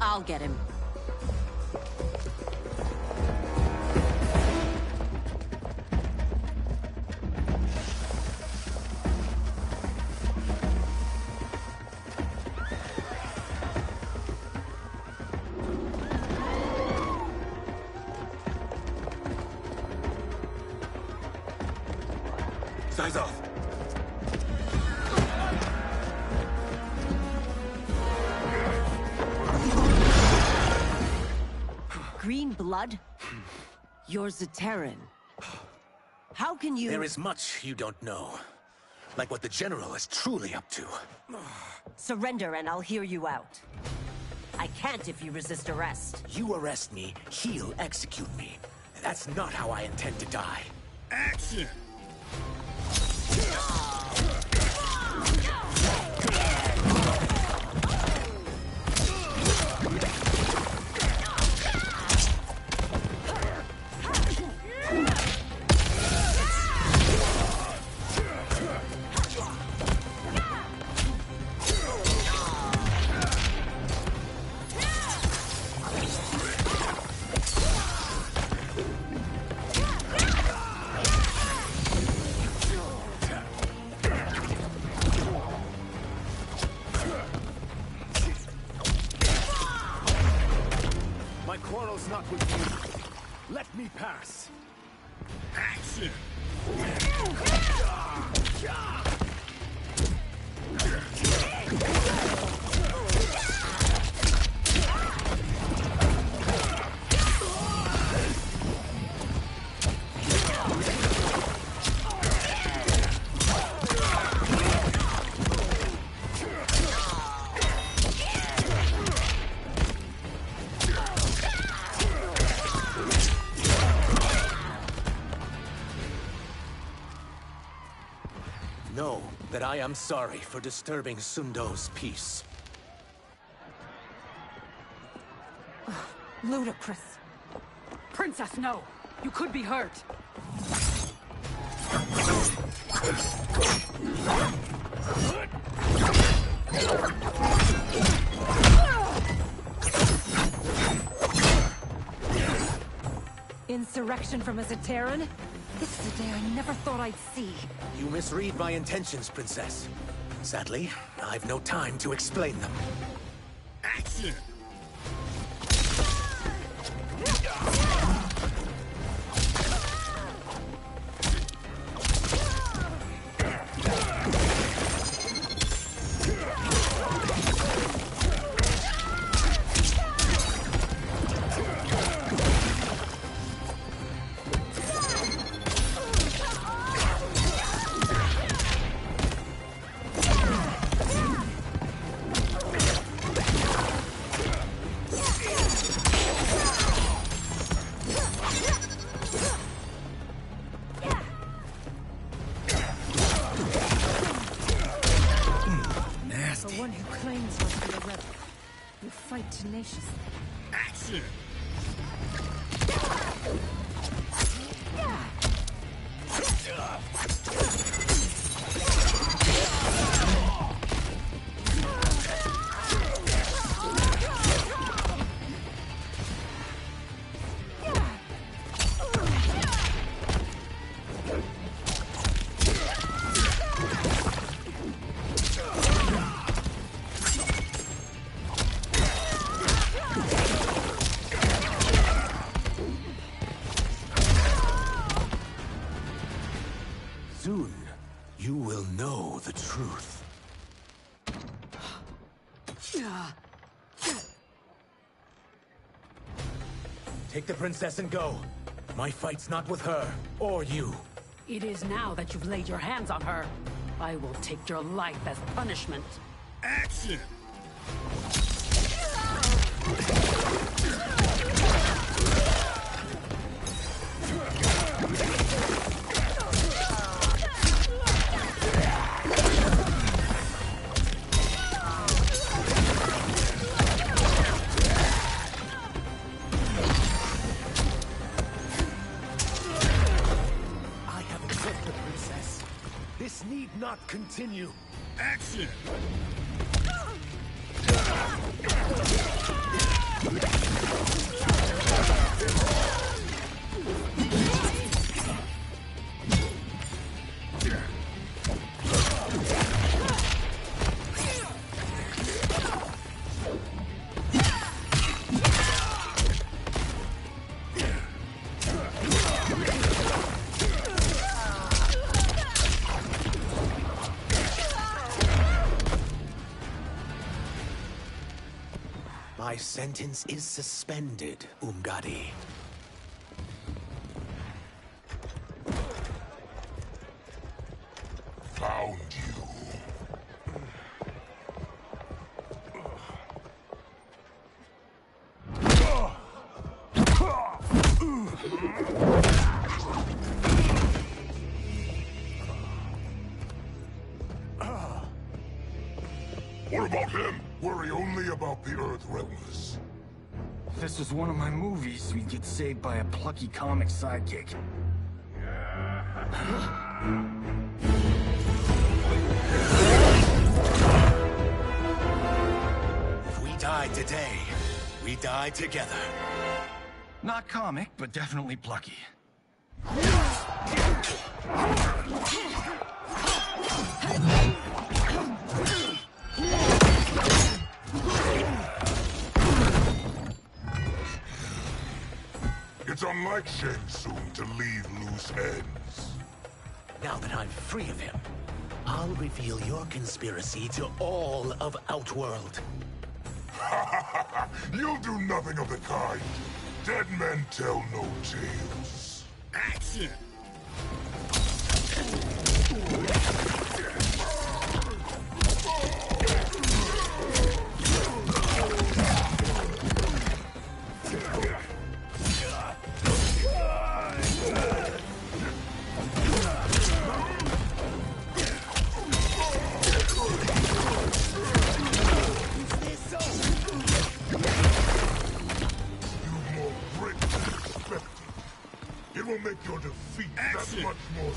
Speaker 6: I'll get him.
Speaker 16: Size off.
Speaker 6: Green blood? You're Zaterran. How can you—
Speaker 20: There is much you don't know. Like what the General is truly up to.
Speaker 6: Surrender and I'll hear you out. I can't if you resist arrest.
Speaker 20: You arrest me, he'll execute me. That's not how I intend to die.
Speaker 13: Action!
Speaker 5: My quarrel's not with you. Let me pass.
Speaker 13: Action!
Speaker 20: Know that I am sorry for disturbing Sundo's peace.
Speaker 18: Ludicrous.
Speaker 19: Princess, no! You could be hurt!
Speaker 18: Insurrection from a Zaterran? This is a day I never thought I'd see.
Speaker 20: You misread my intentions, Princess. Sadly, I've no time to explain them.
Speaker 13: Action!
Speaker 18: The one who claims to be a rebel. You fight tenaciously.
Speaker 13: Action!
Speaker 20: Soon, you will know the truth. Take the princess and go. My fight's not with her, or you.
Speaker 19: It is now that you've laid your hands on her. I will take your life as punishment.
Speaker 13: Action!
Speaker 20: This need not continue.
Speaker 13: Action!
Speaker 20: My sentence is suspended, Umgadi.
Speaker 21: Found you. What about him? Worry only about the Earth Realmers.
Speaker 12: If this was one of my movies, we'd get saved by a plucky comic sidekick.
Speaker 20: If we die today, we die together.
Speaker 12: Not comic, but definitely plucky.
Speaker 21: It's unlike Shang Tsung to leave loose ends.
Speaker 20: Now that I'm free of him, I'll reveal your conspiracy to all of Outworld.
Speaker 21: You'll do nothing of the kind. Dead men tell no tales.
Speaker 13: Action!
Speaker 21: It will make your defeat
Speaker 13: Action.
Speaker 21: that much more.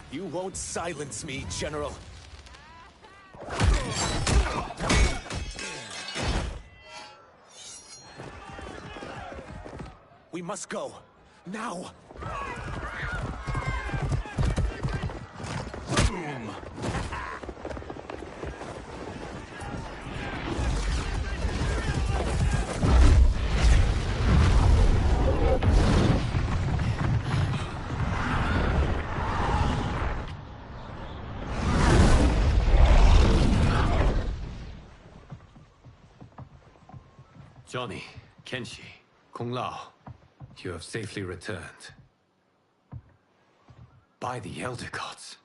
Speaker 20: You won't silence me, General. We must go. Now! Boom!
Speaker 1: Johnny, Kenshi, Kung Lao, you have safely returned. By the Elder Gods.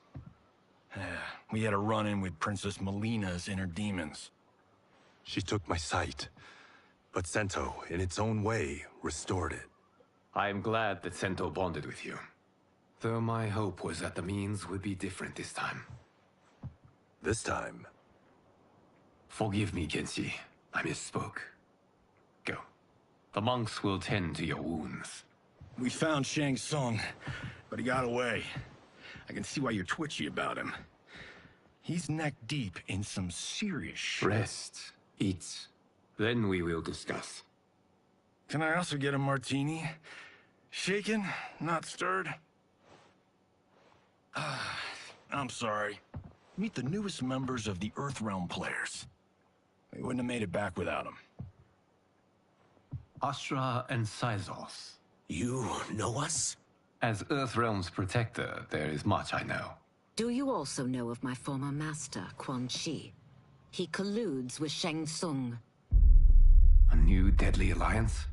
Speaker 12: We had a run-in with Princess Melina's inner demons.
Speaker 16: She took my sight, but Sento, in its own way, restored it.
Speaker 1: I am glad that Sento bonded with you. Though my hope was that the means would be different this time.
Speaker 16: This time?
Speaker 1: Forgive me, Kenshi. I misspoke. Go. The monks will tend to your wounds.
Speaker 12: We found Shang Tsung, but he got away. I can see why you're twitchy about him. He's neck-deep in some serious shit.
Speaker 1: Rest. Eat. Then we will discuss.
Speaker 12: Can I also get a martini? Shaken, not stirred? I'm sorry. Meet the newest members of the Earthrealm players. We wouldn't have made it back without them.
Speaker 1: Astra and Syzoth.
Speaker 20: You know us?
Speaker 1: As Earthrealm's protector, there is much I know.
Speaker 9: Do you also know of my former master, Quan Chi? He colludes with Shang Tsung.
Speaker 1: A new deadly alliance?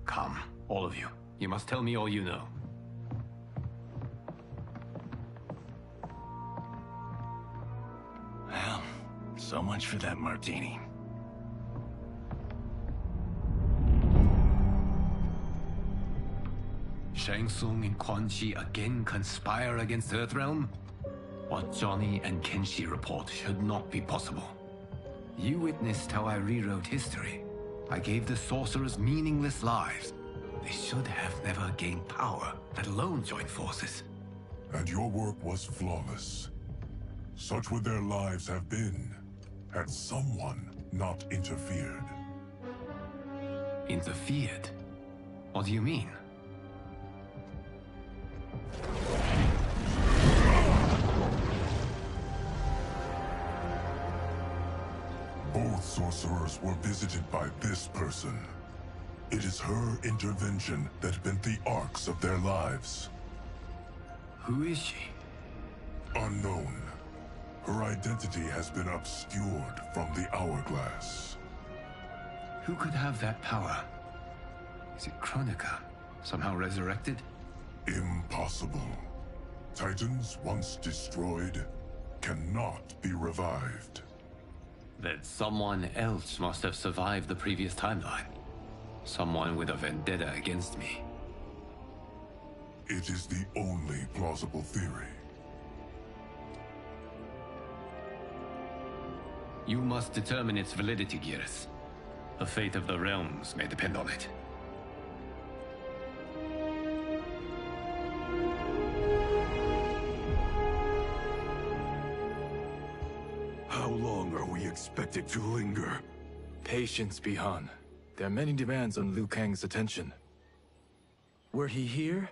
Speaker 1: Come, all of you. You must tell me all you know.
Speaker 11: Well, so much for that martini.
Speaker 1: Shang Tsung and Quan Chi again conspire against Earthrealm? What Johnny and Kenshi report should not be possible. You witnessed how I rewrote history. I gave the sorcerers meaningless lives. They should have never gained power, let alone join forces.
Speaker 8: And your work was flawless. Such would their lives have been, had someone not interfered.
Speaker 1: Interfered? What do you mean?
Speaker 8: Both sorcerers were visited by this person. It is her intervention that bent the arcs of their lives.
Speaker 1: Who is she?
Speaker 8: Unknown. Her identity has been obscured from the hourglass.
Speaker 1: Who could have that power? Is it Kronika? Somehow resurrected?
Speaker 8: Impossible. Titans, once destroyed, cannot be revived.
Speaker 1: Then someone else must have survived the previous timeline. Someone with a vendetta against me.
Speaker 8: It is the only plausible theory.
Speaker 1: You must determine its validity, Geras. The fate of the realms may depend on it.
Speaker 2: How long are we expected to linger?
Speaker 10: Patience, Bihan. There are many demands on Liu Kang's attention. Were he here,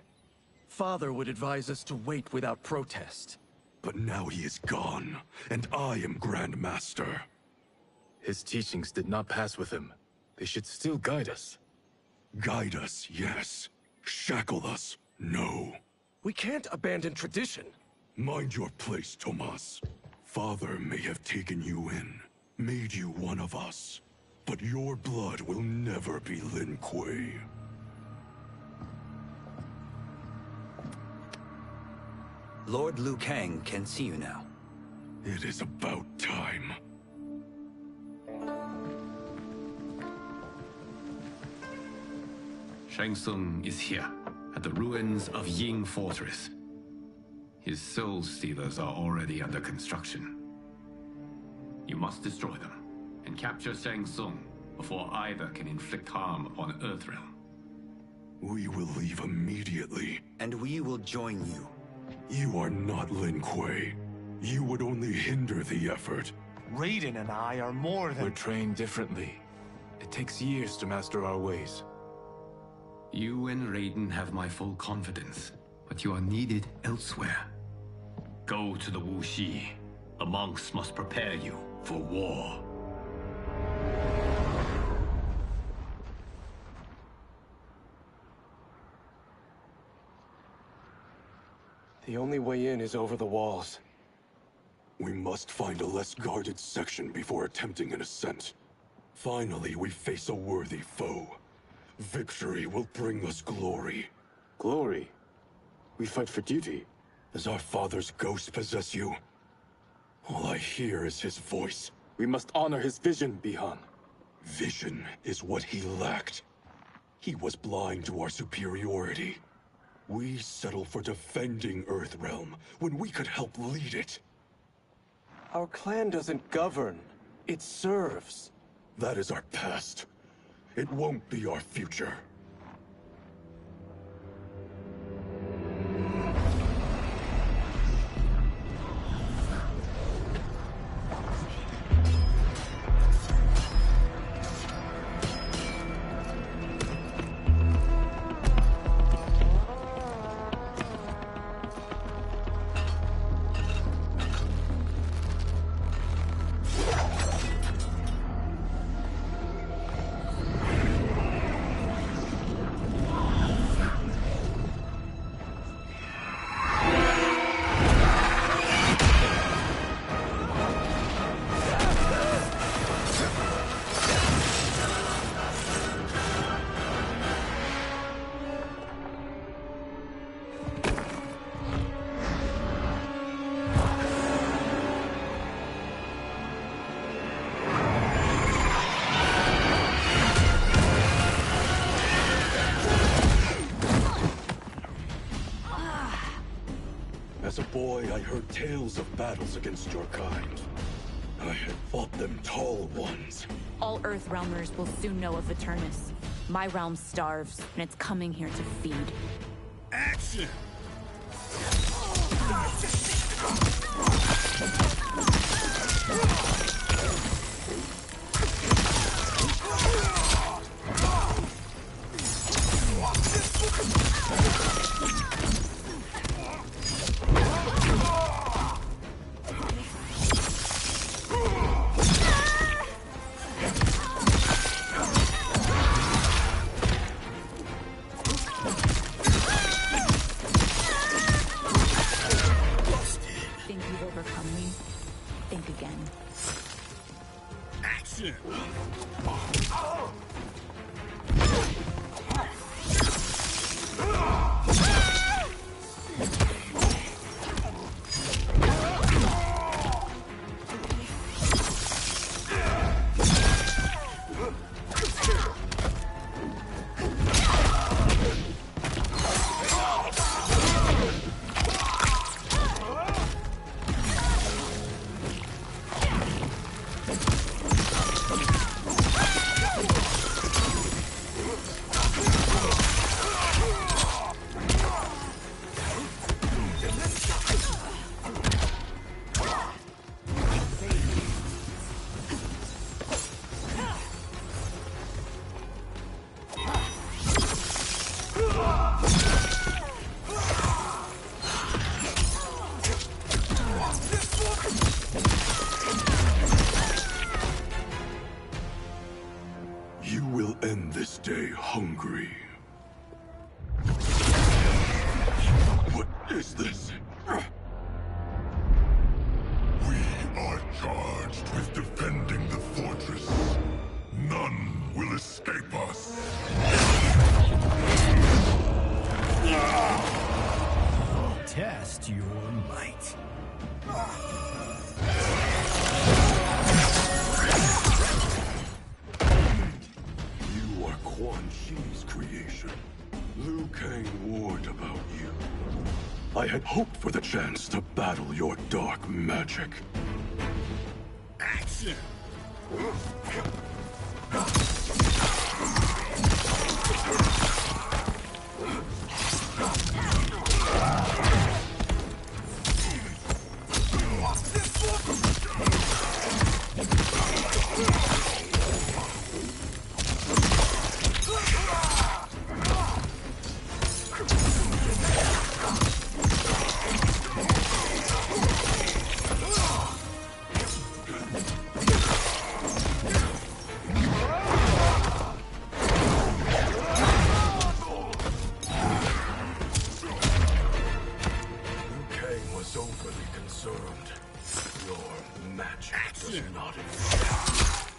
Speaker 10: Father would advise us to wait without protest.
Speaker 2: But now he is gone, and I am Grand Master.
Speaker 10: His teachings did not pass with him. They should still guide us.
Speaker 2: Guide us, yes. Shackle us, no.
Speaker 14: We can't abandon tradition.
Speaker 2: Mind your place, Tomas. Father may have taken you in, made you one of us. But your blood will never be Lin Kuei.
Speaker 22: Lord Liu Kang can see you now.
Speaker 2: It is about time.
Speaker 1: Shang Tsung is here, at the ruins of Ying Fortress. His soul stealers are already under construction. You must destroy them, and capture Shang Tsung before either can inflict harm upon Earthrealm.
Speaker 2: We will leave immediately.
Speaker 22: And we will join you.
Speaker 2: You are not Lin Kuei. You would only hinder the effort.
Speaker 5: Raiden and I are more than—
Speaker 10: We're trained differently. It takes years to master our ways.
Speaker 1: You and Raiden have my full confidence, but you are needed elsewhere. Go to the Wuxi. The monks must prepare you for war.
Speaker 10: The only way in is over the walls.
Speaker 2: We must find a less guarded section before attempting an ascent. Finally, we face a worthy foe. Victory will bring us glory.
Speaker 10: Glory? We fight for duty.
Speaker 2: Does our father's ghost possess you? All I hear is his voice.
Speaker 10: We must honor his vision, Bihan.
Speaker 2: Vision is what he lacked. He was blind to our superiority. We settle for defending Earthrealm when we could help lead it.
Speaker 10: Our clan doesn't govern. It serves.
Speaker 2: That is our past. It won't be our future. boy, I heard tales of battles against your kind. I had fought them tall ones.
Speaker 7: All Earthrealmers will soon know of Eternus. My realm starves, and it's coming here to feed.
Speaker 13: Action!
Speaker 7: Think you've overcome me? Think again.
Speaker 13: Action!
Speaker 2: You will end this day hungry. What is this?
Speaker 8: We are charged with defending the fortress. None will escape us.
Speaker 13: Test your might.
Speaker 2: You are Quan Chi's creation. Liu Kang warned about you. I had hoped for the chance to battle your dark magic.
Speaker 13: Action!
Speaker 2: Liu Kang was overly concerned. Your magic does not exist.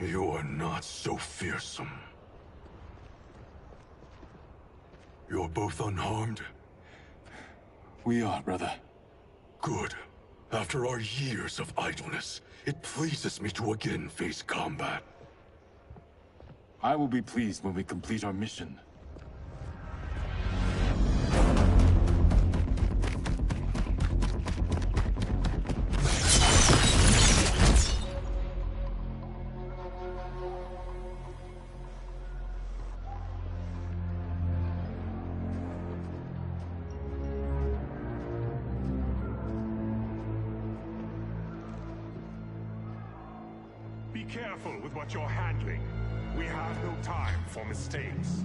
Speaker 2: You are not so fearsome. You're both unharmed?
Speaker 13: We are, brother.
Speaker 2: Good. After our years of idleness, it pleases me to again face combat.
Speaker 13: I will be pleased when we complete our mission.
Speaker 8: Be careful with what you're handling. We have no time for mistakes.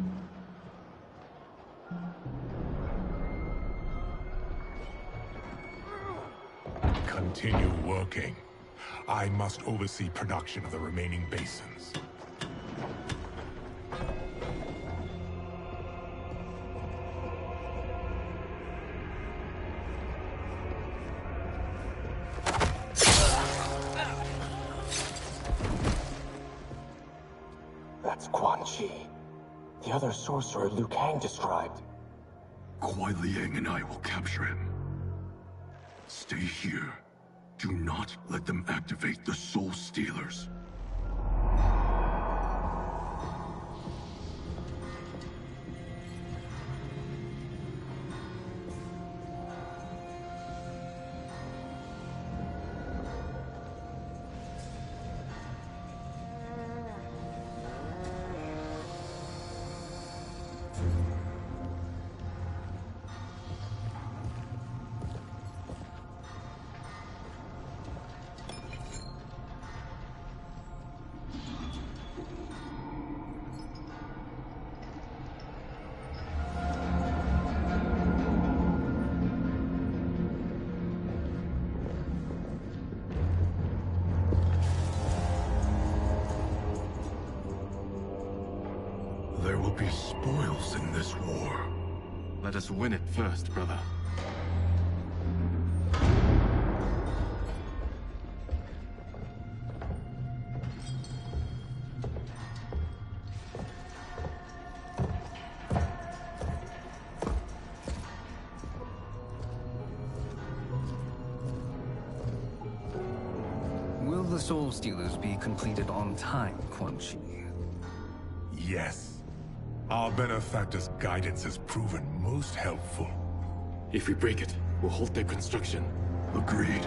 Speaker 8: continue working. I must oversee production of the remaining basins.
Speaker 12: That's Quan Chi, the other sorcerer Liu Kang described.
Speaker 2: Kuai Liang and I will capture him. Stay here. Do not let them activate the Soul Stealers. There will be spoils in this war.
Speaker 10: Let us win it first, brother.
Speaker 3: Will the Soul Stealers be completed on time, Quan Chi?
Speaker 8: Yes. Our benefactor's guidance has proven most helpful.
Speaker 10: If we break it, we'll halt their construction.
Speaker 2: Agreed.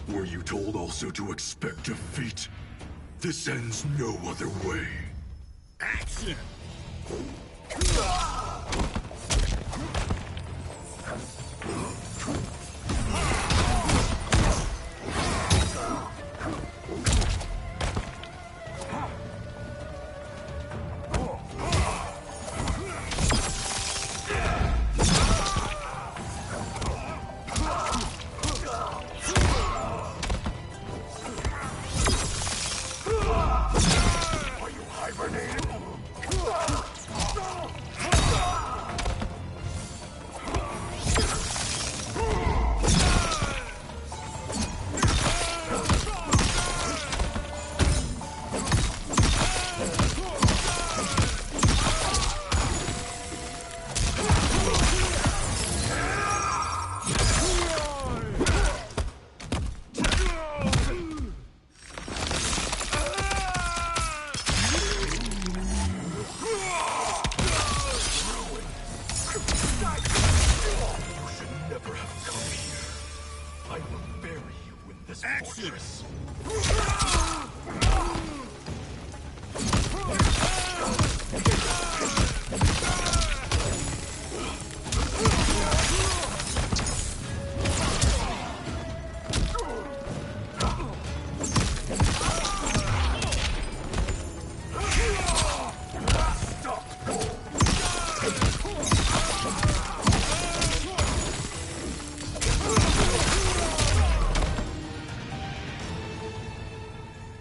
Speaker 2: Were you told also to expect defeat? This ends no other way. Action!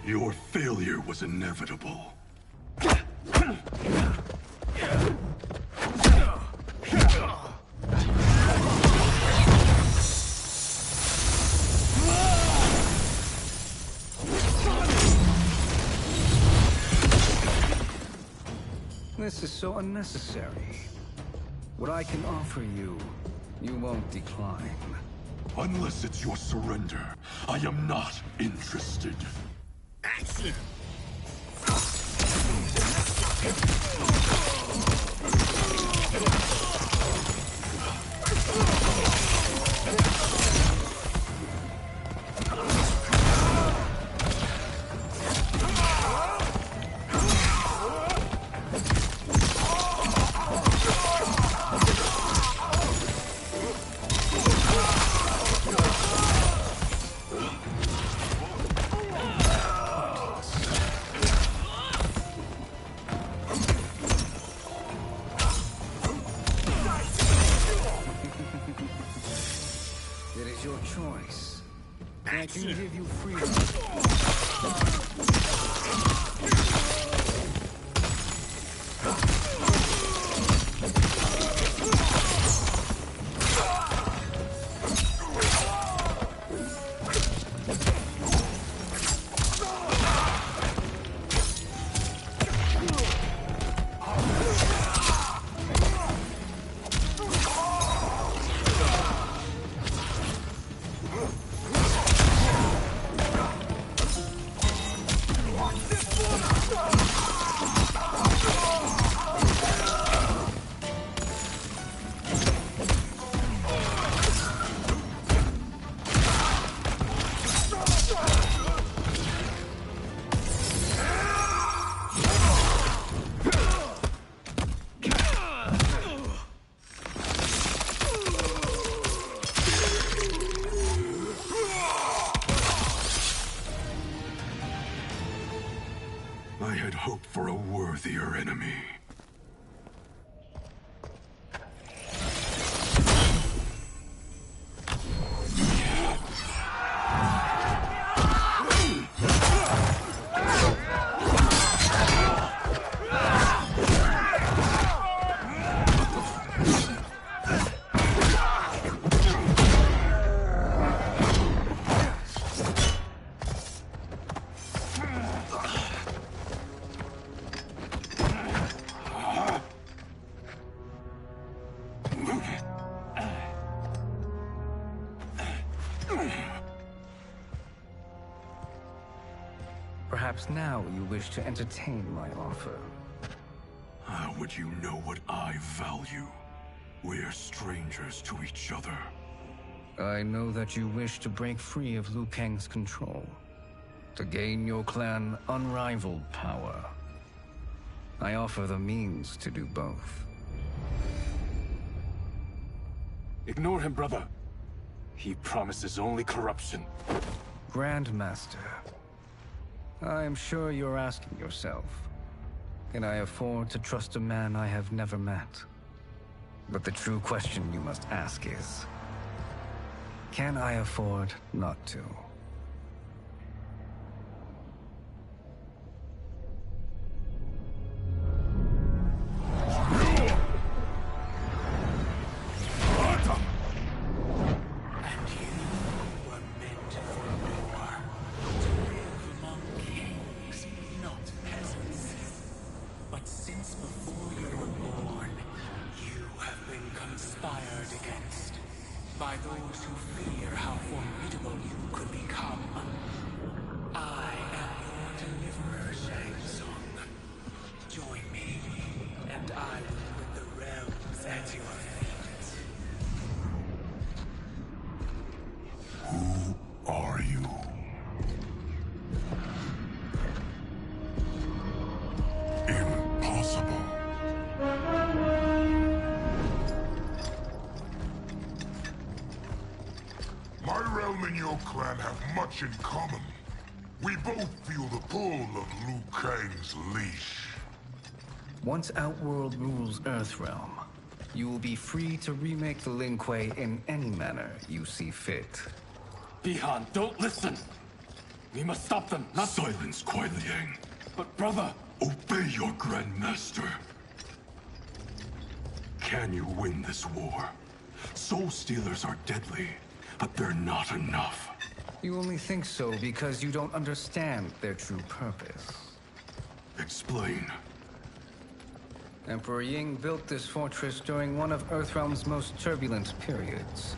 Speaker 2: Your failure was inevitable.
Speaker 3: This is so unnecessary. What I can offer you, you won't decline.
Speaker 2: Unless it's your surrender, I am not interested. Action!
Speaker 3: can give you freedom.
Speaker 2: I had hoped for a worthier enemy.
Speaker 3: Perhaps now you wish to entertain my offer.
Speaker 2: How would you know what I value? We're strangers to each other.
Speaker 3: I know that you wish to break free of Liu Kang's control, to gain your clan unrivaled power. I offer the means to do both.
Speaker 12: Ignore him, brother. He promises only corruption.
Speaker 3: Grandmaster, I am sure you're asking yourself, can I afford to trust a man I have never met? But the true question you must ask is, can I afford not to?
Speaker 4: By those who fear how formidable you could become. I am your deliverer, Shang Tsung. Join me, and I will put the realms at your feet.
Speaker 8: Who are you? Impossible. My realm and your clan have much in common. We both feel the pull of Liu Kang's leash.
Speaker 3: Once Outworld rules Earthrealm, you will be free to remake the Lin Kuei in any manner you see fit.
Speaker 12: Bihan, don't listen! We must stop them, not—
Speaker 2: Silence, Kuai Liang.
Speaker 12: But brother—
Speaker 2: Obey your Grandmaster. Can you win this war? Soul Stealers are deadly, but they're not enough.
Speaker 3: You only think so because you don't understand their true purpose.
Speaker 2: Explain.
Speaker 3: Emperor Ying built this fortress during one of Earthrealm's most turbulent periods.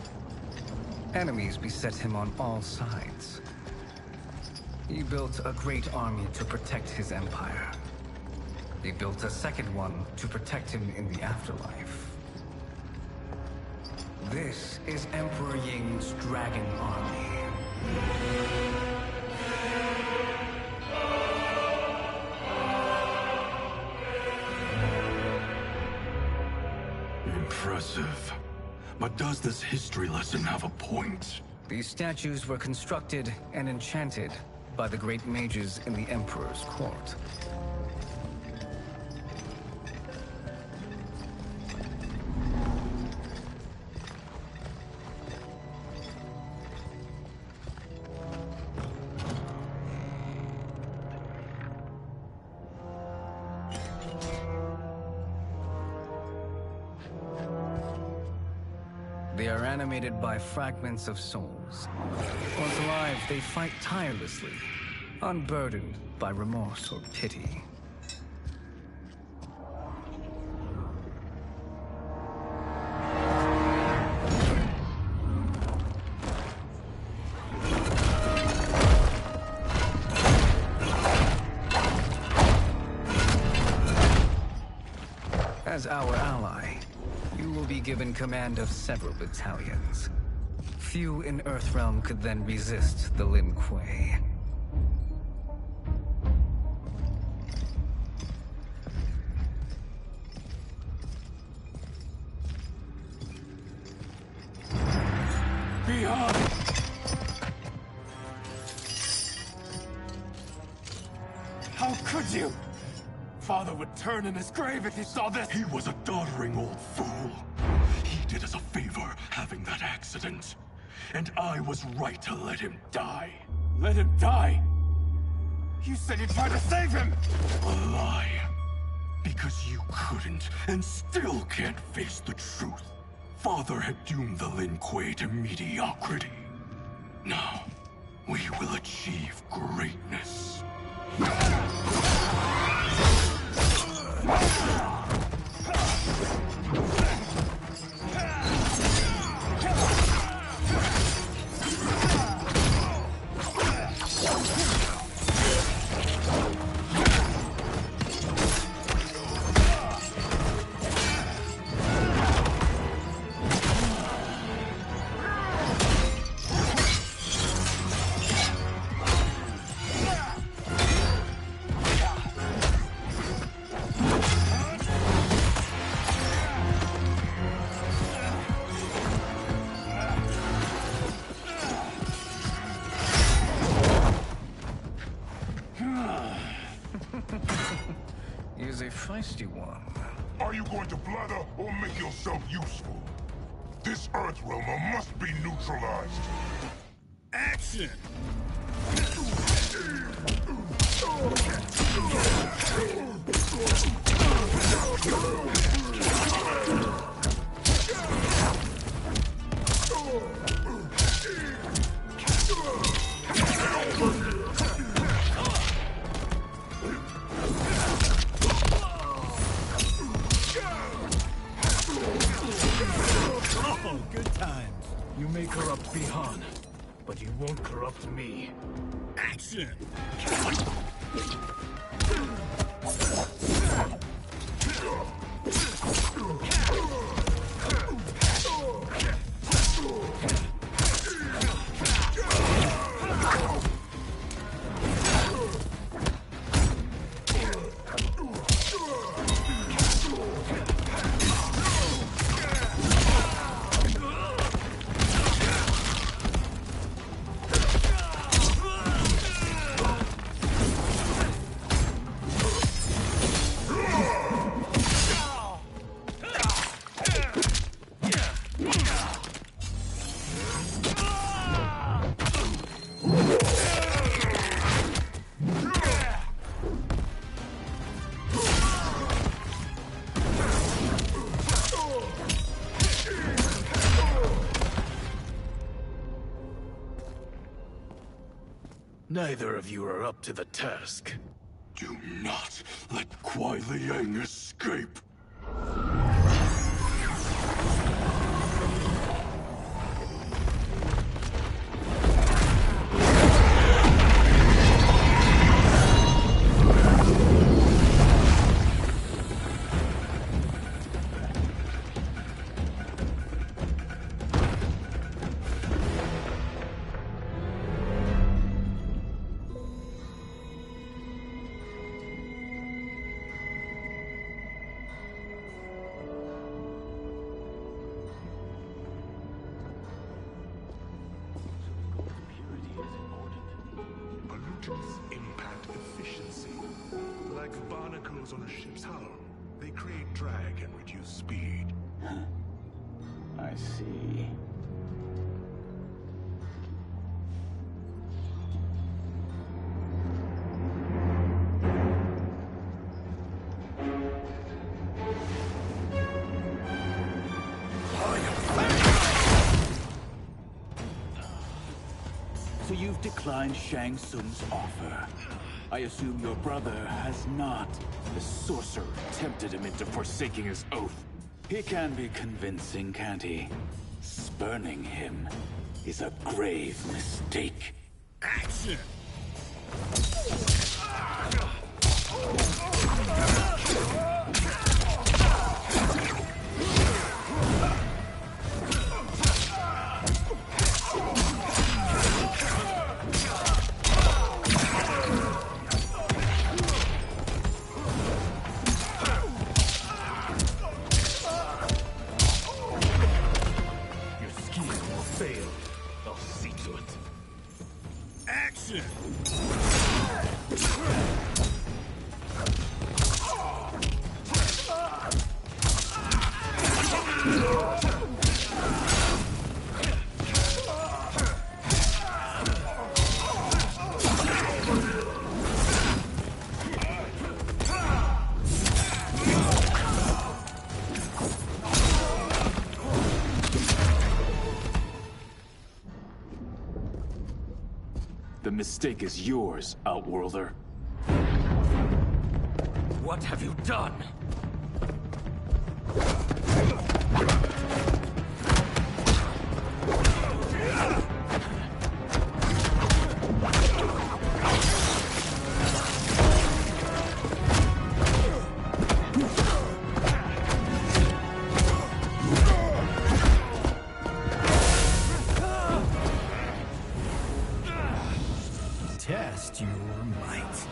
Speaker 3: Enemies beset him on all sides. He built a great army to protect his empire. He built a second one to protect him in the afterlife. This is Emperor Ying's Dragon Army.
Speaker 2: Impressive. But does this history lesson have a point?
Speaker 3: These statues were constructed and enchanted by the great mages in the Emperor's court. They are animated by fragments of souls. Once alive, they fight tirelessly, unburdened by remorse or pity. As our ally, you will be given command of several battalions. Few in Earthrealm could then resist the Lin Kuei.
Speaker 2: Beyond!
Speaker 5: How could you? Father would turn in his grave if he saw this!
Speaker 2: He was a doddering old fool. He did us a favor having that accident. And I was right to let him die.
Speaker 5: Let him die? You said you tried to save him!
Speaker 2: A lie. Because you couldn't, and still can't face the truth. Father had doomed the Lin Kuei to mediocrity. Now, we will achieve greatness.
Speaker 3: He's a feisty one.
Speaker 21: Are you going to blather or make yourself useful? This Earthrealmer must be neutralized.
Speaker 13: Action!
Speaker 10: Oh, good times. You may corrupt Bihan, but you won't corrupt me.
Speaker 13: Action!
Speaker 10: Neither of you are up to the task.
Speaker 2: Do not let Kuai Liang escape.
Speaker 8: Pollutants impact efficiency. Like barnacles on a ship's hull, they create drag and reduce speed.
Speaker 14: I see.
Speaker 4: decline Shang Tsung's offer. I assume your brother has not. The sorcerer tempted him into forsaking his oath. He can be convincing, can't he? Spurning him is a grave mistake.
Speaker 13: Action!
Speaker 4: The mistake is yours, Outworlder.
Speaker 14: What have you done?
Speaker 13: Test your might.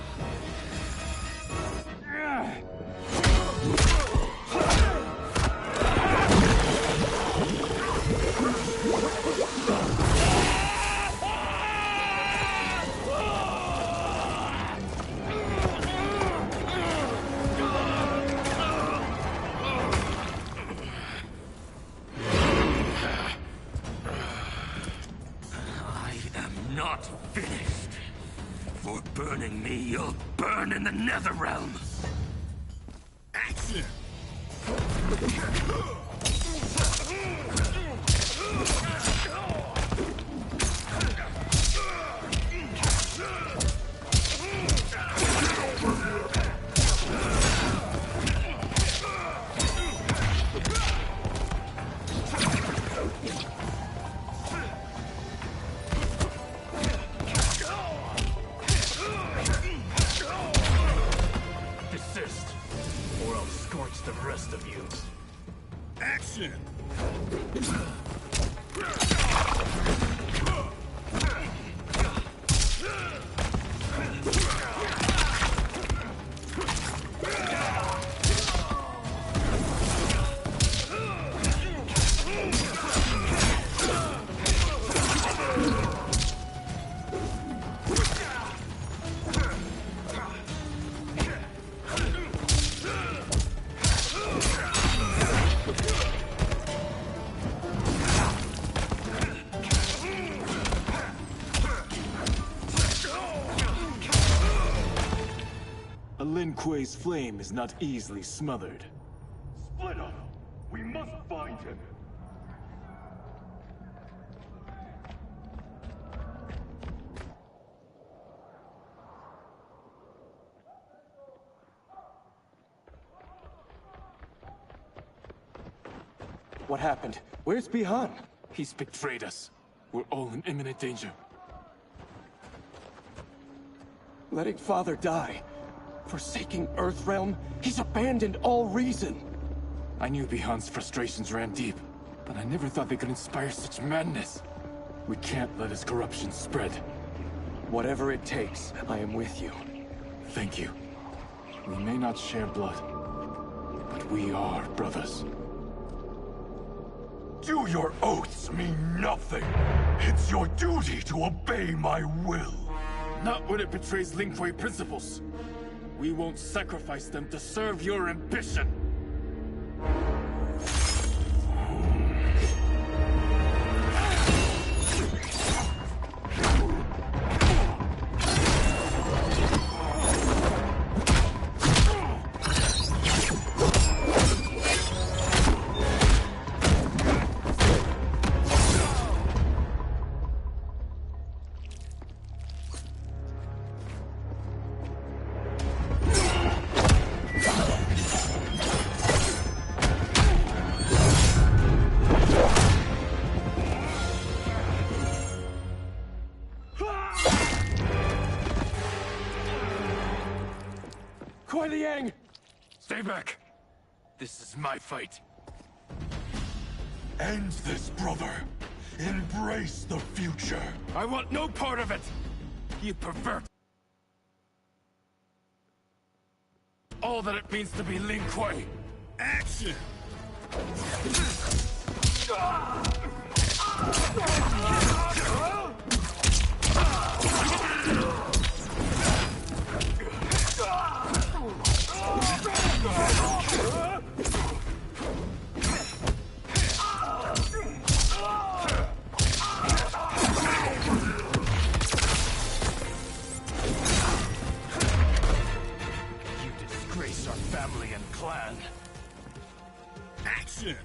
Speaker 14: I am not finished. For burning me, you'll burn in the Netherrealm.
Speaker 13: Action!
Speaker 14: Desist, or I'll scorch the rest of you.
Speaker 13: Action!
Speaker 10: A Lin Kuei's flame is not easily smothered.
Speaker 2: Split up! We must find him!
Speaker 10: What happened? Where's Bi-Han? He's betrayed us. We're all in imminent danger. Letting Father die. Forsaking Earthrealm. He's abandoned all reason. I knew Bi-Han's frustrations ran deep, but I never thought they could inspire such madness. We can't let his corruption spread. Whatever it takes, I am with you. Thank you. We may not share blood, but we are brothers.
Speaker 2: Do your oaths mean nothing? It's your duty to obey my will.
Speaker 10: Not when it betrays Lin Kuei principles. We won't sacrifice them to serve your ambition. Stay back! This is my fight.
Speaker 2: End this, brother. Embrace the future.
Speaker 10: I want no part of it! You pervert! All that it means to be Lin Kuei. Action! You disgrace our family and clan. Action!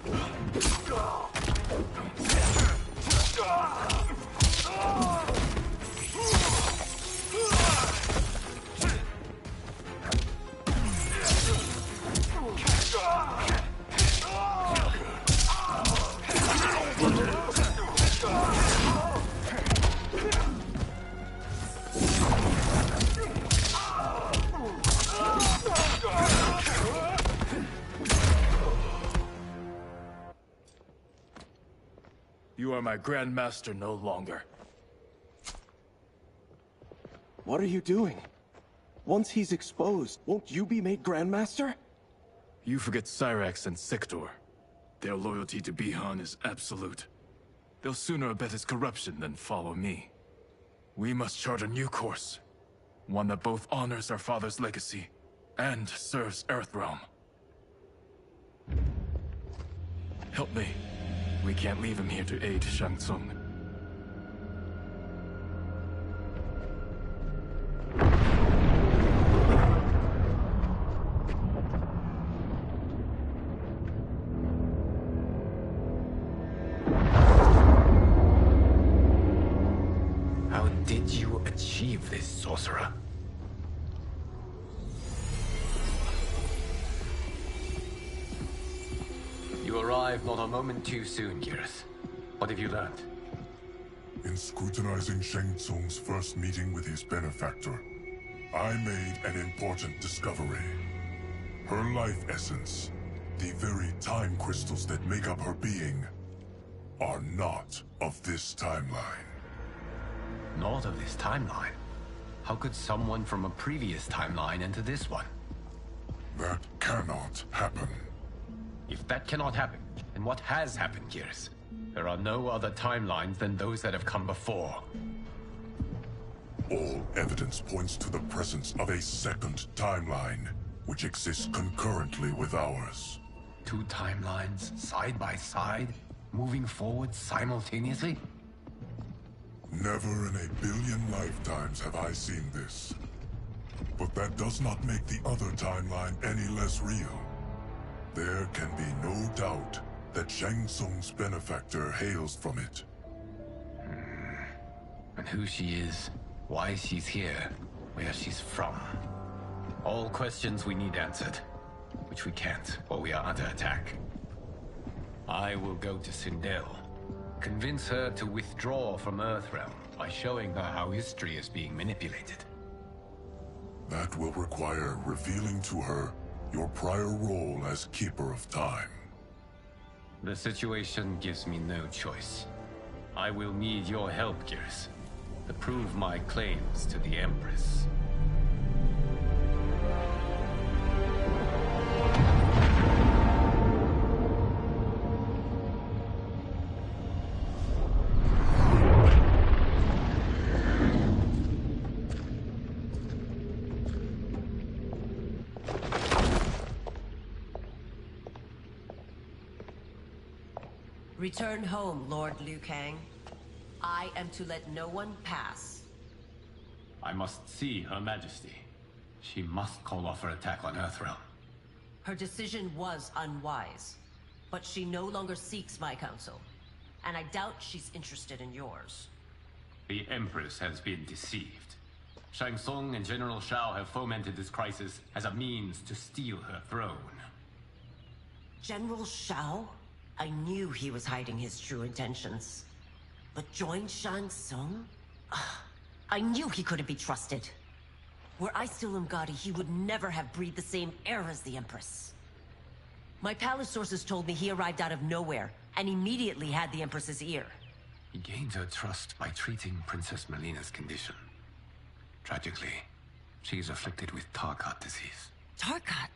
Speaker 10: You are my Grandmaster no longer. What are you doing? Once he's exposed, won't you be made Grandmaster? You forget Cyrax and Sector. Their loyalty to Bihan is absolute. They'll sooner abet his corruption than follow me. We must chart a new course. One that both honors our father's legacy and serves Earthrealm. Help me. We can't leave him here to aid Shang Tsung.
Speaker 1: How did you achieve this, sorcerer? You arrived not a moment too soon, Geras. What have you learned?
Speaker 8: In scrutinizing Shang Tsung's first meeting with his benefactor, I made an important discovery. Her life essence, the very time crystals that make up her being, are not of this timeline.
Speaker 1: Not of this timeline? How could someone from a previous timeline enter this one?
Speaker 8: That cannot happen.
Speaker 1: If that cannot happen, then what has happened, Geras? There are no other timelines than those that have come before.
Speaker 8: All evidence points to the presence of a second timeline, which exists concurrently with ours.
Speaker 1: Two timelines, side by side, moving forward simultaneously?
Speaker 8: Never in a billion lifetimes have I seen this. But that does not make the other timeline any less real. There can be no doubt that Shang Tsung's benefactor hails from it.
Speaker 1: And who she is, why she's here, where she's from. All questions we need answered, which we can't, or we are under attack. I will go to Sindel, convince her to withdraw from Earthrealm by showing her how history is being manipulated.
Speaker 8: That will require revealing to her your prior role as Keeper of Time.
Speaker 1: The situation gives me no choice. I will need your help, Geras, to prove my claims to the Empress.
Speaker 15: Return home, Lord Liu Kang. I am to let no one pass.
Speaker 1: I must see Her Majesty. She must call off her attack on Earthrealm.
Speaker 15: Her decision was unwise, but she no longer seeks my counsel, and I doubt she's interested in yours.
Speaker 1: The Empress has been deceived. Shang Tsung and General Shao have fomented this crisis as a means to steal her throne.
Speaker 15: General Shao? I knew he was hiding his true intentions. But join Shang Tsung? I knew he couldn't be trusted. Were I still Umgadi, he would never have breathed the same air as the Empress. My palace sources told me he arrived out of nowhere, and immediately had the Empress's ear.
Speaker 1: He gained her trust by treating Princess Melina's condition. Tragically, she is afflicted with Tarkat disease.
Speaker 15: Tarkat?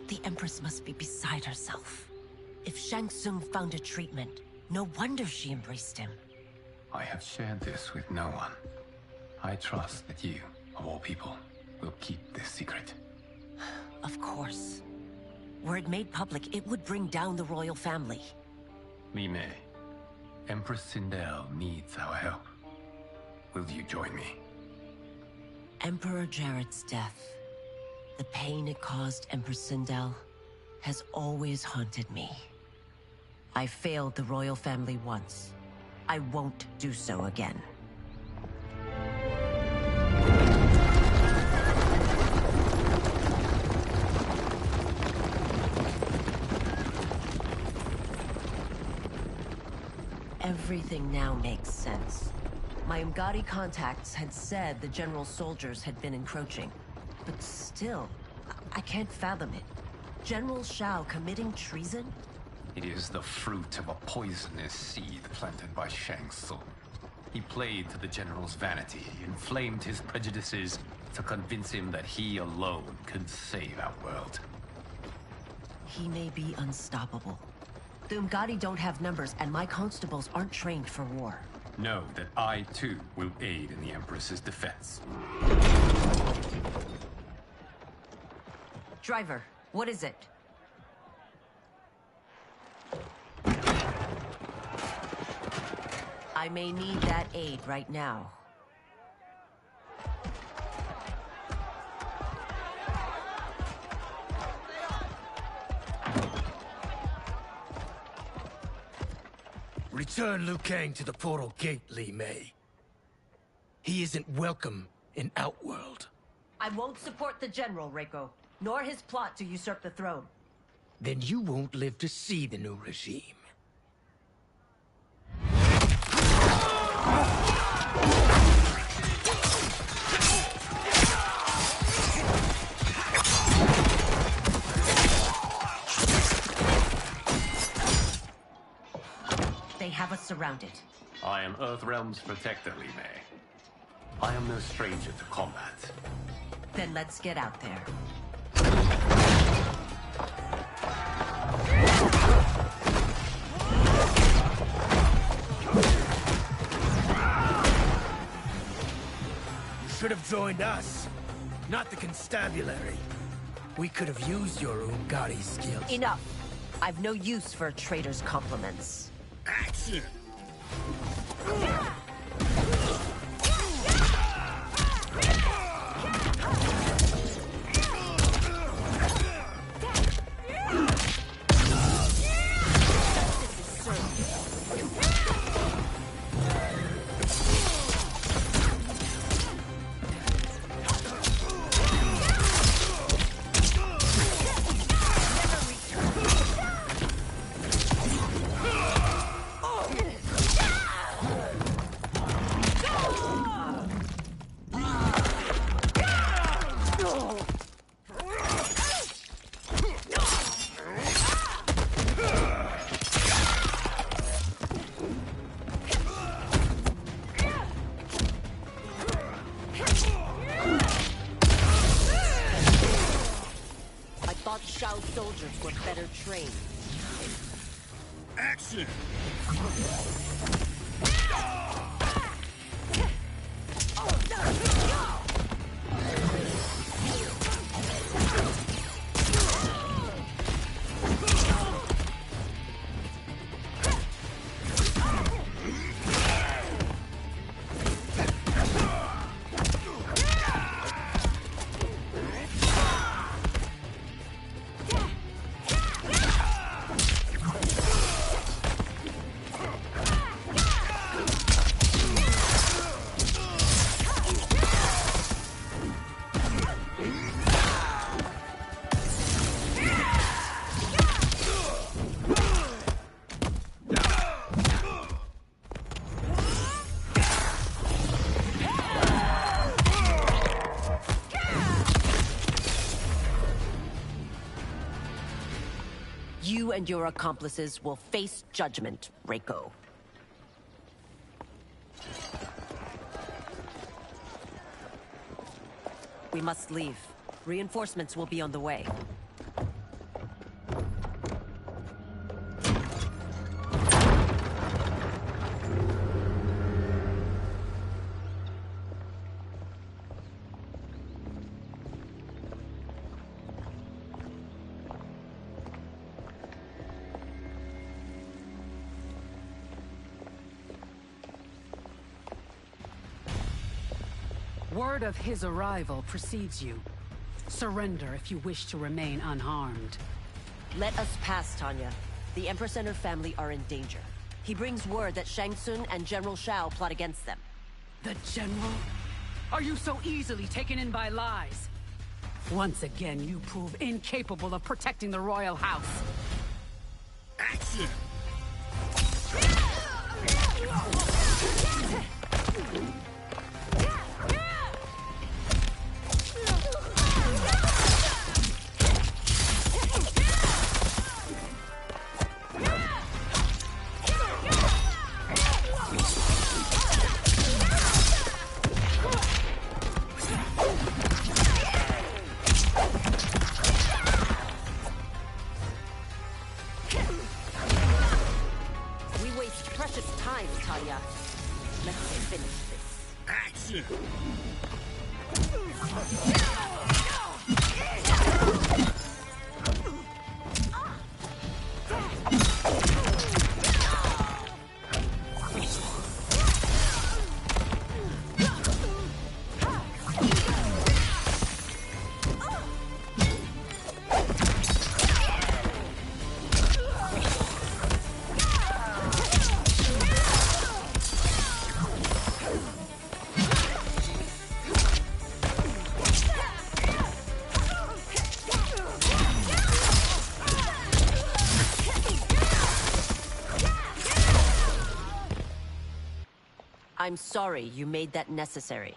Speaker 15: The Empress must be beside herself. If Shang Tsung found a treatment, no wonder she embraced him.
Speaker 1: I have shared this with no one. I trust that you, of all people, will keep this secret.
Speaker 15: Of course. Were it made public, it would bring down the royal family.
Speaker 1: Li Mei, Empress Sindel needs our help. Will you join me?
Speaker 15: Emperor Jared's death, the pain it caused Empress Sindel, has always haunted me. I failed the royal family once. I won't do so again. Everything now makes sense. My Umgadi contacts had said the general's soldiers had been encroaching. But still, I can't fathom it. General Shao committing treason?
Speaker 1: It is the fruit of a poisonous seed planted by Shang Tsung. He played to the general's vanity, inflamed his prejudices to convince him that he alone could save our world.
Speaker 15: He may be unstoppable. The Umgadi don't have numbers, and my constables aren't trained for war.
Speaker 1: Know that I, too, will aid in the Empress's defense.
Speaker 15: Driver, what is it? I may need that aid right now.
Speaker 6: Return Liu Kang to the portal gate, Li Mei. He isn't welcome in Outworld.
Speaker 15: I won't support the General, Reiko, nor his plot to usurp the throne.
Speaker 6: Then you won't live to see the new regime.
Speaker 15: They have us surrounded.
Speaker 1: I am Earthrealm's protector, Li Mei. I am no stranger to combat.
Speaker 15: Then let's get out there.
Speaker 6: You should have joined us, not the constabulary. We could have used your Umgadi skills.
Speaker 15: Enough! I've no use for a traitor's compliments.
Speaker 6: Action!
Speaker 15: Shao's soldiers were better trained.
Speaker 6: Action!
Speaker 15: You and your accomplices will face judgment, Reiko. We must leave. Reinforcements will be on the way.
Speaker 19: Word of his arrival precedes you. Surrender if you wish to remain unharmed.
Speaker 15: Let us pass, Tanya. The Empress and her family are in danger. He brings word that Shang Tsung and General Shao plot against them.
Speaker 19: The General? Are you so easily taken in by lies? Once again, you prove incapable of protecting the royal house.
Speaker 21: Action!
Speaker 15: I'm sorry you made that necessary.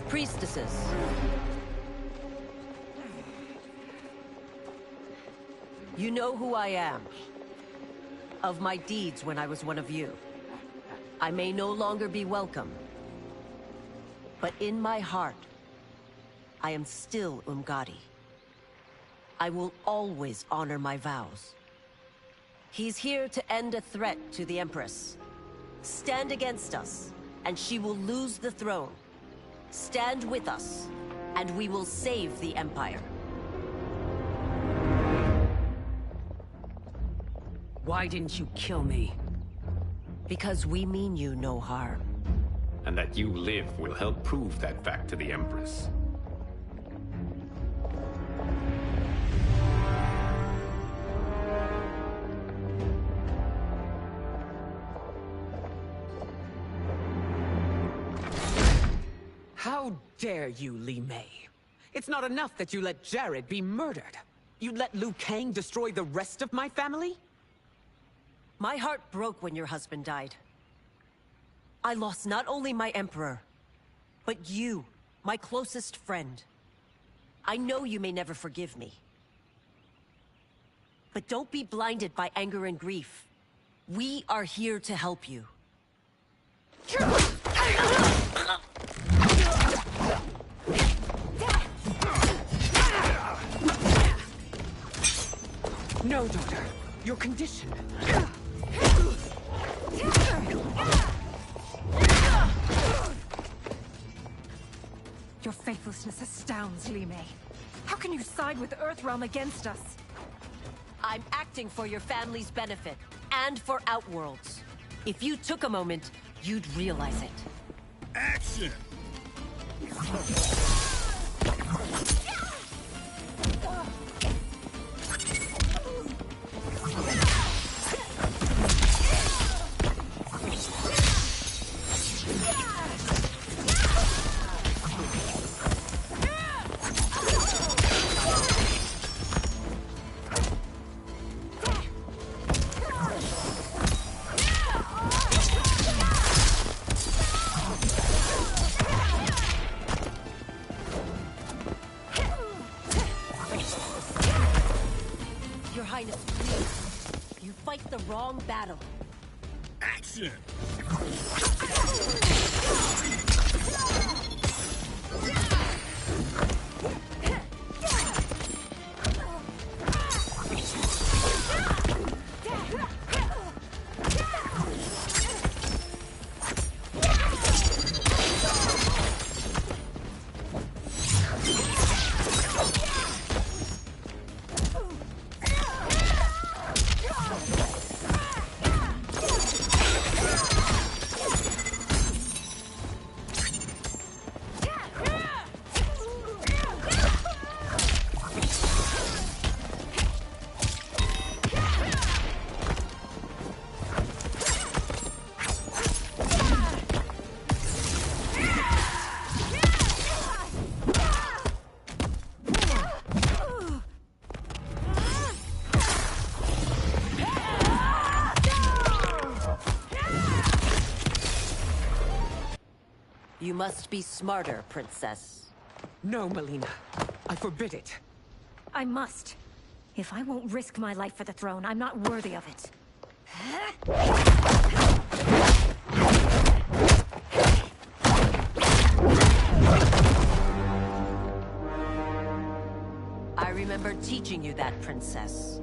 Speaker 15: Priestesses. You know who I am. Of my deeds when I was one of you. I may no longer be welcome. But in my heart, I am still Umgadi. I will always honor my vows. He's here to end a threat to the Empress. Stand against us, and she will lose the throne. Stand with us, and we will save the Empire.
Speaker 19: Why didn't you kill me?
Speaker 15: Because we mean you no harm.
Speaker 1: And that you live will help prove that fact to the Empress.
Speaker 19: How dare you, Li Mei? It's not enough that you let Jared be murdered. You'd let Liu Kang destroy the rest of my family?
Speaker 15: My heart broke when your husband died. I lost not only my Emperor, but you, my closest friend. I know you may never forgive me. But don't be blinded by anger and grief. We are here to help you.
Speaker 19: No, daughter. Your condition.
Speaker 17: Your faithlessness astounds, Li Mei. How can you side with Earthrealm against us?
Speaker 15: I'm acting for your family's benefit, and for Outworld's. If you took a moment, you'd realize it.
Speaker 21: Action!
Speaker 15: long battle.
Speaker 13: Action!
Speaker 15: You must be smarter, Princess.
Speaker 16: No, Melina. I forbid it.
Speaker 17: I must. If I won't risk my life for the throne, I'm not worthy of it.
Speaker 15: I remember teaching you that, Princess.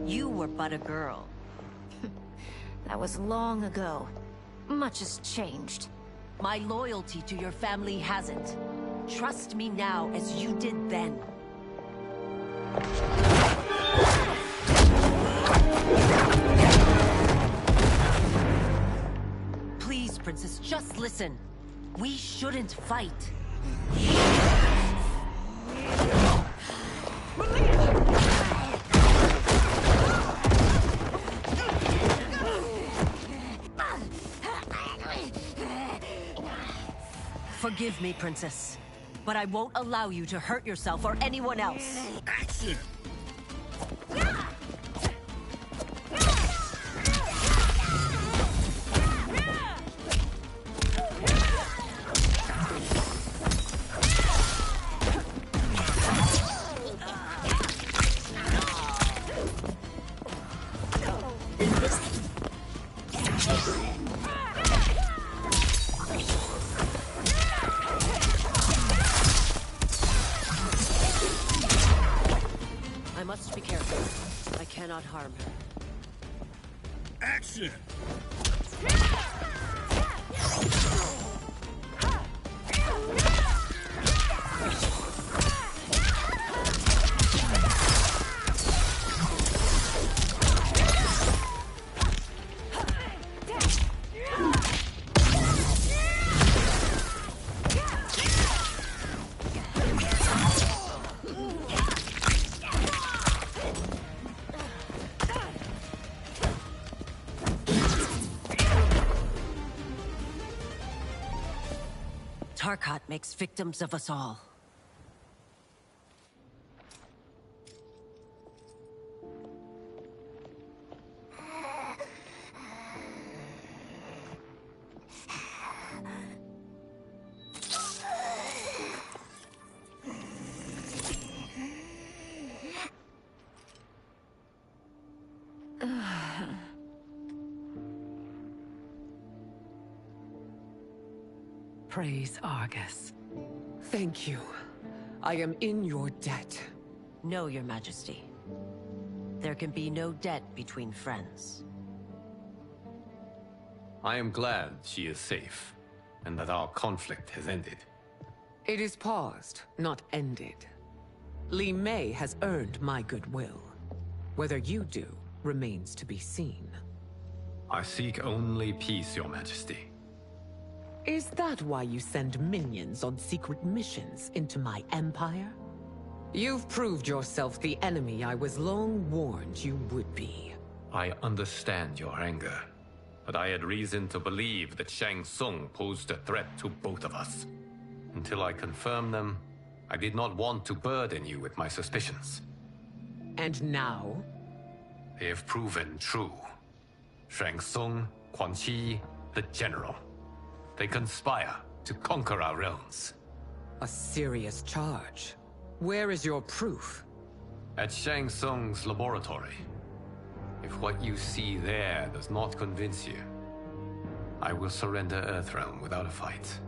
Speaker 15: You were but a girl.
Speaker 17: That was long ago. Much has changed.
Speaker 15: My loyalty to your family hasn't. Trust me now as you did then. Please, Princess, just listen. We shouldn't fight. Forgive me, Princess, but I won't allow you to hurt yourself or anyone else.
Speaker 13: Action!
Speaker 15: I must be careful. I cannot harm her.
Speaker 13: Action!
Speaker 15: Tarkat makes victims of us all.
Speaker 16: Praise Argus. Thank you. I am in your debt.
Speaker 15: No, Your Majesty. There can be no debt between friends.
Speaker 1: I am glad she is safe, and that our conflict has ended.
Speaker 16: It is paused, not ended. Li Mei has earned my goodwill. Whether you do remains to be seen.
Speaker 1: I seek only peace, Your Majesty.
Speaker 16: Is that why you send minions on secret missions into my empire? You've proved yourself the enemy I was long warned you would be.
Speaker 1: I understand your anger, but I had reason to believe that Shang Tsung posed a threat to both of us. Until I confirmed them, I did not want to burden you with my suspicions.
Speaker 16: And now?
Speaker 1: They have proven true. Shang Tsung, Quan Chi, the General. They conspire to conquer our realms.
Speaker 16: A serious charge. Where is your proof?
Speaker 1: At Shang Tsung's laboratory. If what you see there does not convince you, I will surrender Earthrealm without a fight.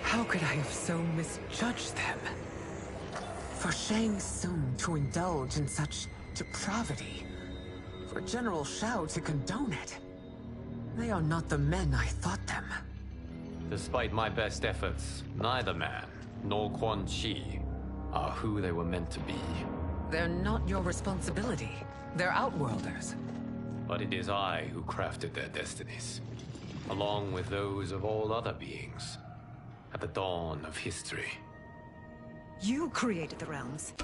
Speaker 16: How could I have so misjudged them? For Shang Tsung to indulge in such depravity, for General Shao to condone it, they are not the men I thought them.
Speaker 1: Despite my best efforts, neither man nor Quan Chi are who they were meant to be.
Speaker 16: They're not your responsibility. They're Outworlders.
Speaker 1: But it is I who crafted their destinies, along with those of all other beings, at the dawn of history.
Speaker 17: You created the realms.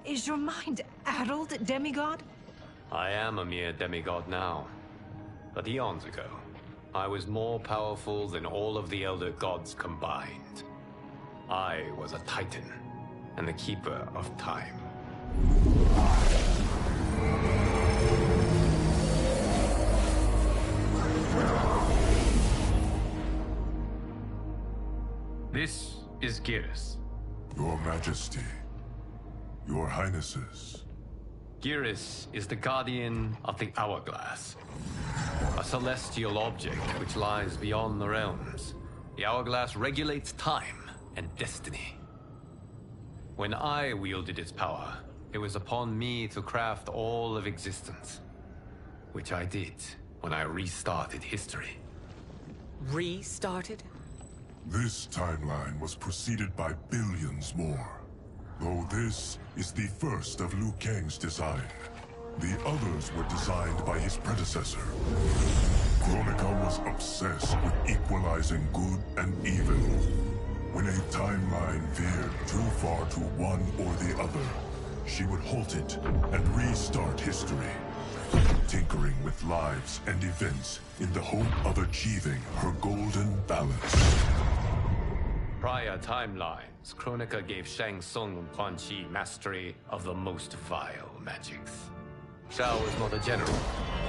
Speaker 17: Is your mind addled, demigod?
Speaker 1: I am a mere demigod now. But eons ago, I was more powerful than all of the Elder Gods combined. I was a Titan, and the Keeper of Time. This is Geras.
Speaker 8: Your Majesty. Your Highnesses.
Speaker 1: Geras is the guardian of the Hourglass. A celestial object which lies beyond the realms. The Hourglass regulates time and destiny. When I wielded its power, it was upon me to craft all of existence. Which I did when I restarted history.
Speaker 16: Restarted?
Speaker 8: This timeline was preceded by billions more. Though this is the first of Liu Kang's design. The others were designed by his predecessor. Kronika was obsessed with equalizing good and evil. When a timeline veered too far to one or the other, she would halt it and restart history, tinkering with lives and events in the hope of achieving her golden balance.
Speaker 1: Prior timelines, Kronika gave Shang Tsung and Quan Chi mastery of the most vile magics. Shao was not a general,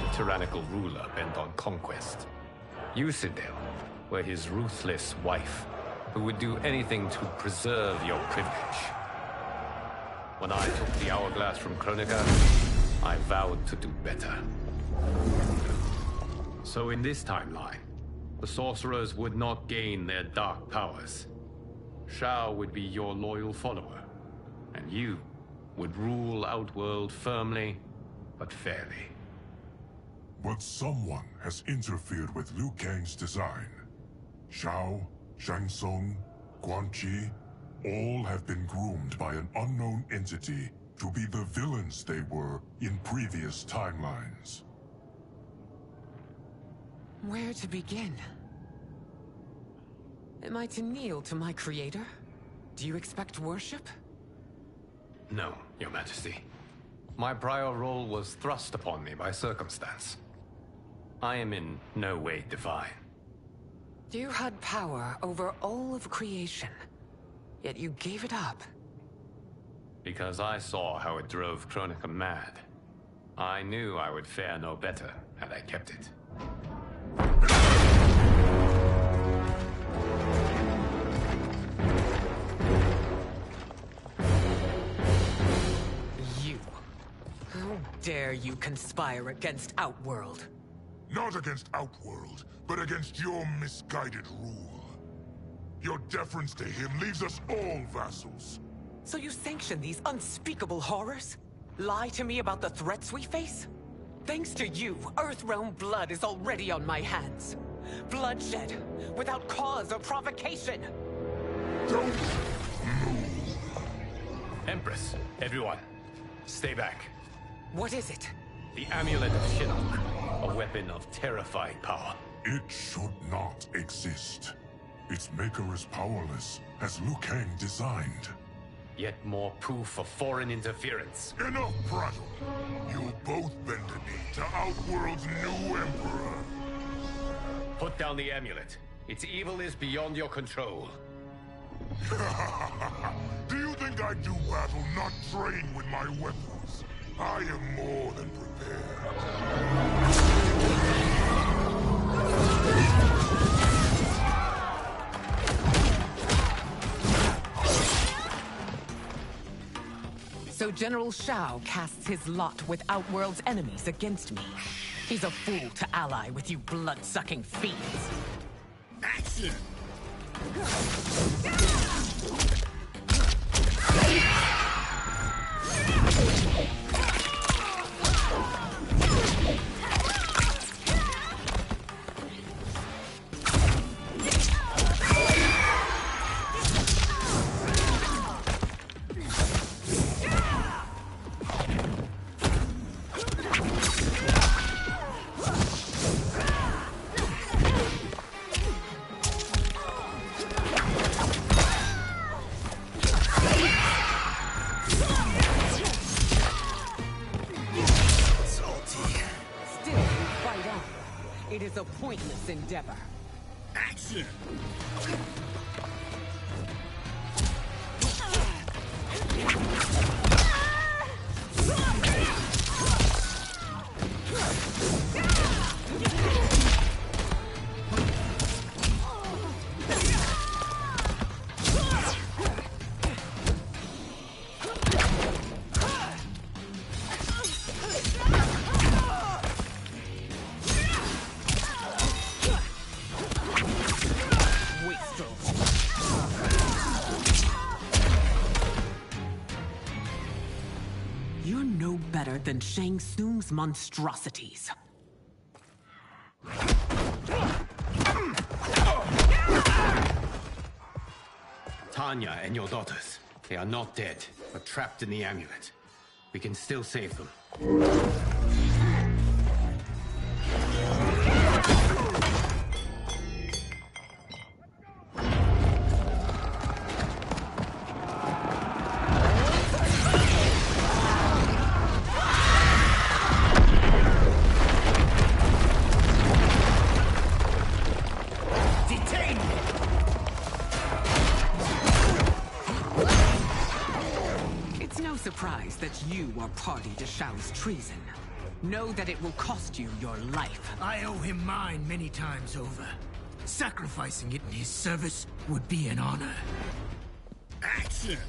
Speaker 1: a tyrannical ruler bent on conquest. You, Sindel, were his ruthless wife, who would do anything to preserve your privilege. When I took the Hourglass from Kronika, I vowed to do better. So in this timeline, the sorcerers would not gain their dark powers. Shao would be your loyal follower, and you would rule Outworld firmly, but fairly.
Speaker 8: But someone has interfered with Liu Kang's design. Shao, Shang Tsung, Quan Chi, all have been groomed by an unknown entity to be the villains they were in previous timelines.
Speaker 16: Where to begin? Am I to kneel to my creator? Do you expect worship?
Speaker 1: No, Your Majesty. My prior role was thrust upon me by circumstance. I am in no way divine.
Speaker 16: You had power over all of creation, yet you gave it up.
Speaker 1: Because I saw how it drove Kronika mad. I knew I would fare no better had I kept it.
Speaker 16: You. How dare you conspire against Outworld?
Speaker 8: Not against Outworld, but against your misguided rule. Your deference to him leaves us all vassals.
Speaker 16: So you sanction these unspeakable horrors? Lie to me about the threats we face? Thanks to you, Earthrealm blood is already on my hands. Bloodshed, without cause or provocation.
Speaker 8: Don't move.
Speaker 1: Empress, everyone, stay back.
Speaker 16: What is it?
Speaker 1: The Amulet of Shinnok, a weapon of terrifying power.
Speaker 8: It should not exist. Its maker is powerless, as Liu Kang designed.
Speaker 1: Yet more proof of foreign interference.
Speaker 8: Enough prattle! You both bend the knee to Outworld's new emperor.
Speaker 1: Put down the amulet. Its evil is beyond your control.
Speaker 8: Do you think I do battle not trained with my weapons? I am more than prepared.
Speaker 16: So General Shao casts his lot with Outworld's enemies against me. He's a fool to ally with you blood-sucking fiends.
Speaker 14: Action!
Speaker 16: It is a pointless endeavor.
Speaker 14: Action!
Speaker 16: You're no better than Shang Tsung's monstrosities.
Speaker 1: Tanya and your daughters. They are not dead, but trapped in the amulet. We can still save them.
Speaker 16: Surprised that you are party to Shao's treason. Know that it will cost you your life.
Speaker 6: I owe him mine many times over. Sacrificing it in his service would be an honor.
Speaker 14: Action!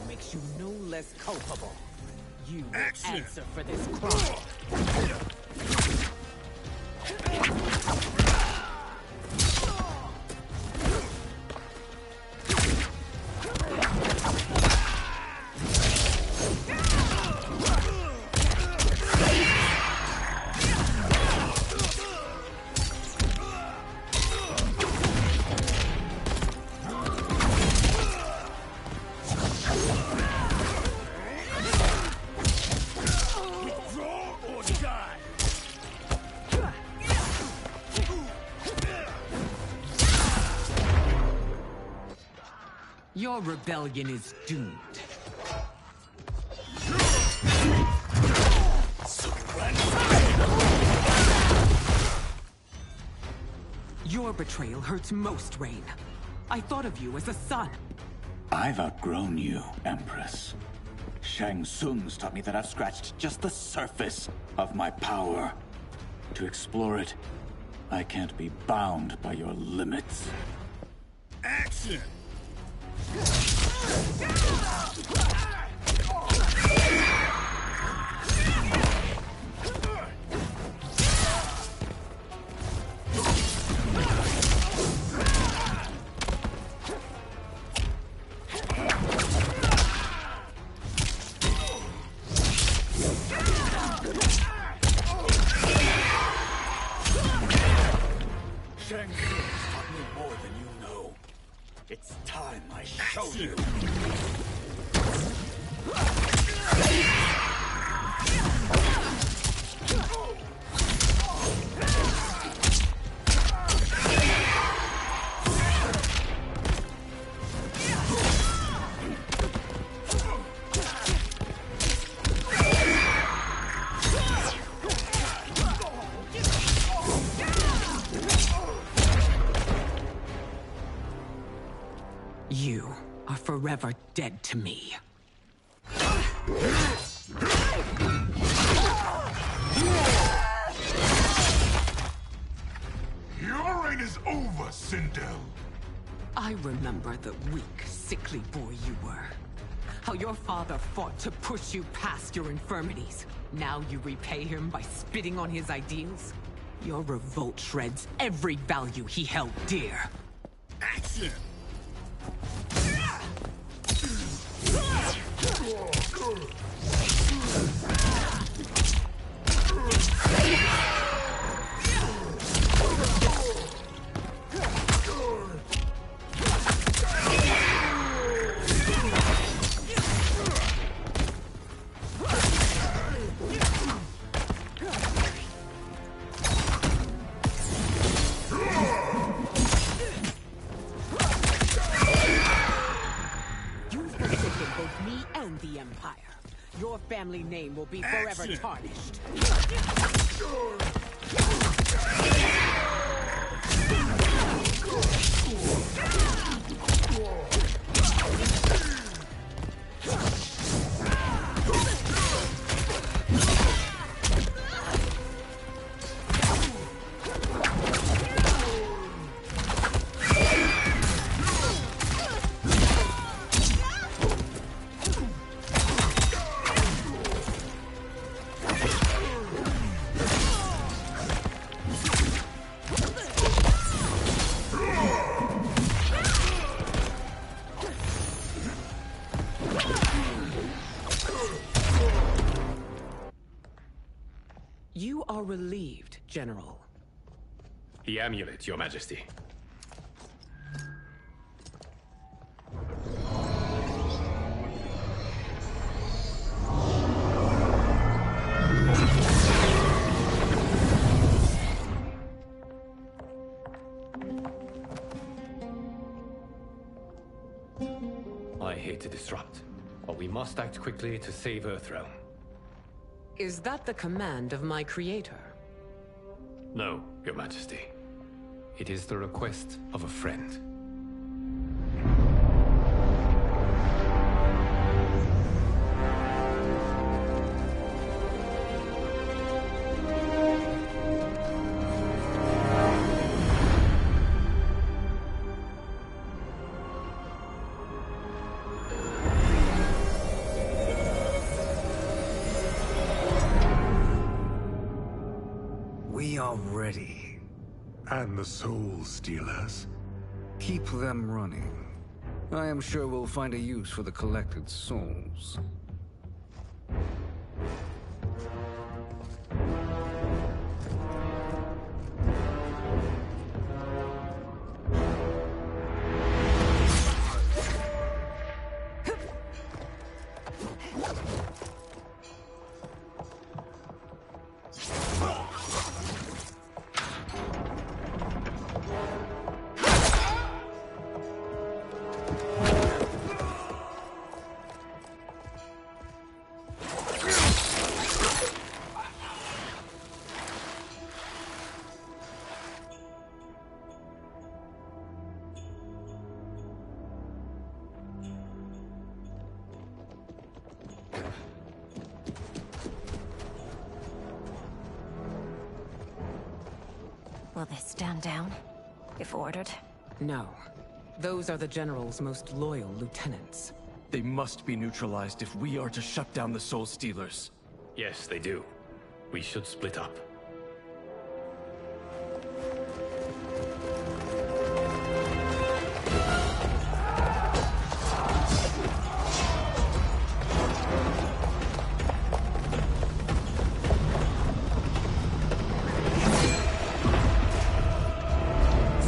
Speaker 16: Makes you no less culpable. You will
Speaker 14: Action.
Speaker 16: Answer for this crime. Your rebellion is doomed. Your betrayal hurts most, Rain. I thought of you as a son.
Speaker 18: I've outgrown you, Empress. Shang Tsung's taught me that I've scratched just the surface of my power. To explore it, I can't be bound by your limits.
Speaker 14: Action!
Speaker 16: forever dead to me.
Speaker 8: Your reign is over, Sindel.
Speaker 16: I remember the weak, sickly boy you were. How your father fought to push you past your infirmities. Now you repay him by spitting on his ideals? Your revolt shreds every value he held dear.
Speaker 14: Action!
Speaker 16: Your family name will be forever tarnished. You are relieved, General.
Speaker 9: The amulet, Your Majesty.
Speaker 1: I hate to disrupt, but we must act quickly to save Earthrealm.
Speaker 16: Is that the command of my creator?
Speaker 1: No, Your Majesty. It is the request of a friend.
Speaker 3: We are ready.
Speaker 8: And the Soul Stealers?
Speaker 3: Keep them running. I am sure we'll find a use for the collected souls.
Speaker 17: Will they stand down, if ordered?
Speaker 16: No. Those are the General's most loyal lieutenants.
Speaker 10: They must be neutralized if we are to shut down the Soul Stealers.
Speaker 1: Yes, they do. We should split up.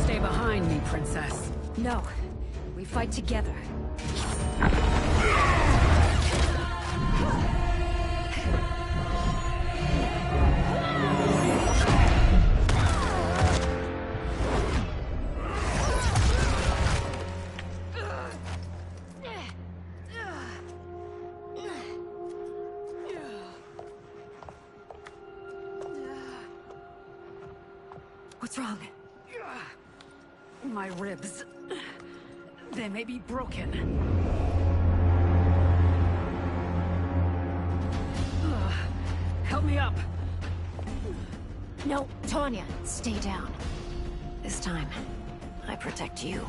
Speaker 19: Stay behind me, Princess.
Speaker 17: No. We fight together. What's wrong?
Speaker 19: My ribs. They may be broken. help me up!
Speaker 11: No, Tanya, stay down. This time, I protect you.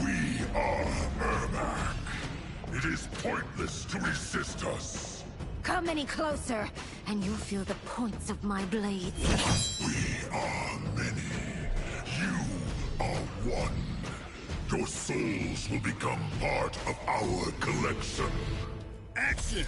Speaker 8: We are Ermac. It is pointless to resist us.
Speaker 11: Come any closer, and you'll feel the points of my blades.
Speaker 8: We are many. You are one. Your souls will become part of our collection.
Speaker 14: Action!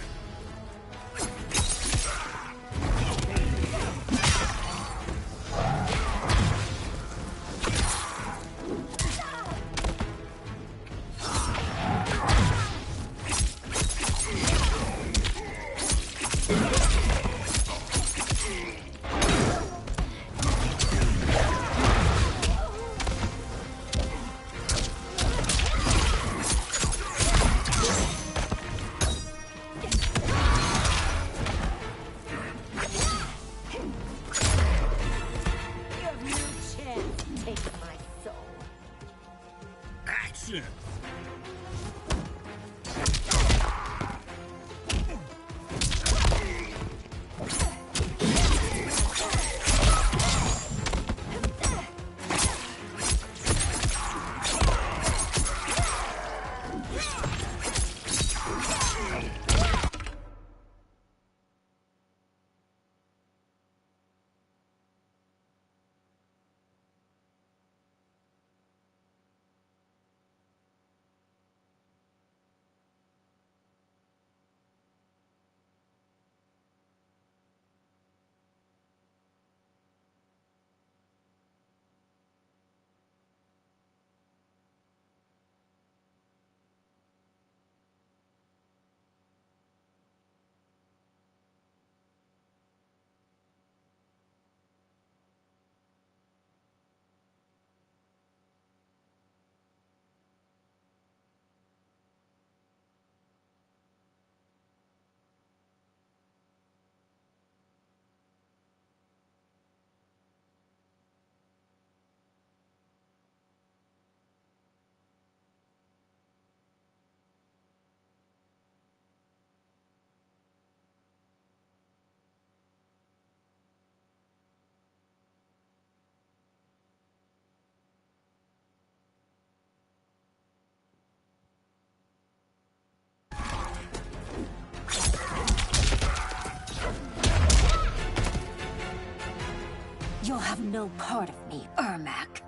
Speaker 11: You'll have no part of me, Ermac.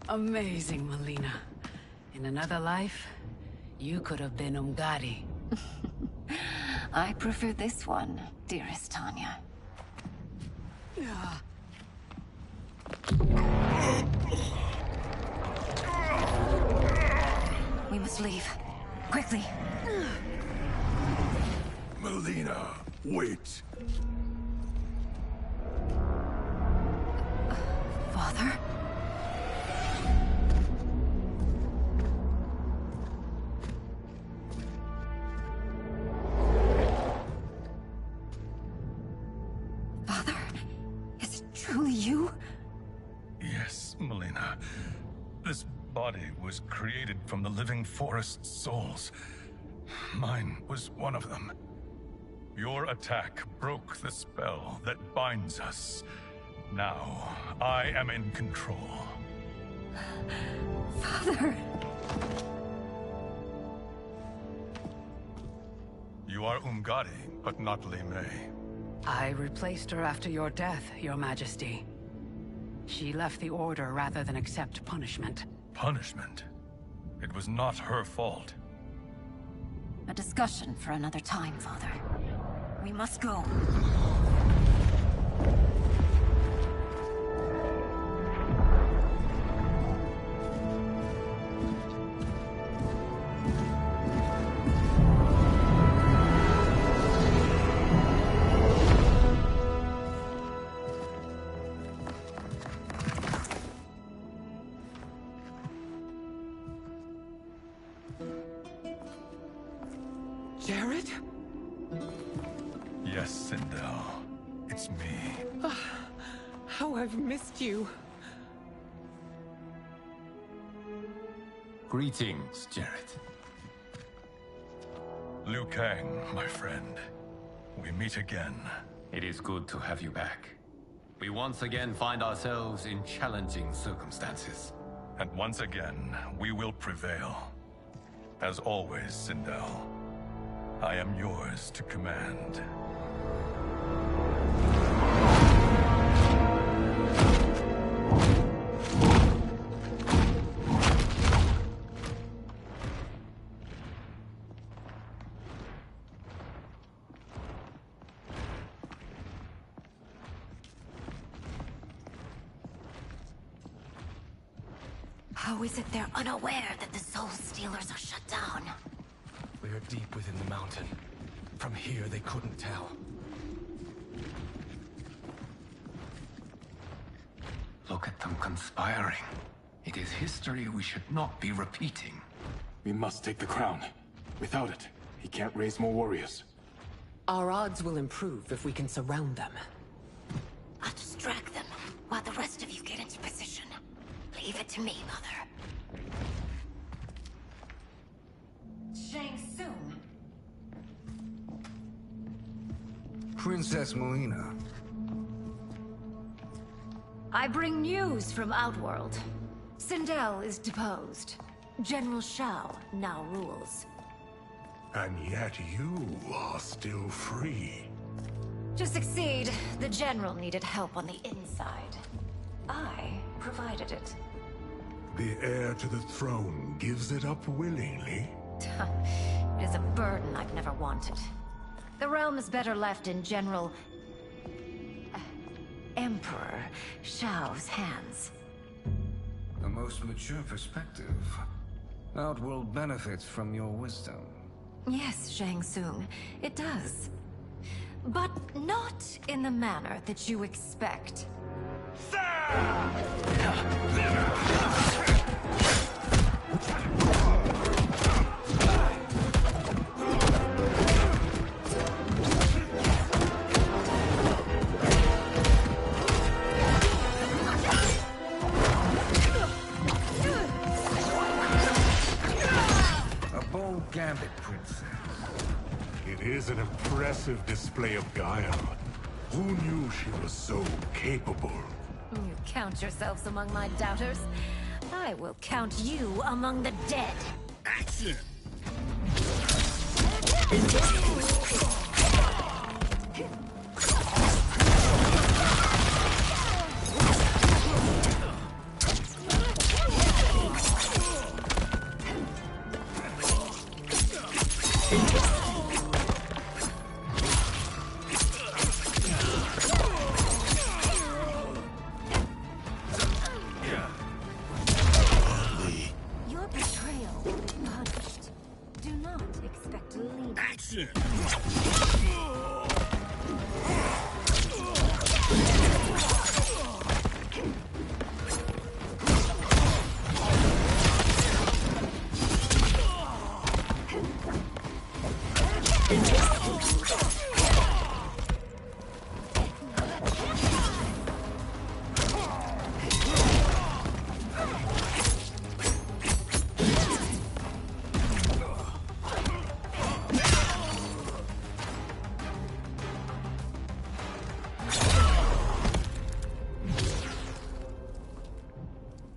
Speaker 19: Amazing, Melina. In another life, you could have been Umgadi.
Speaker 11: I prefer this one, dearest Tanya. We must leave. Quickly.
Speaker 8: Melina, wait.
Speaker 11: Father? Father? Is it truly you?
Speaker 20: Yes, Melina. This body was created from the living forest's souls. Mine was one of them. Your attack broke the spell that binds us. Now, I am in control.
Speaker 11: Father!
Speaker 20: You are Umgadi, but not Li Mei.
Speaker 19: I replaced her after your death, Your Majesty. She left the Order rather than accept punishment.
Speaker 20: Punishment? It was not her fault.
Speaker 11: A discussion for another time, Father. We must go.
Speaker 16: Jared?
Speaker 20: Yes, Sindel. It's me.
Speaker 16: How I've missed you.
Speaker 1: Greetings, Jared.
Speaker 20: Liu Kang, my friend. we meet again.
Speaker 1: It is good to have you back. We once again find ourselves in challenging circumstances.
Speaker 20: And once again, we will prevail. As always, Sindel, I am yours to command.
Speaker 11: How is it they're unaware that the Soul Stealers are shut down?
Speaker 10: We are deep within the mountain. From here, they couldn't tell.
Speaker 1: Look at them conspiring. It is history we should not be repeating.
Speaker 10: We must take the crown. Without it, he can't raise more warriors.
Speaker 16: Our odds will improve if we can surround them.
Speaker 11: I'll distract them while the rest of you get into position. Leave it to me, Mother. Shang Tsung.
Speaker 3: Princess Melina.
Speaker 17: I bring news from Outworld. Sindel is deposed. General Shao now rules.
Speaker 21: And yet you are still free.
Speaker 17: To succeed, the General needed help on the inside. I provided it.
Speaker 21: The heir to the throne gives it up willingly.
Speaker 17: It is a burden I've never wanted. The realm is better left in General... Emperor Shao's hands.
Speaker 3: A most mature perspective. Outworld benefits from your wisdom.
Speaker 17: Yes, Shang Tsung, it does. But not in the manner that you expect.
Speaker 3: A bold gambit, Princess.
Speaker 21: It is an impressive display of guile. Who knew she was so capable?
Speaker 17: You count yourselves among my doubters. I will count you among the dead.
Speaker 21: Action!
Speaker 17: Your betrayal will be punished. Do not expect leniency.
Speaker 21: Action!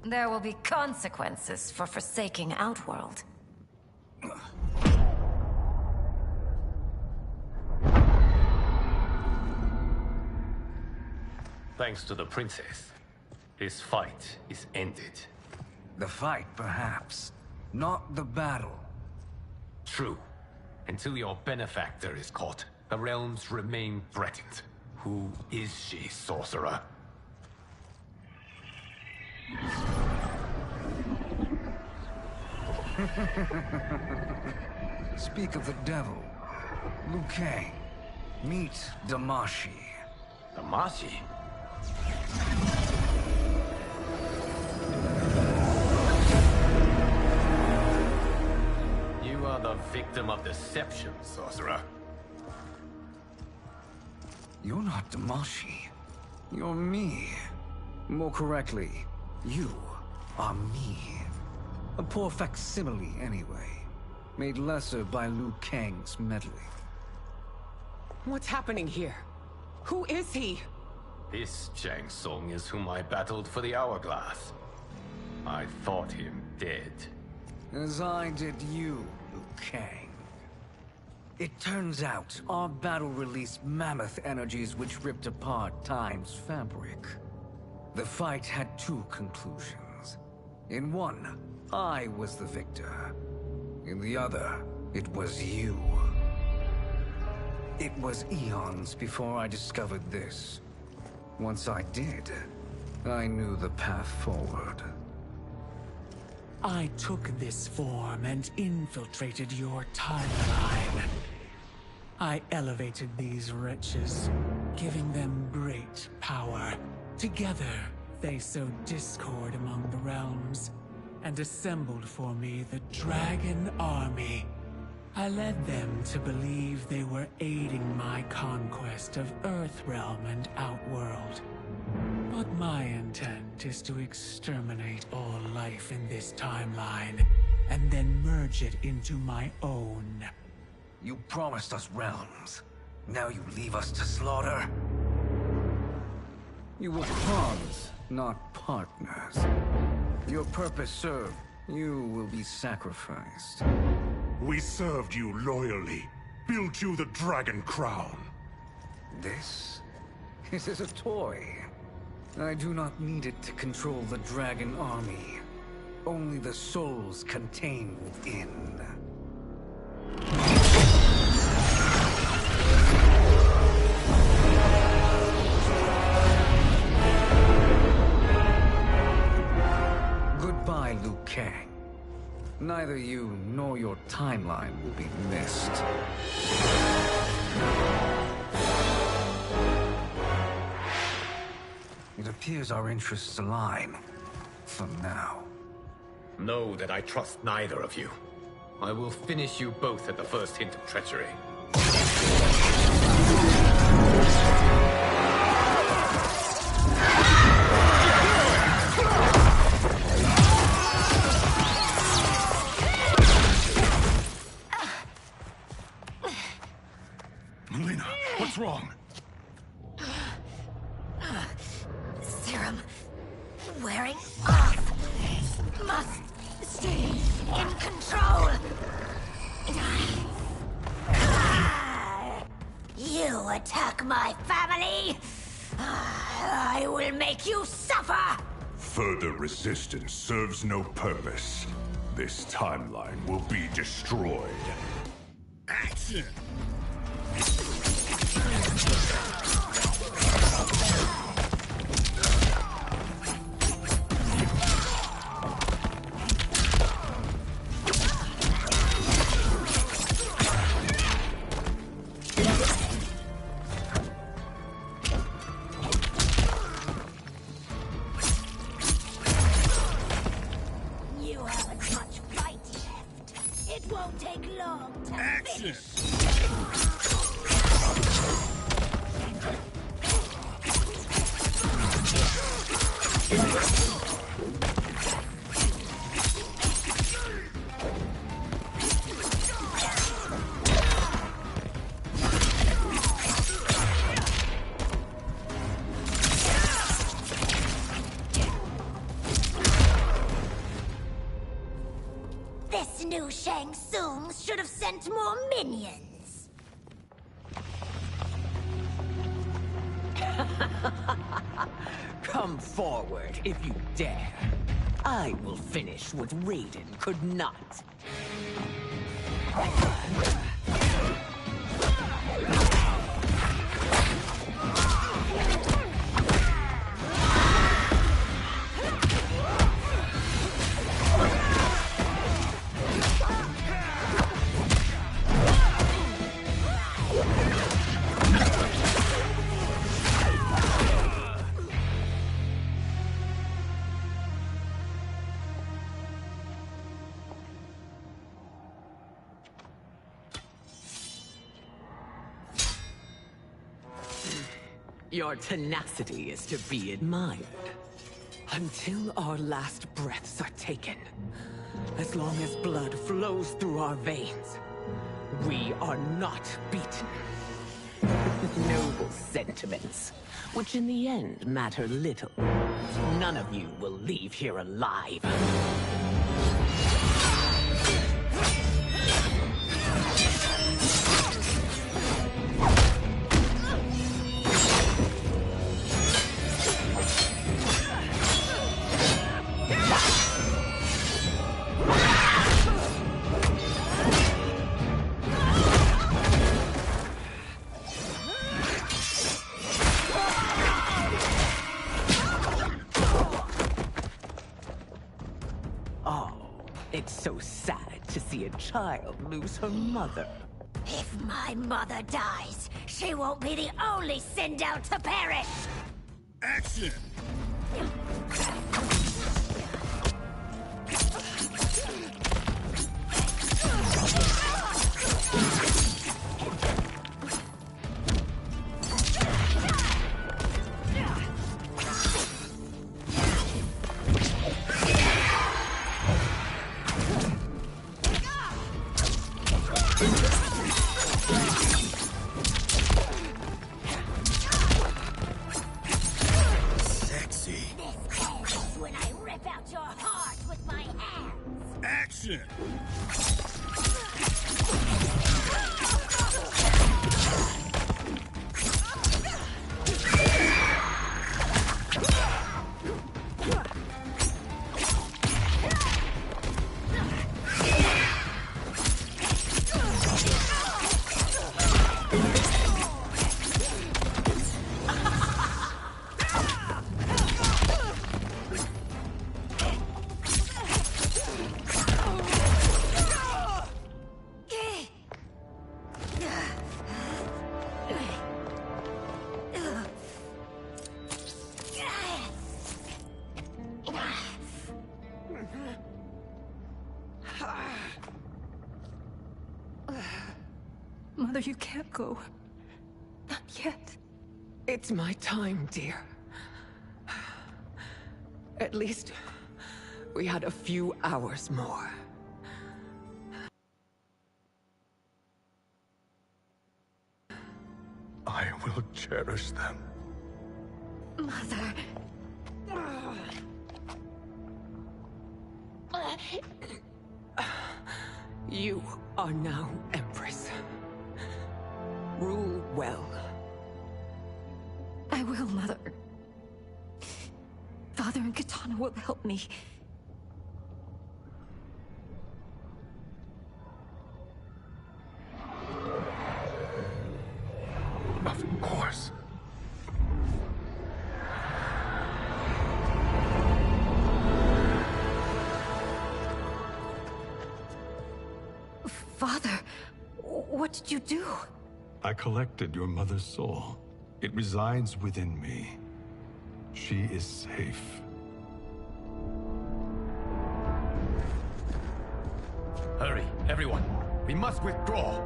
Speaker 17: There will be consequences for forsaking Outworld.
Speaker 1: Thanks to the princess, this fight is ended.
Speaker 3: The fight, perhaps. Not the battle.
Speaker 1: True. Until your benefactor is caught, the realms remain threatened. Who is she, sorcerer?
Speaker 3: Speak of the devil. Liu Kang. Meet Damashi.
Speaker 1: Damashi? You are the victim of deception, sorcerer.
Speaker 3: You're not Damashi. You're me. More correctly, you are me. A poor facsimile, anyway. Made lesser by Liu Kang's meddling.
Speaker 16: What's happening here? Who is he?
Speaker 9: This Shang Tsung is whom I battled for the Hourglass. I thought him dead.
Speaker 3: As I did you, Liu Kang. It turns out our battle released mammoth energies which ripped apart time's fabric. The fight had two conclusions. In one, I was the victor. In the other, it was you. It was eons before I discovered this. Once I did, I knew the path forward.
Speaker 4: I took this form and infiltrated your timeline. I elevated these wretches, giving them great power. Together, they sowed discord among the realms, and assembled for me the Dragon Army. I led them to believe they were aiding my conquest of Earthrealm and Outworld. But my intent is to exterminate all life in this timeline, and then merge it into my own.
Speaker 3: You promised us realms. Now you leave us to slaughter? You were pawns, not partners. Your purpose served. You will be sacrificed.
Speaker 8: We served you loyally, built you the Dragon Crown.
Speaker 3: This is a toy. I do not need it to control the Dragon Army. Only the souls contained within. Goodbye, Liu Kang. Neither you nor your timeline will be missed. It appears our interests align. For now.
Speaker 9: Know that I trust neither of you. I will finish you both at the first hint of treachery.
Speaker 20: Melina, what's wrong?
Speaker 11: Serum wearing off. Must stay in control. You attack my family. I will make you suffer.
Speaker 8: Further resistance serves no purpose. This timeline will be destroyed.
Speaker 14: Action!
Speaker 11: You haven't much fight left. It won't take long to finish. This new Shang Tsung should have sent more minions.
Speaker 6: Come forward if you dare. I will finish what Raiden could not. Your tenacity is to be admired. Until our last breaths are taken, as long as blood flows through our veins, we are not beaten. Noble sentiments, which in the end matter little. None of you will leave here alive. It's so sad to see a child lose her mother.
Speaker 11: If my mother dies, she won't be the only Sindel to perish!
Speaker 13: Action! Action!
Speaker 16: Mother, you can't go. Not yet.
Speaker 6: It's my time, dear. At least, we had a few hours more.
Speaker 20: I will cherish them.
Speaker 11: Mother...
Speaker 6: You are now Empress. Rule well.
Speaker 17: I will, Mother. Father and Katana will help me.
Speaker 20: Of course.
Speaker 17: Father, what did you do?
Speaker 20: I collected your mother's soul. It resides within me. She is safe.
Speaker 1: Hurry, everyone. We must withdraw.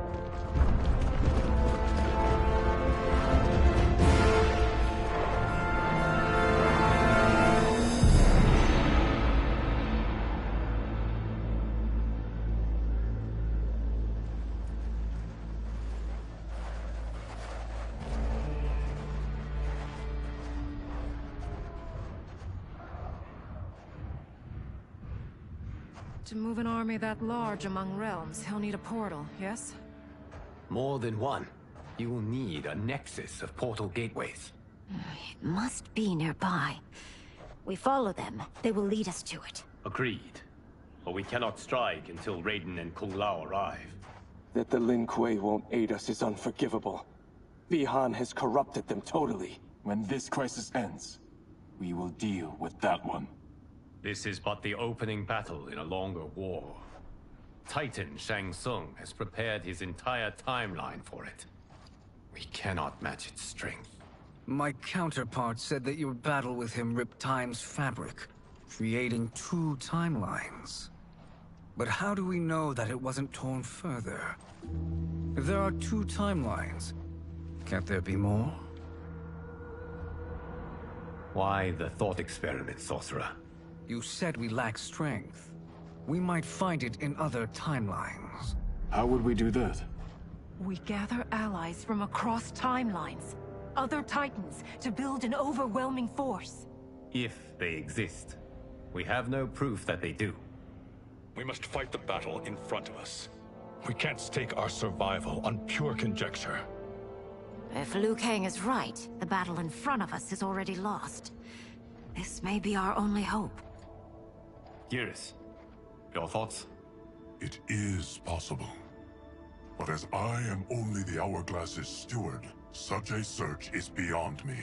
Speaker 7: To move an army that large among realms, he'll need a portal, yes?
Speaker 1: More than one. You will need a nexus of portal gateways.
Speaker 11: It must be nearby. We follow them, they will lead us to it.
Speaker 9: Agreed. But we cannot strike until Raiden and Kung Lao arrive.
Speaker 10: That the Lin Kuei won't aid us is unforgivable. Bi-Han has corrupted them totally.
Speaker 22: When this crisis ends, we will deal with that one.
Speaker 9: This is but the opening battle in a longer war. Titan Shang Tsung has prepared his entire timeline for it.
Speaker 1: We cannot match its strength.
Speaker 3: My counterpart said that your battle with him ripped time's fabric, creating two timelines. But how do we know that it wasn't torn further? If there are two timelines, can't there be more?
Speaker 1: Why the thought experiment, Sorcerer?
Speaker 3: You said we lack strength. We might find it in other timelines.
Speaker 22: How would we do that?
Speaker 7: We gather allies from across timelines, other Titans, to build an overwhelming force.
Speaker 9: If they exist. We have no proof that they do.
Speaker 20: We must fight the battle in front of us. We can't stake our survival on pure conjecture.
Speaker 17: If Liu Kang is right, the battle in front of us is already lost. This may be our only hope.
Speaker 9: Geras, your thoughts?
Speaker 8: It is possible. But as I am only the Hourglass's steward, such a search is beyond me.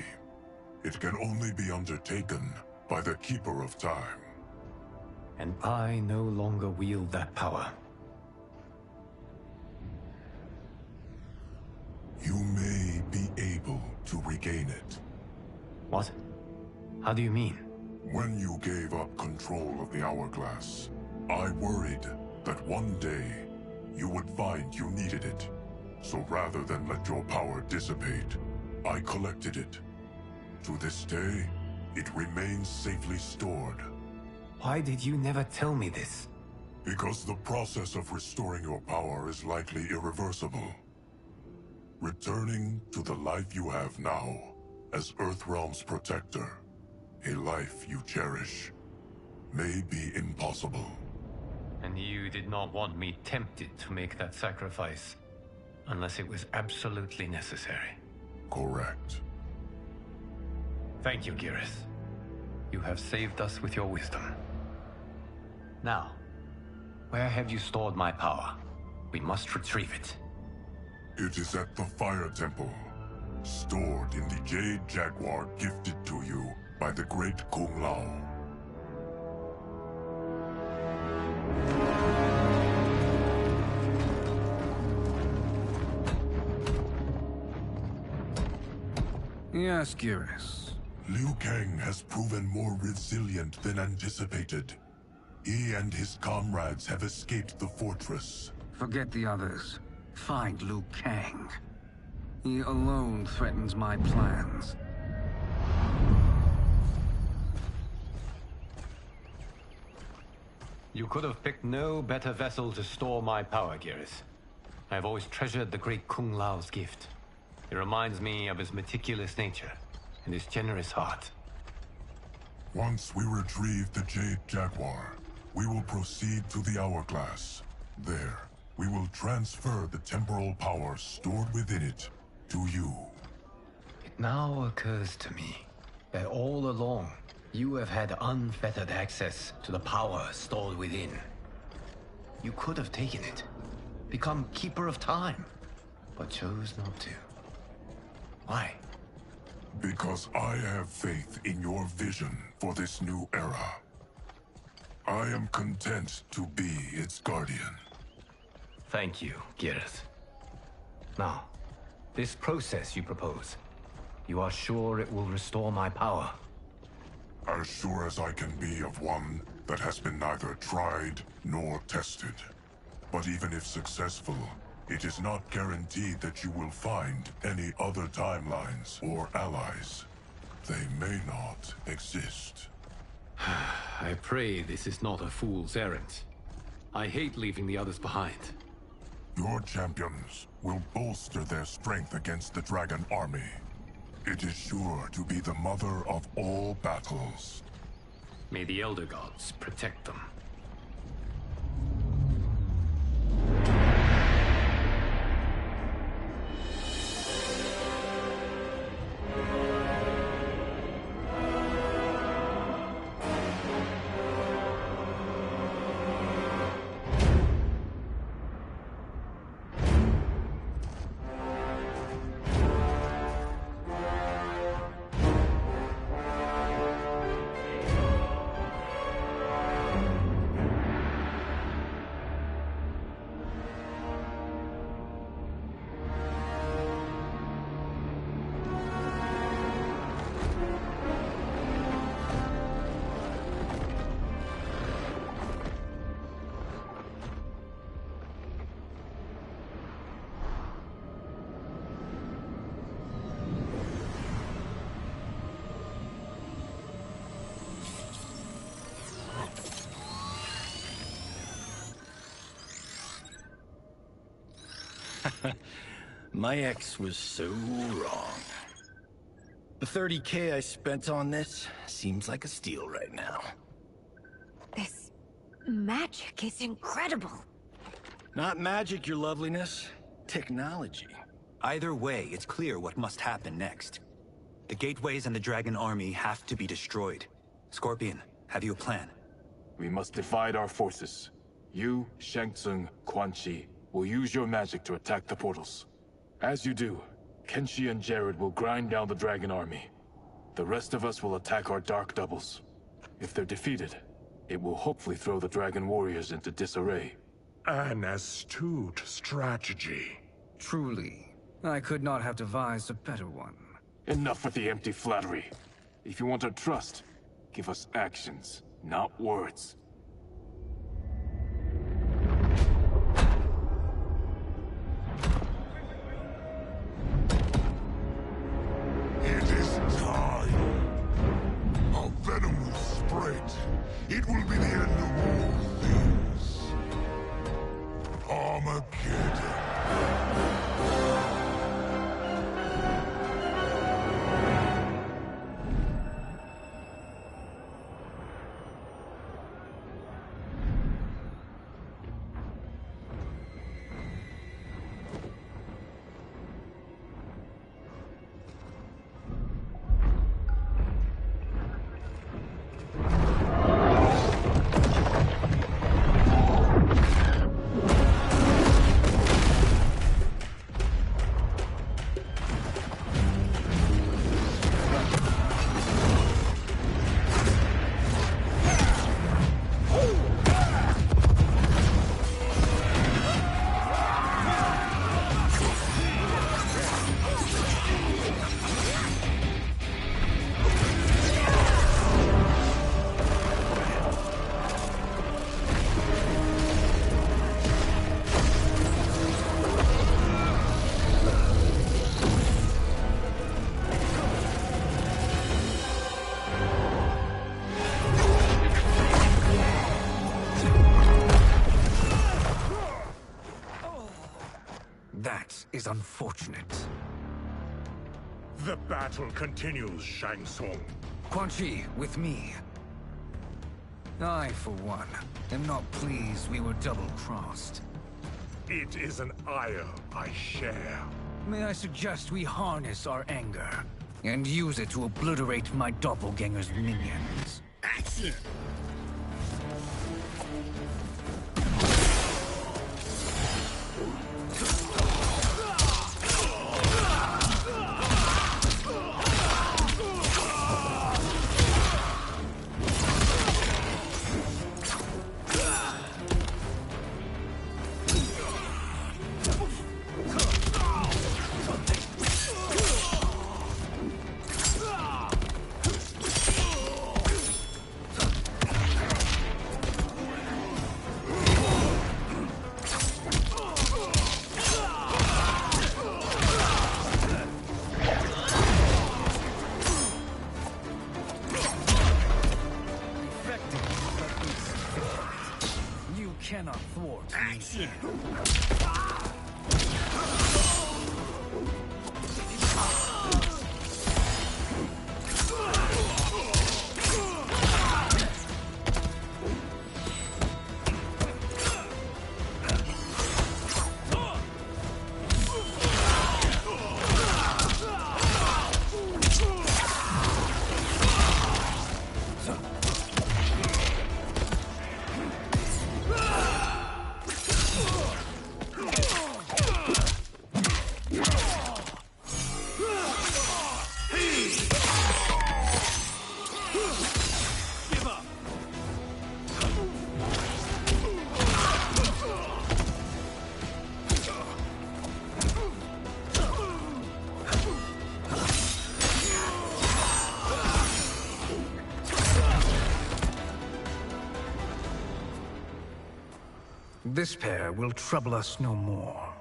Speaker 8: It can only be undertaken by the Keeper of Time.
Speaker 9: And I no longer wield that power.
Speaker 8: You may be able to regain it.
Speaker 9: What? How do you mean?
Speaker 8: When you gave up control of the Hourglass, I worried that one day you would find you needed it. So rather than let your power dissipate, I collected it. To this day, it remains safely stored.
Speaker 9: Why did you never tell me this?
Speaker 8: Because the process of restoring your power is likely irreversible. Returning to the life you have now, as Earthrealm's protector, a life you cherish, may be impossible.
Speaker 9: And you did not want me tempted to make that sacrifice, unless it was absolutely necessary.
Speaker 8: Correct.
Speaker 9: Thank you, Geras. You have saved us with your wisdom. Now, where have you stored my power? We must retrieve it.
Speaker 8: It is at the Fire Temple, stored in the Jade Jaguar gifted to you by the great Kung Lao.
Speaker 3: Yes, Geras.
Speaker 8: Liu Kang has proven more resilient than anticipated. He and his comrades have escaped the fortress.
Speaker 3: Forget the others. Find Liu Kang. He alone threatens my plans.
Speaker 9: You could have picked no better vessel to store my power, Geras. I have always treasured the great Kung Lao's gift. It reminds me of his meticulous nature and his generous heart.
Speaker 8: Once we retrieve the Jade Jaguar, we will proceed to the Hourglass. There, we will transfer the temporal power stored within it to you.
Speaker 9: It now occurs to me that all along, you have had unfettered access to the power stored within. You could have taken it, become Keeper of Time, but chose not to. Why?
Speaker 8: Because I have faith in your vision for this new era. I am content to be its guardian.
Speaker 9: Thank you, Geras. Now, this process you propose, you are sure it will restore my power?
Speaker 8: As sure as I can be of one that has been neither tried nor tested. But even if successful, it is not guaranteed that you will find any other timelines or allies. They may not exist.
Speaker 9: I pray this is not a fool's errand. I hate leaving the others behind.
Speaker 8: Your champions will bolster their strength against the Dragon Army. It is sure to be the mother of all battles.
Speaker 9: May the Elder Gods protect them.
Speaker 5: My ex was so wrong. The 30K I spent on this seems like a steal right now.
Speaker 17: This magic is incredible.
Speaker 5: Not magic, your loveliness. Technology.
Speaker 12: Either way, it's clear what must happen next. The gateways and the Dragon Army have to be destroyed. Scorpion, have you a plan?
Speaker 10: We must divide our forces. You, Shang Tsung, Quan Chi, will use your magic to attack the portals. As you do, Kenshi and Jared will grind down the Dragon Army. The rest of us will attack our dark doubles. If they're defeated, it will hopefully throw the Dragon Warriors into disarray.
Speaker 8: An astute strategy.
Speaker 3: Truly, I could not have devised a better one.
Speaker 10: Enough with the empty flattery. If you want our trust, give us actions, not words.
Speaker 8: It is time. Our venom will spread. It will be the end of all things. Armageddon.
Speaker 3: That is unfortunate.
Speaker 8: The battle continues, Shang Tsung.
Speaker 3: Quan Chi, with me. I, for one, am not pleased we were double-crossed.
Speaker 8: It is an ire I share.
Speaker 3: May I suggest we harness our anger and use it to obliterate my doppelganger's minions?
Speaker 8: Action!
Speaker 3: Cannot thwart
Speaker 8: action.
Speaker 3: This pair will trouble us no more.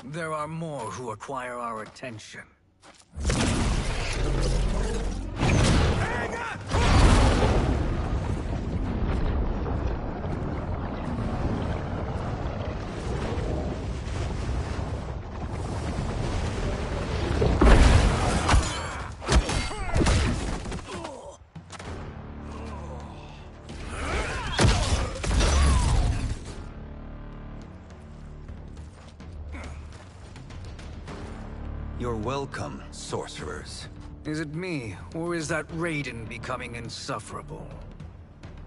Speaker 3: There are more who acquire our attention.
Speaker 12: You're welcome, sorcerers.
Speaker 3: Is it me, or is that Raiden becoming insufferable?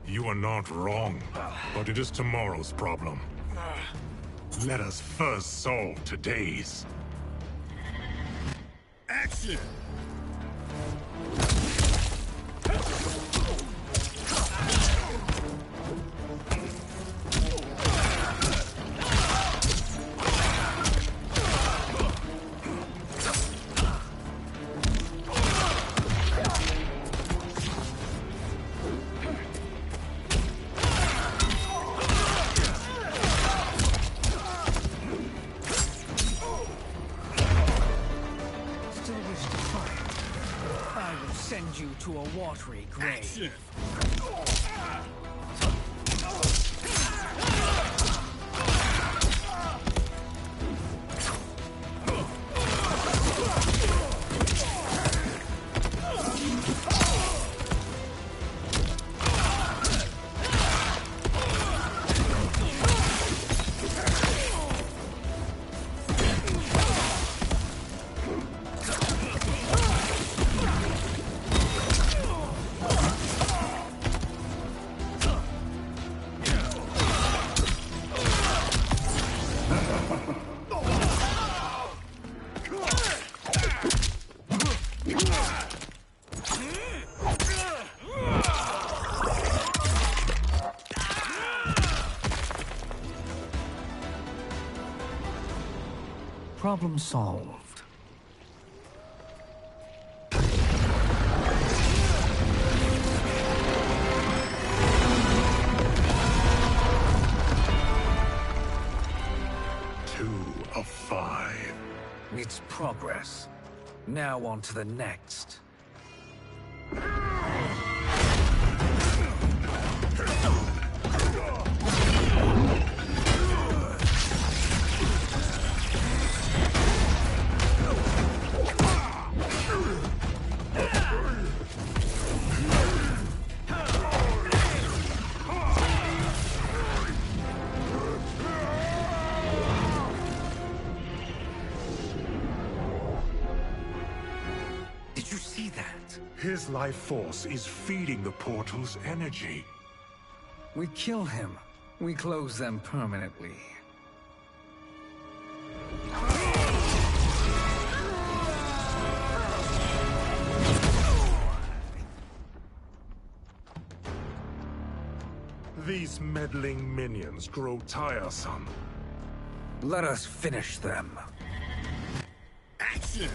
Speaker 8: You are not wrong, but it is tomorrow's problem. Let us first solve today's.
Speaker 14: Action!
Speaker 3: Send you to a watery grave. Problem solved.
Speaker 8: Two of 5.
Speaker 3: It's progress. Now on to the next. Did you see that?
Speaker 8: His life force is feeding the portal's energy.
Speaker 3: We kill him. We close them permanently.
Speaker 8: These meddling minions grow tiresome.
Speaker 3: Let us finish them.
Speaker 14: Action!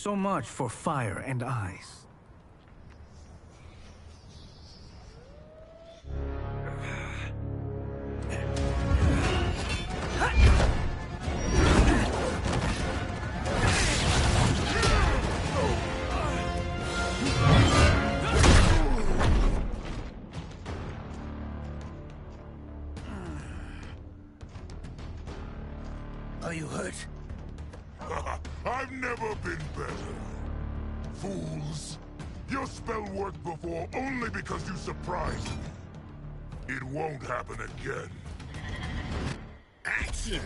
Speaker 3: So much for fire and ice.
Speaker 5: Are you hurt?
Speaker 8: I've never been better. Fools! Your spell worked before only because you surprised me. It won't happen again. Action!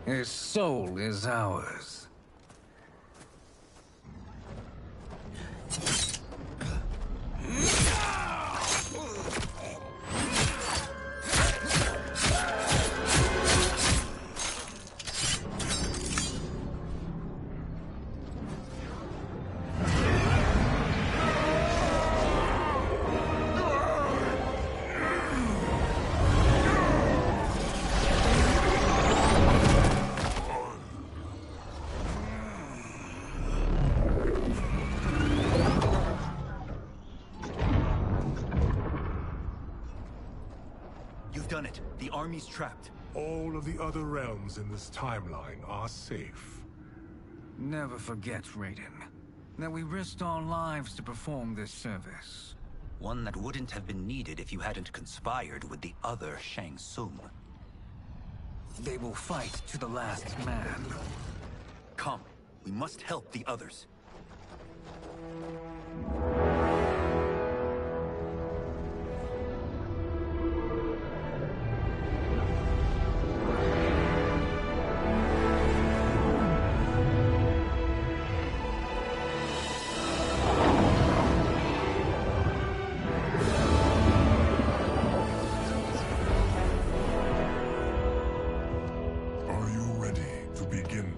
Speaker 3: His soul is ours.
Speaker 12: You've done it. The army's trapped.
Speaker 8: All of the other realms in this timeline are safe.
Speaker 3: Never forget, Raiden, that we risked our lives to perform this service.
Speaker 12: One that wouldn't have been needed if you hadn't conspired with the other Shang Tsung.
Speaker 3: They will fight to the last man.
Speaker 12: Come, we must help the others.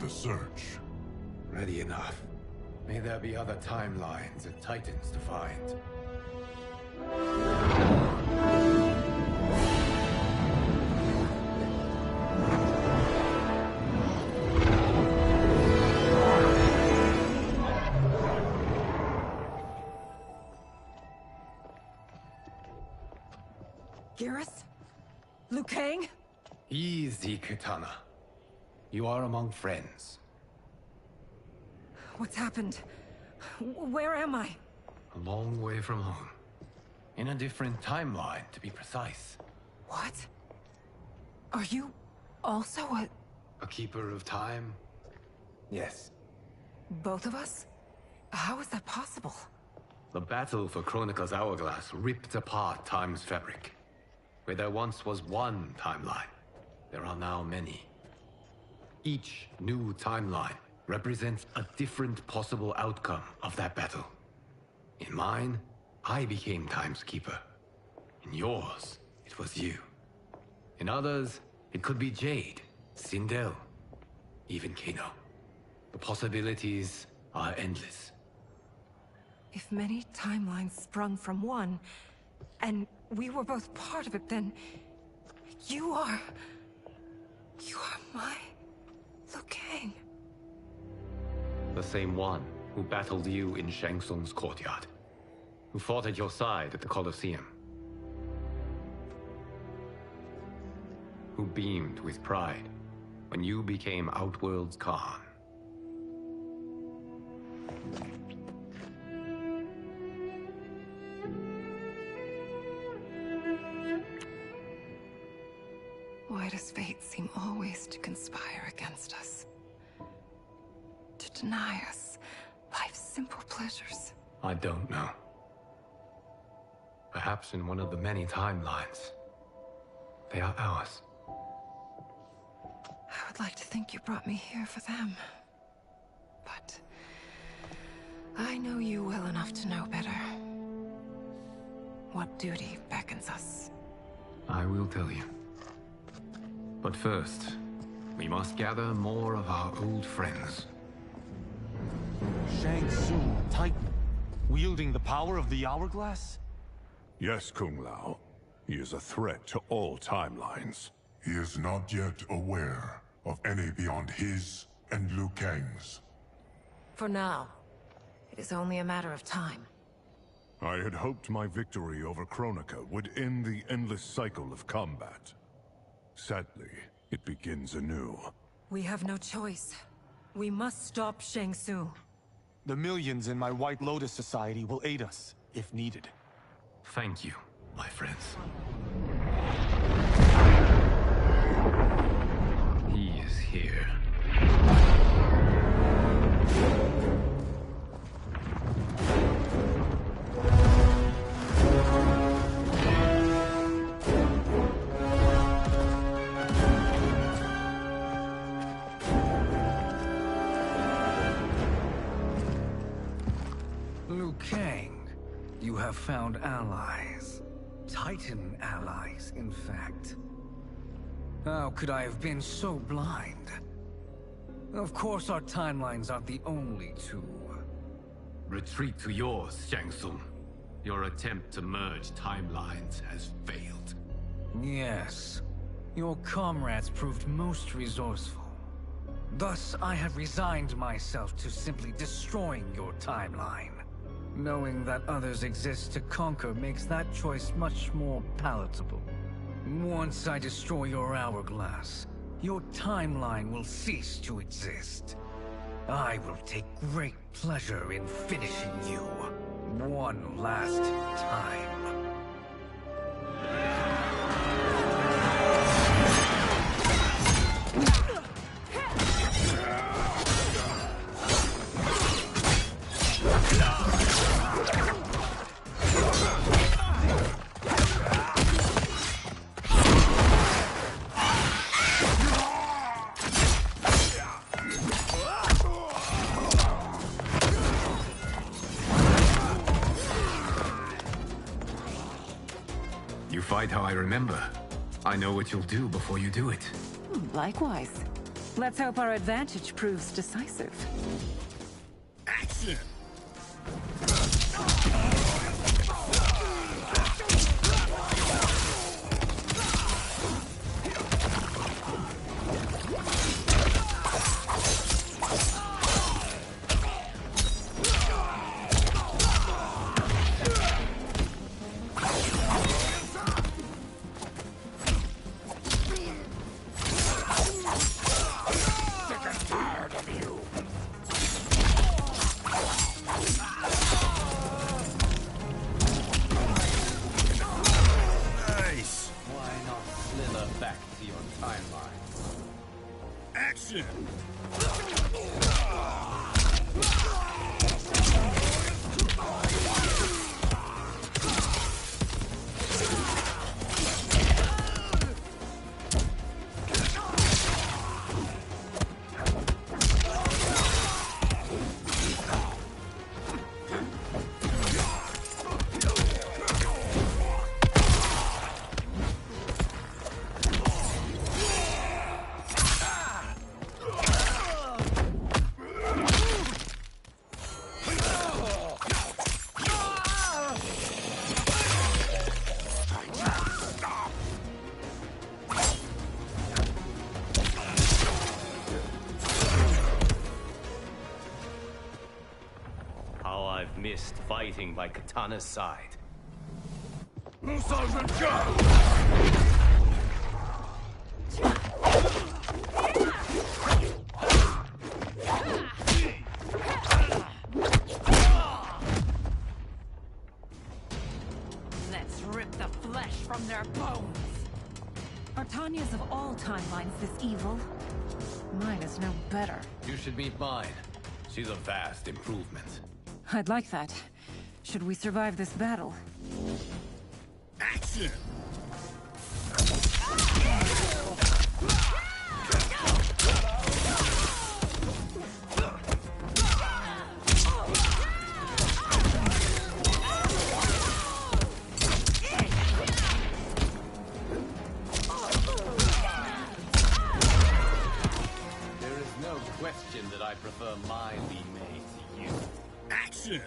Speaker 8: Search.
Speaker 9: Ready enough. May there be other timelines and titans to find.
Speaker 19: Garrus? Liu Kang?
Speaker 9: Easy, Kitana. You are among friends.
Speaker 19: What's happened? Where am I?
Speaker 9: A long way from home. In a different timeline, to be precise.
Speaker 19: What? Are you also
Speaker 9: a keeper of time? Yes.
Speaker 19: Both of us? How is that possible?
Speaker 9: The battle for Chronica's Hourglass ripped apart time's fabric. Where there once was one timeline, there are now many. Each new timeline represents a different possible outcome of that battle. In mine, I became Time's Keeper. In yours, it was you. In others, it could be Jade, Sindel, even Kano. The possibilities are endless.
Speaker 19: If many timelines sprung from one, and we were both part of it, then
Speaker 17: You are my Liu Kang.
Speaker 9: The same one who battled you in Shang Tsung's courtyard. Who fought at your side at the Colosseum. Who beamed with pride when you became Outworld's Khan.
Speaker 16: Why does fate seem always to conspire against us? To deny us life's simple pleasures?
Speaker 9: I don't know. Perhaps in one of the many timelines, they are ours.
Speaker 16: I would like to think you brought me here for them. But I know you well enough to know better. What duty beckons us?
Speaker 9: I will tell you. But first, we must gather more of our old friends.
Speaker 2: Shang Tsung, Titan, wielding the power of the Hourglass?
Speaker 8: Yes, Kung Lao. He is a threat to all timelines. He is not yet aware of any beyond his and Liu Kang's.
Speaker 17: For now, it is only a matter of time.
Speaker 8: I had hoped my victory over Kronika would end the endless cycle of combat. Sadly, it begins anew.
Speaker 7: We have no choice. We must stop Shang Tsung.
Speaker 2: The millions in my White Lotus Society will aid us, if needed.
Speaker 9: Thank you, my friends. He is here.
Speaker 3: Liu Kang, you have found allies. Titan allies, in fact. How could I have been so blind? Of course our timelines aren't the only two.
Speaker 9: Retreat to yours, Shang Tsung. Your attempt to merge timelines has failed.
Speaker 3: Yes. Your comrades proved most resourceful. Thus, I have resigned myself to simply destroying your timeline. Knowing that others exist to conquer makes that choice much more palatable. Once I destroy your hourglass, your timeline will cease to exist. I will take great pleasure in finishing you one last time.
Speaker 9: You fight how I remember. I know what you'll do before you do it.
Speaker 19: Likewise. Let's hope our advantage proves decisive.
Speaker 8: Action!
Speaker 15: missed fighting by Katana's side.
Speaker 14: Sergeant Joe!
Speaker 7: Let's rip the flesh from their bones. Are Tanya's of all timelines this evil? Mine is no better.
Speaker 1: You should meet mine. She's a vast improvement.
Speaker 7: I'd like that. Should we survive this battle?
Speaker 14: Action!
Speaker 1: There is no question that I prefer mine being made to you.
Speaker 14: Action!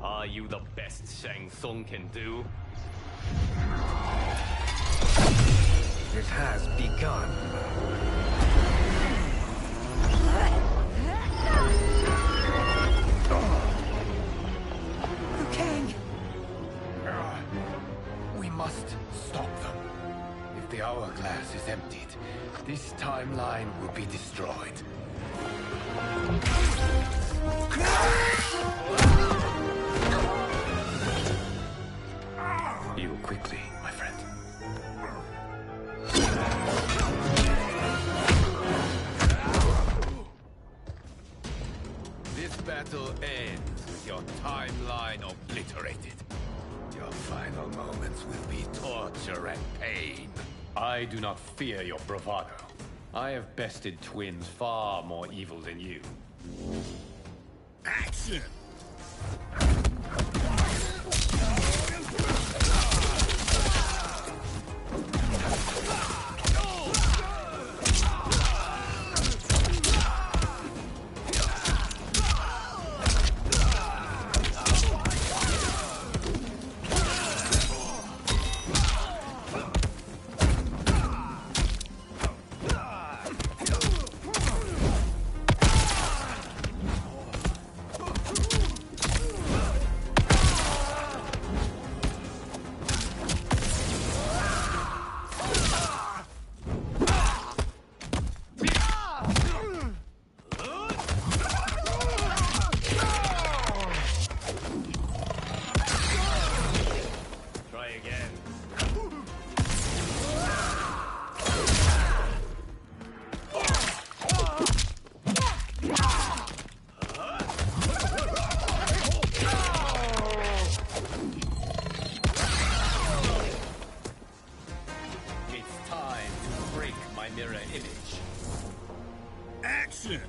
Speaker 15: Are you the best Shang Tsung can do?
Speaker 3: It has begun.
Speaker 7: Liu Kang!
Speaker 1: We must stop them. If the hourglass is emptied, this timeline will be destroyed. Heal quickly, my friend. This battle ends with your timeline obliterated. Your final moments will be torture and pain. I do not fear your bravado. I have bested twins far more evil than you.
Speaker 14: Action!
Speaker 15: Try again.
Speaker 1: It's time to break my mirror image.
Speaker 14: Action!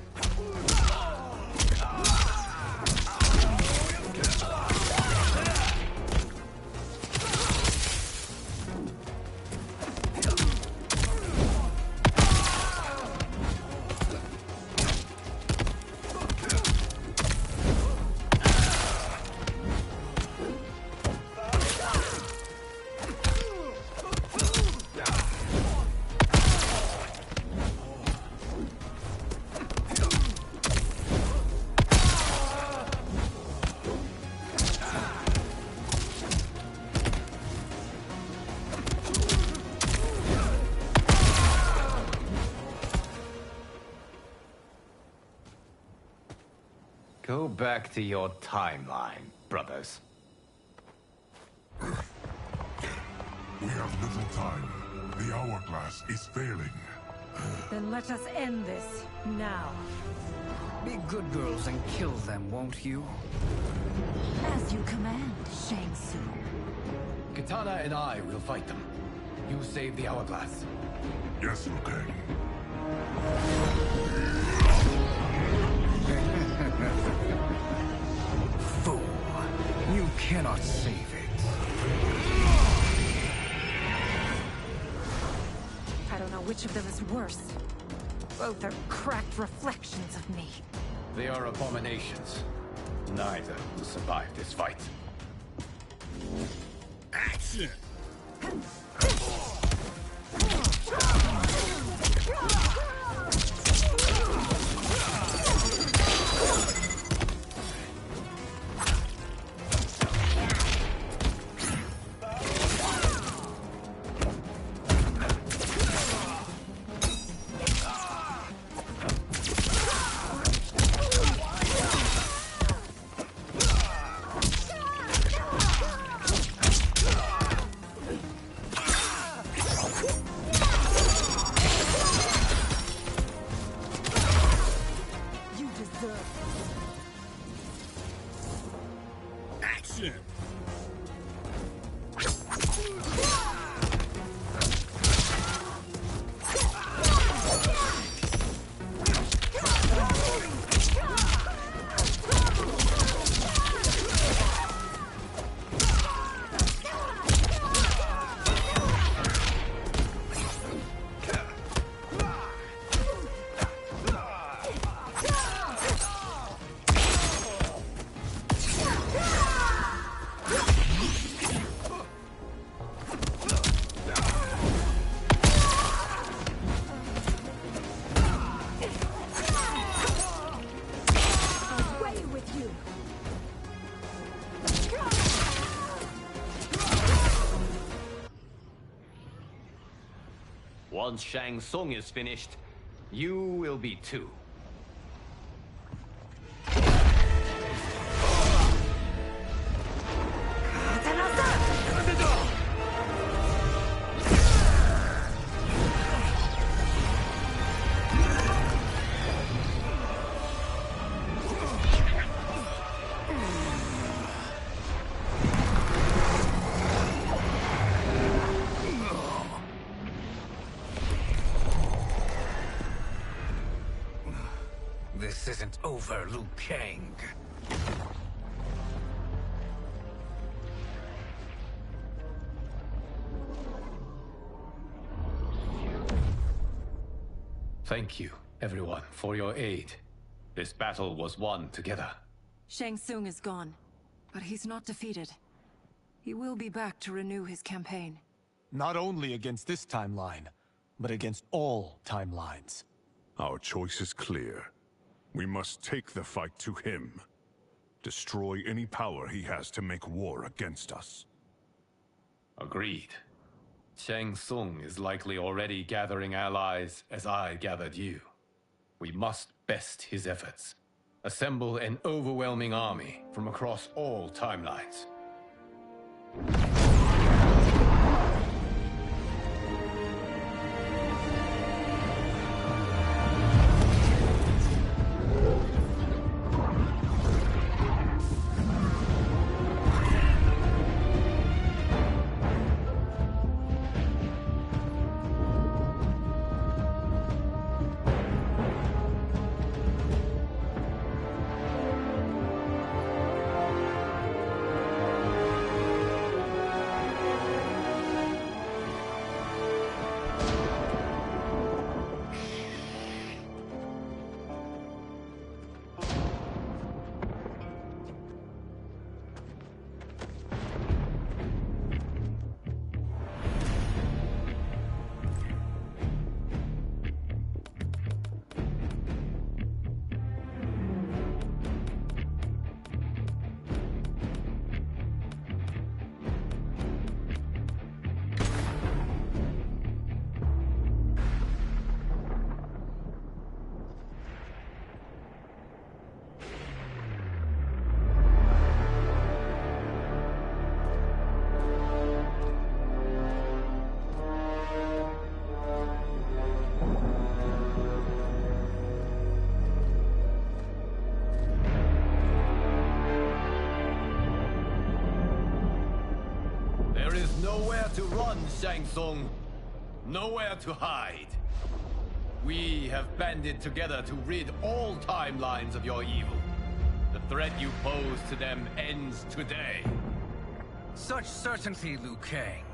Speaker 1: Go back to your timeline, brothers.
Speaker 8: We have little time. The hourglass is failing.
Speaker 7: Then let us end this, now.
Speaker 3: Be good girls and kill them, won't you?
Speaker 7: As you command, Shang Tsung.
Speaker 1: Katana and I will fight them. You save the hourglass.
Speaker 8: Yes, Liu Kang.
Speaker 3: Fool. You cannot save it.
Speaker 7: know which of them is worse. Both are cracked reflections of me.
Speaker 1: They are abominations. Neither will survive this fight.
Speaker 14: Action! Action!
Speaker 15: Once Shang Tsung is finished, you will be too.
Speaker 3: This isn't over, Liu Kang.
Speaker 1: Thank you, everyone, for your aid. This battle was won together.
Speaker 7: Shang Tsung is gone, but he's not defeated. He will be back to renew his campaign.
Speaker 2: Not only against this timeline, but against all timelines.
Speaker 8: Our choice is clear. We must take the fight to him. Destroy any power he has to make war against us.
Speaker 1: Agreed. Shang Tsung is likely already gathering allies as I gathered you. We must best his efforts. Assemble an overwhelming army from across all timelines. There is nowhere to run, Shang Tsung. Nowhere to hide. We have banded together to rid all timelines of your evil. The threat you pose to them ends today.
Speaker 3: Such certainty, Liu Kang,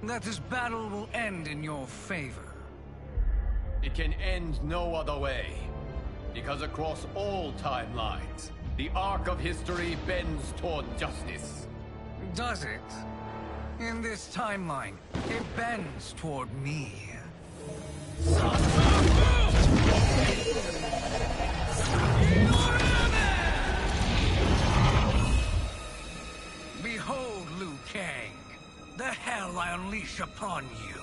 Speaker 3: that this battle will end in your favor.
Speaker 15: It can end no other way. Because across all timelines, the arc of history bends toward justice.
Speaker 3: Does it? In this timeline, it bends toward me. Behold, Liu Kang, the hell I unleash upon you.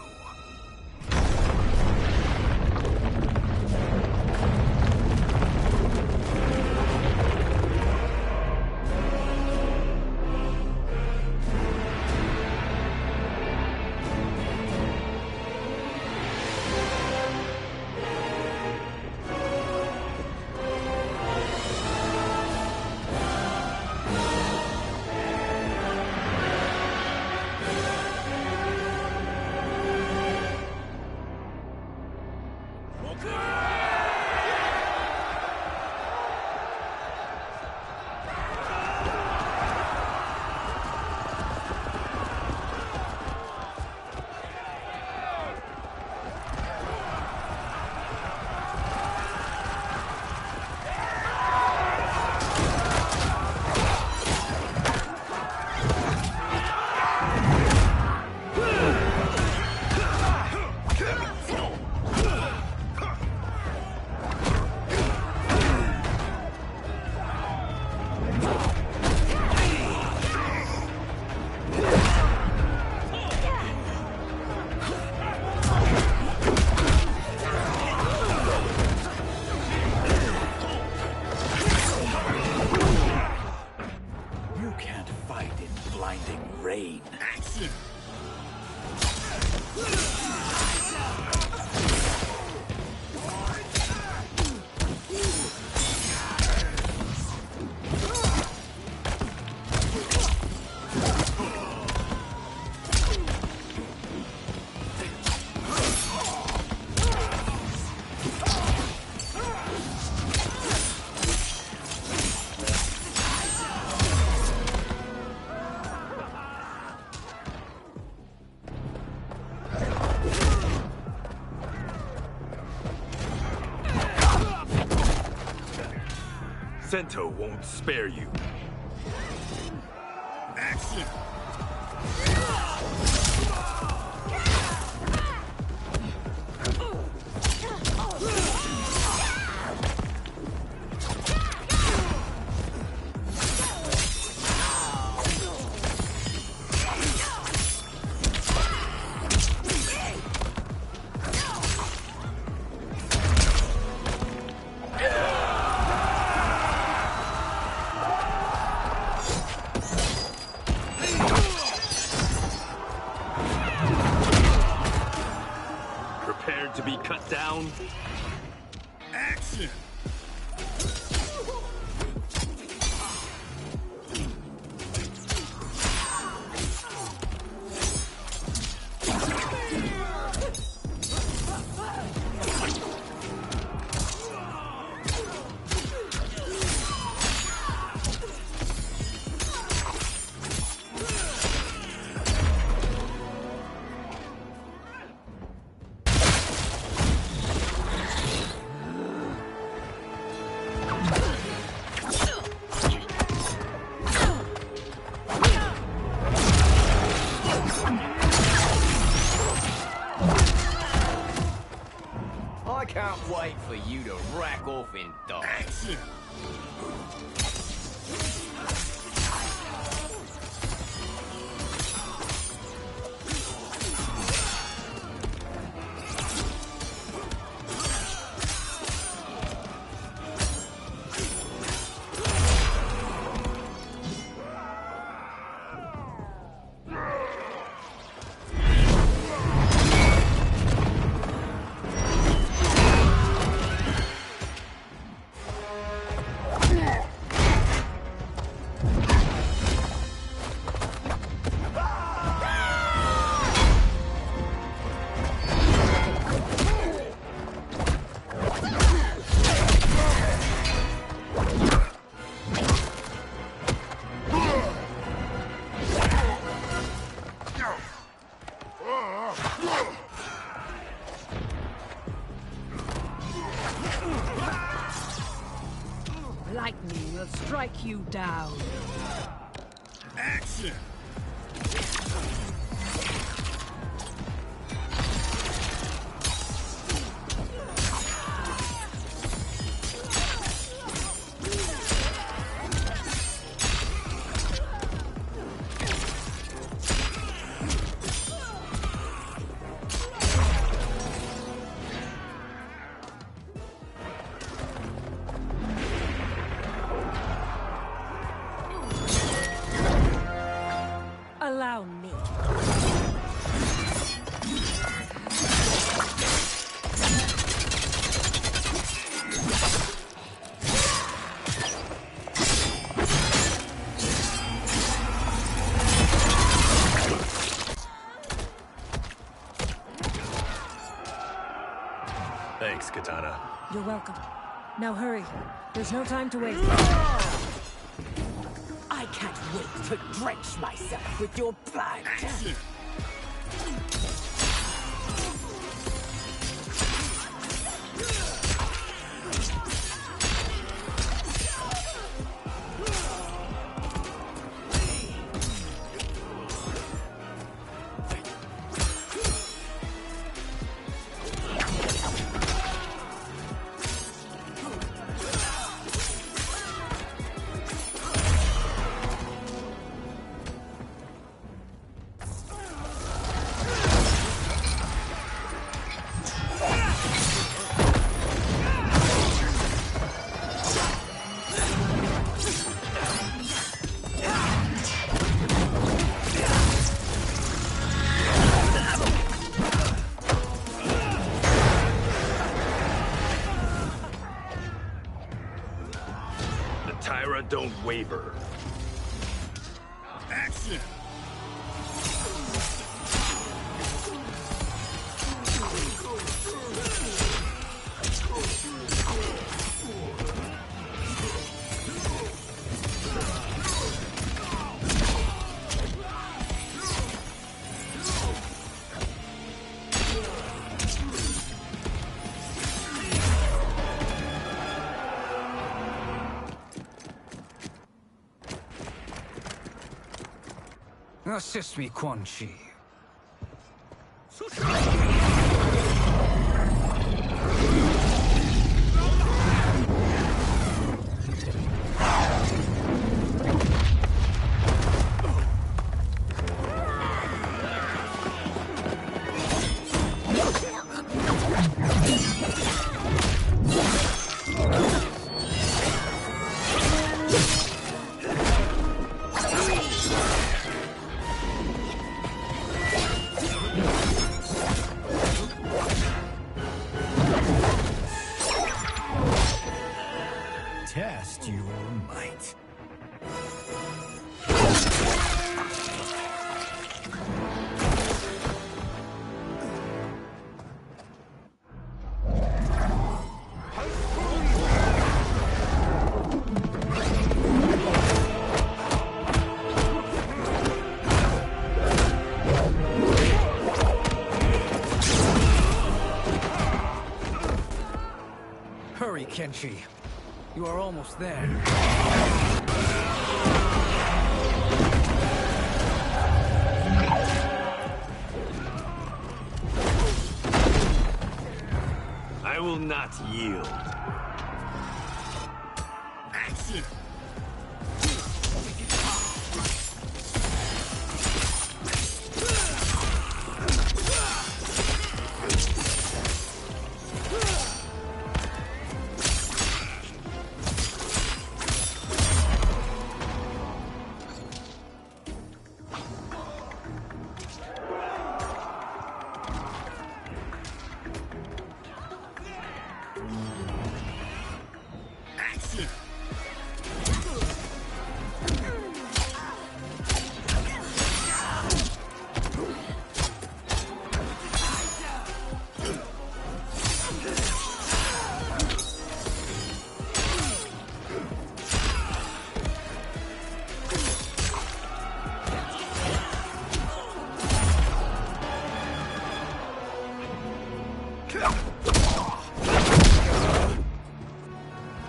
Speaker 14: Sento won't spare you. Action! Prepared to be cut down? Action!
Speaker 15: I can't wait for you to rack off in dust. Action!
Speaker 19: Lightning will strike you down.
Speaker 14: Action!
Speaker 7: Allow me.
Speaker 18: Thanks, Katana.
Speaker 7: You're welcome. Now hurry. There's no time to waste.
Speaker 6: I can't wait to drench myself with your blood.
Speaker 18: Tyra, don't waver.
Speaker 14: Action!
Speaker 3: Assist me, Quan Chi.
Speaker 5: Test your might.
Speaker 3: Hurry, Kenshi. You are almost there.
Speaker 18: I will not yield.
Speaker 14: Action! Action!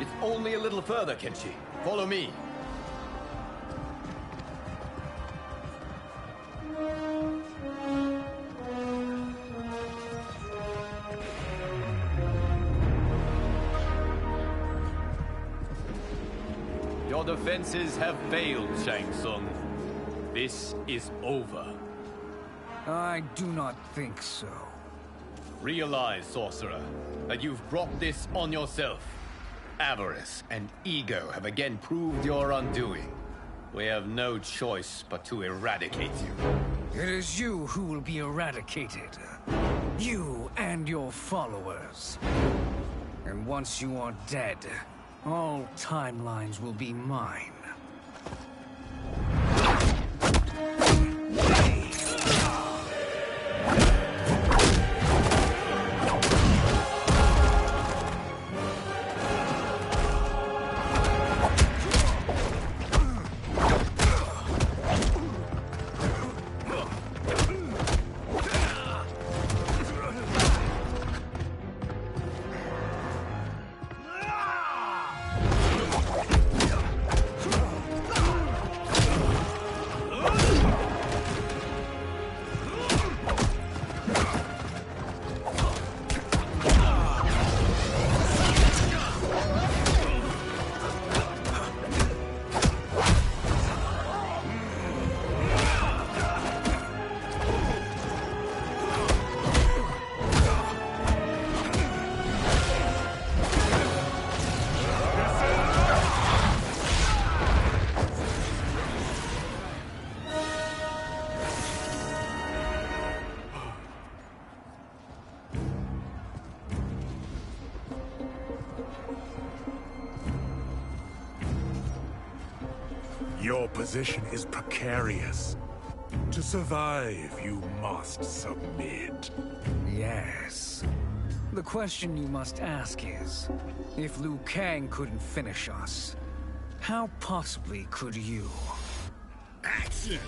Speaker 15: It's only Only a little further, Kenshi. Follow me. Your defenses have failed, Shang Tsung. This is over.
Speaker 3: I do not think so.
Speaker 15: Realize, sorcerer, that you've brought this on yourself. Avarice and ego have again proved your undoing. We have no choice but to eradicate you.
Speaker 3: It is you who will be eradicated. You and your followers. And once you are dead, all timelines will be mine.
Speaker 8: Your position is precarious. To survive, you must submit.
Speaker 3: Yes. The question you must ask is, if Liu Kang couldn't finish us, how possibly could you?
Speaker 8: Action!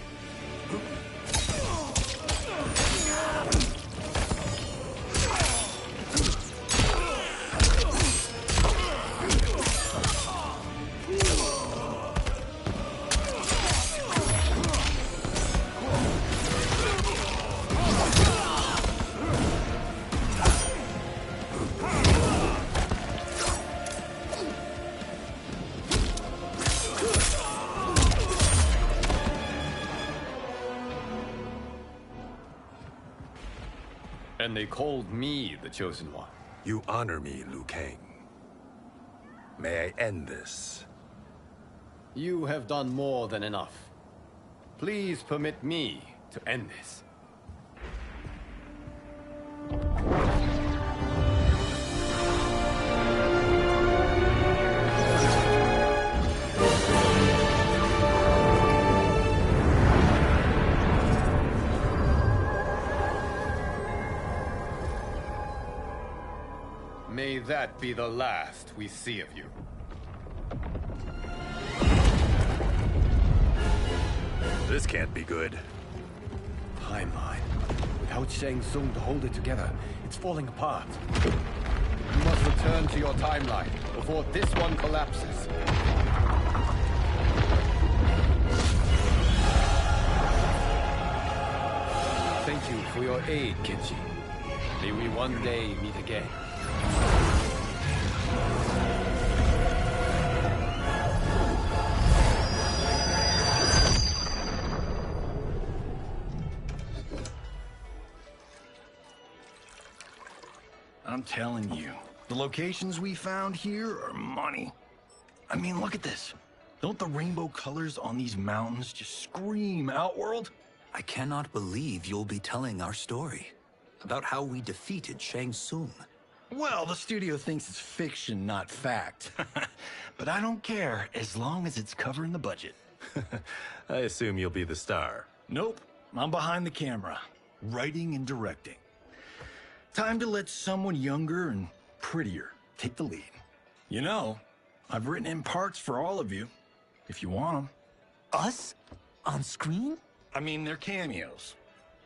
Speaker 15: And they called me the Chosen One.
Speaker 18: You honor me, Liu Kang. May I end this?
Speaker 15: You have done more than enough. Please permit me to end this. May that be the last we see of you.
Speaker 18: This can't be good.
Speaker 15: Timeline. Without Shang Tsung to hold it together, it's falling apart. You must return to your timeline before this one collapses. Thank you for your aid, Kenshi. May we one day meet again.
Speaker 5: I'm telling you, the locations we found here are money. I mean, look at this. Don't the rainbow colors on these mountains just scream Outworld?
Speaker 12: I cannot believe you'll be telling our story about how we defeated Shang Tsung.
Speaker 5: Well, the studio thinks it's fiction, not fact. But I don't care, as long as it's covering the budget.
Speaker 18: I assume you'll be the star.
Speaker 5: Nope, I'm behind the camera, writing and directing. Time to let someone younger and prettier take the lead. You know, I've written in parts for all of you, if you want them.
Speaker 2: Us? On screen?
Speaker 5: I mean, they're cameos.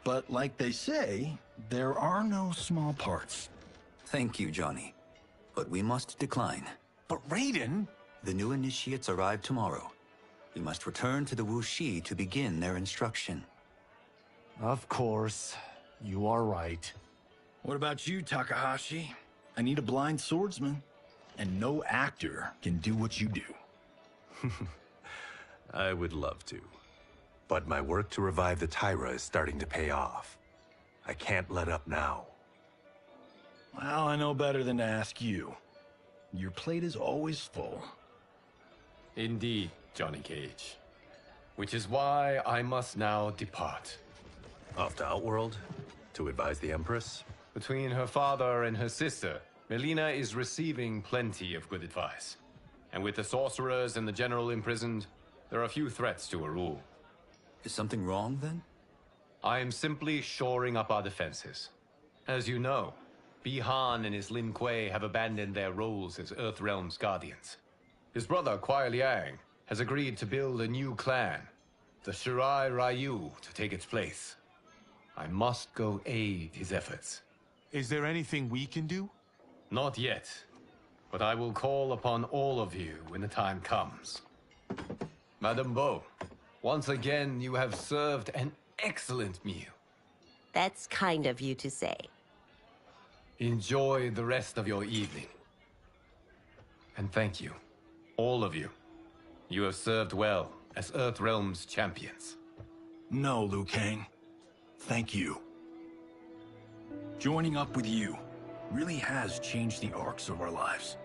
Speaker 5: But like they say, there are no small parts.
Speaker 12: Thank you, Johnny. But we must decline.
Speaker 2: But Raiden?
Speaker 12: The new initiates arrive tomorrow. We must return to the Wuxi to begin their instruction.
Speaker 2: Of course. You are right.
Speaker 5: What about you, Takahashi? I need a blind swordsman. And no actor can do what you do.
Speaker 18: I would love to. But my work to revive the Tyra is starting to pay off. I can't let up now.
Speaker 5: Well, I know better than to ask you. Your plate is always full.
Speaker 15: Indeed, Johnny Cage. Which is why I must now depart.
Speaker 18: Off to Outworld? To advise the Empress?
Speaker 15: Between her father and her sister, Melina is receiving plenty of good advice. And with the sorcerers and the general imprisoned, there are few threats to her rule.
Speaker 12: Is something wrong, then?
Speaker 15: I am simply shoring up our defenses. As you know, Bi-Han and his Lin Kuei have abandoned their roles as Earthrealm's guardians. His brother, Kuai Liang, has agreed to build a new clan, the Shirai Ryu, to take its place. I must go aid his efforts.
Speaker 2: Is there anything we can do?
Speaker 15: Not yet, but I will call upon all of you when the time comes. Madame Bo, once again you have served an excellent meal.
Speaker 4: That's kind of you to say.
Speaker 15: Enjoy the rest of your evening. And thank you, all of you. You have served well as Earthrealm's champions.
Speaker 5: No, Liu Kang. Thank you. Joining up with you really has changed the arcs of our lives.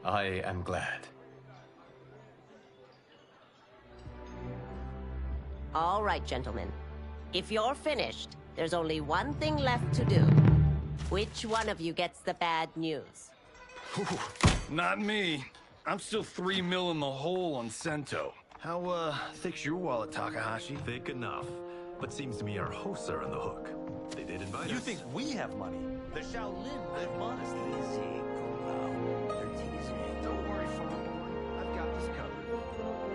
Speaker 15: I am glad.
Speaker 4: All right, gentlemen. If you're finished, there's only one thing left to do. Which one of you gets the bad news?
Speaker 5: Not me. I'm still 3 mil in the hole on Sento. How, thick's your wallet, Takahashi?
Speaker 18: Thick enough. But seems to me our hosts are on the hook. They did invite us.
Speaker 2: You think we have money? The Shaolin live modestly.
Speaker 21: They're teasing. Don't worry, Farmer. I've got this covered.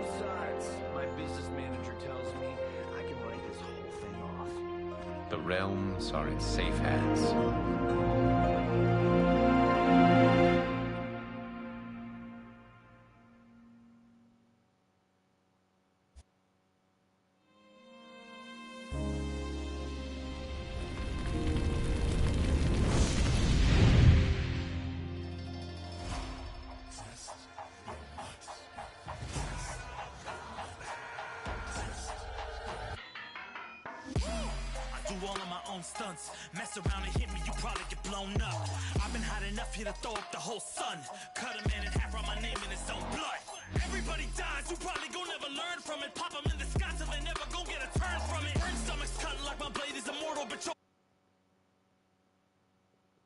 Speaker 21: Besides, my business manager tells me I can write this whole thing off.
Speaker 15: The realms are in safe hands.
Speaker 23: All of my own stunts. Mess around and hit me, you probably get blown up. I've been hot enough here to throw up the whole sun. Cut a man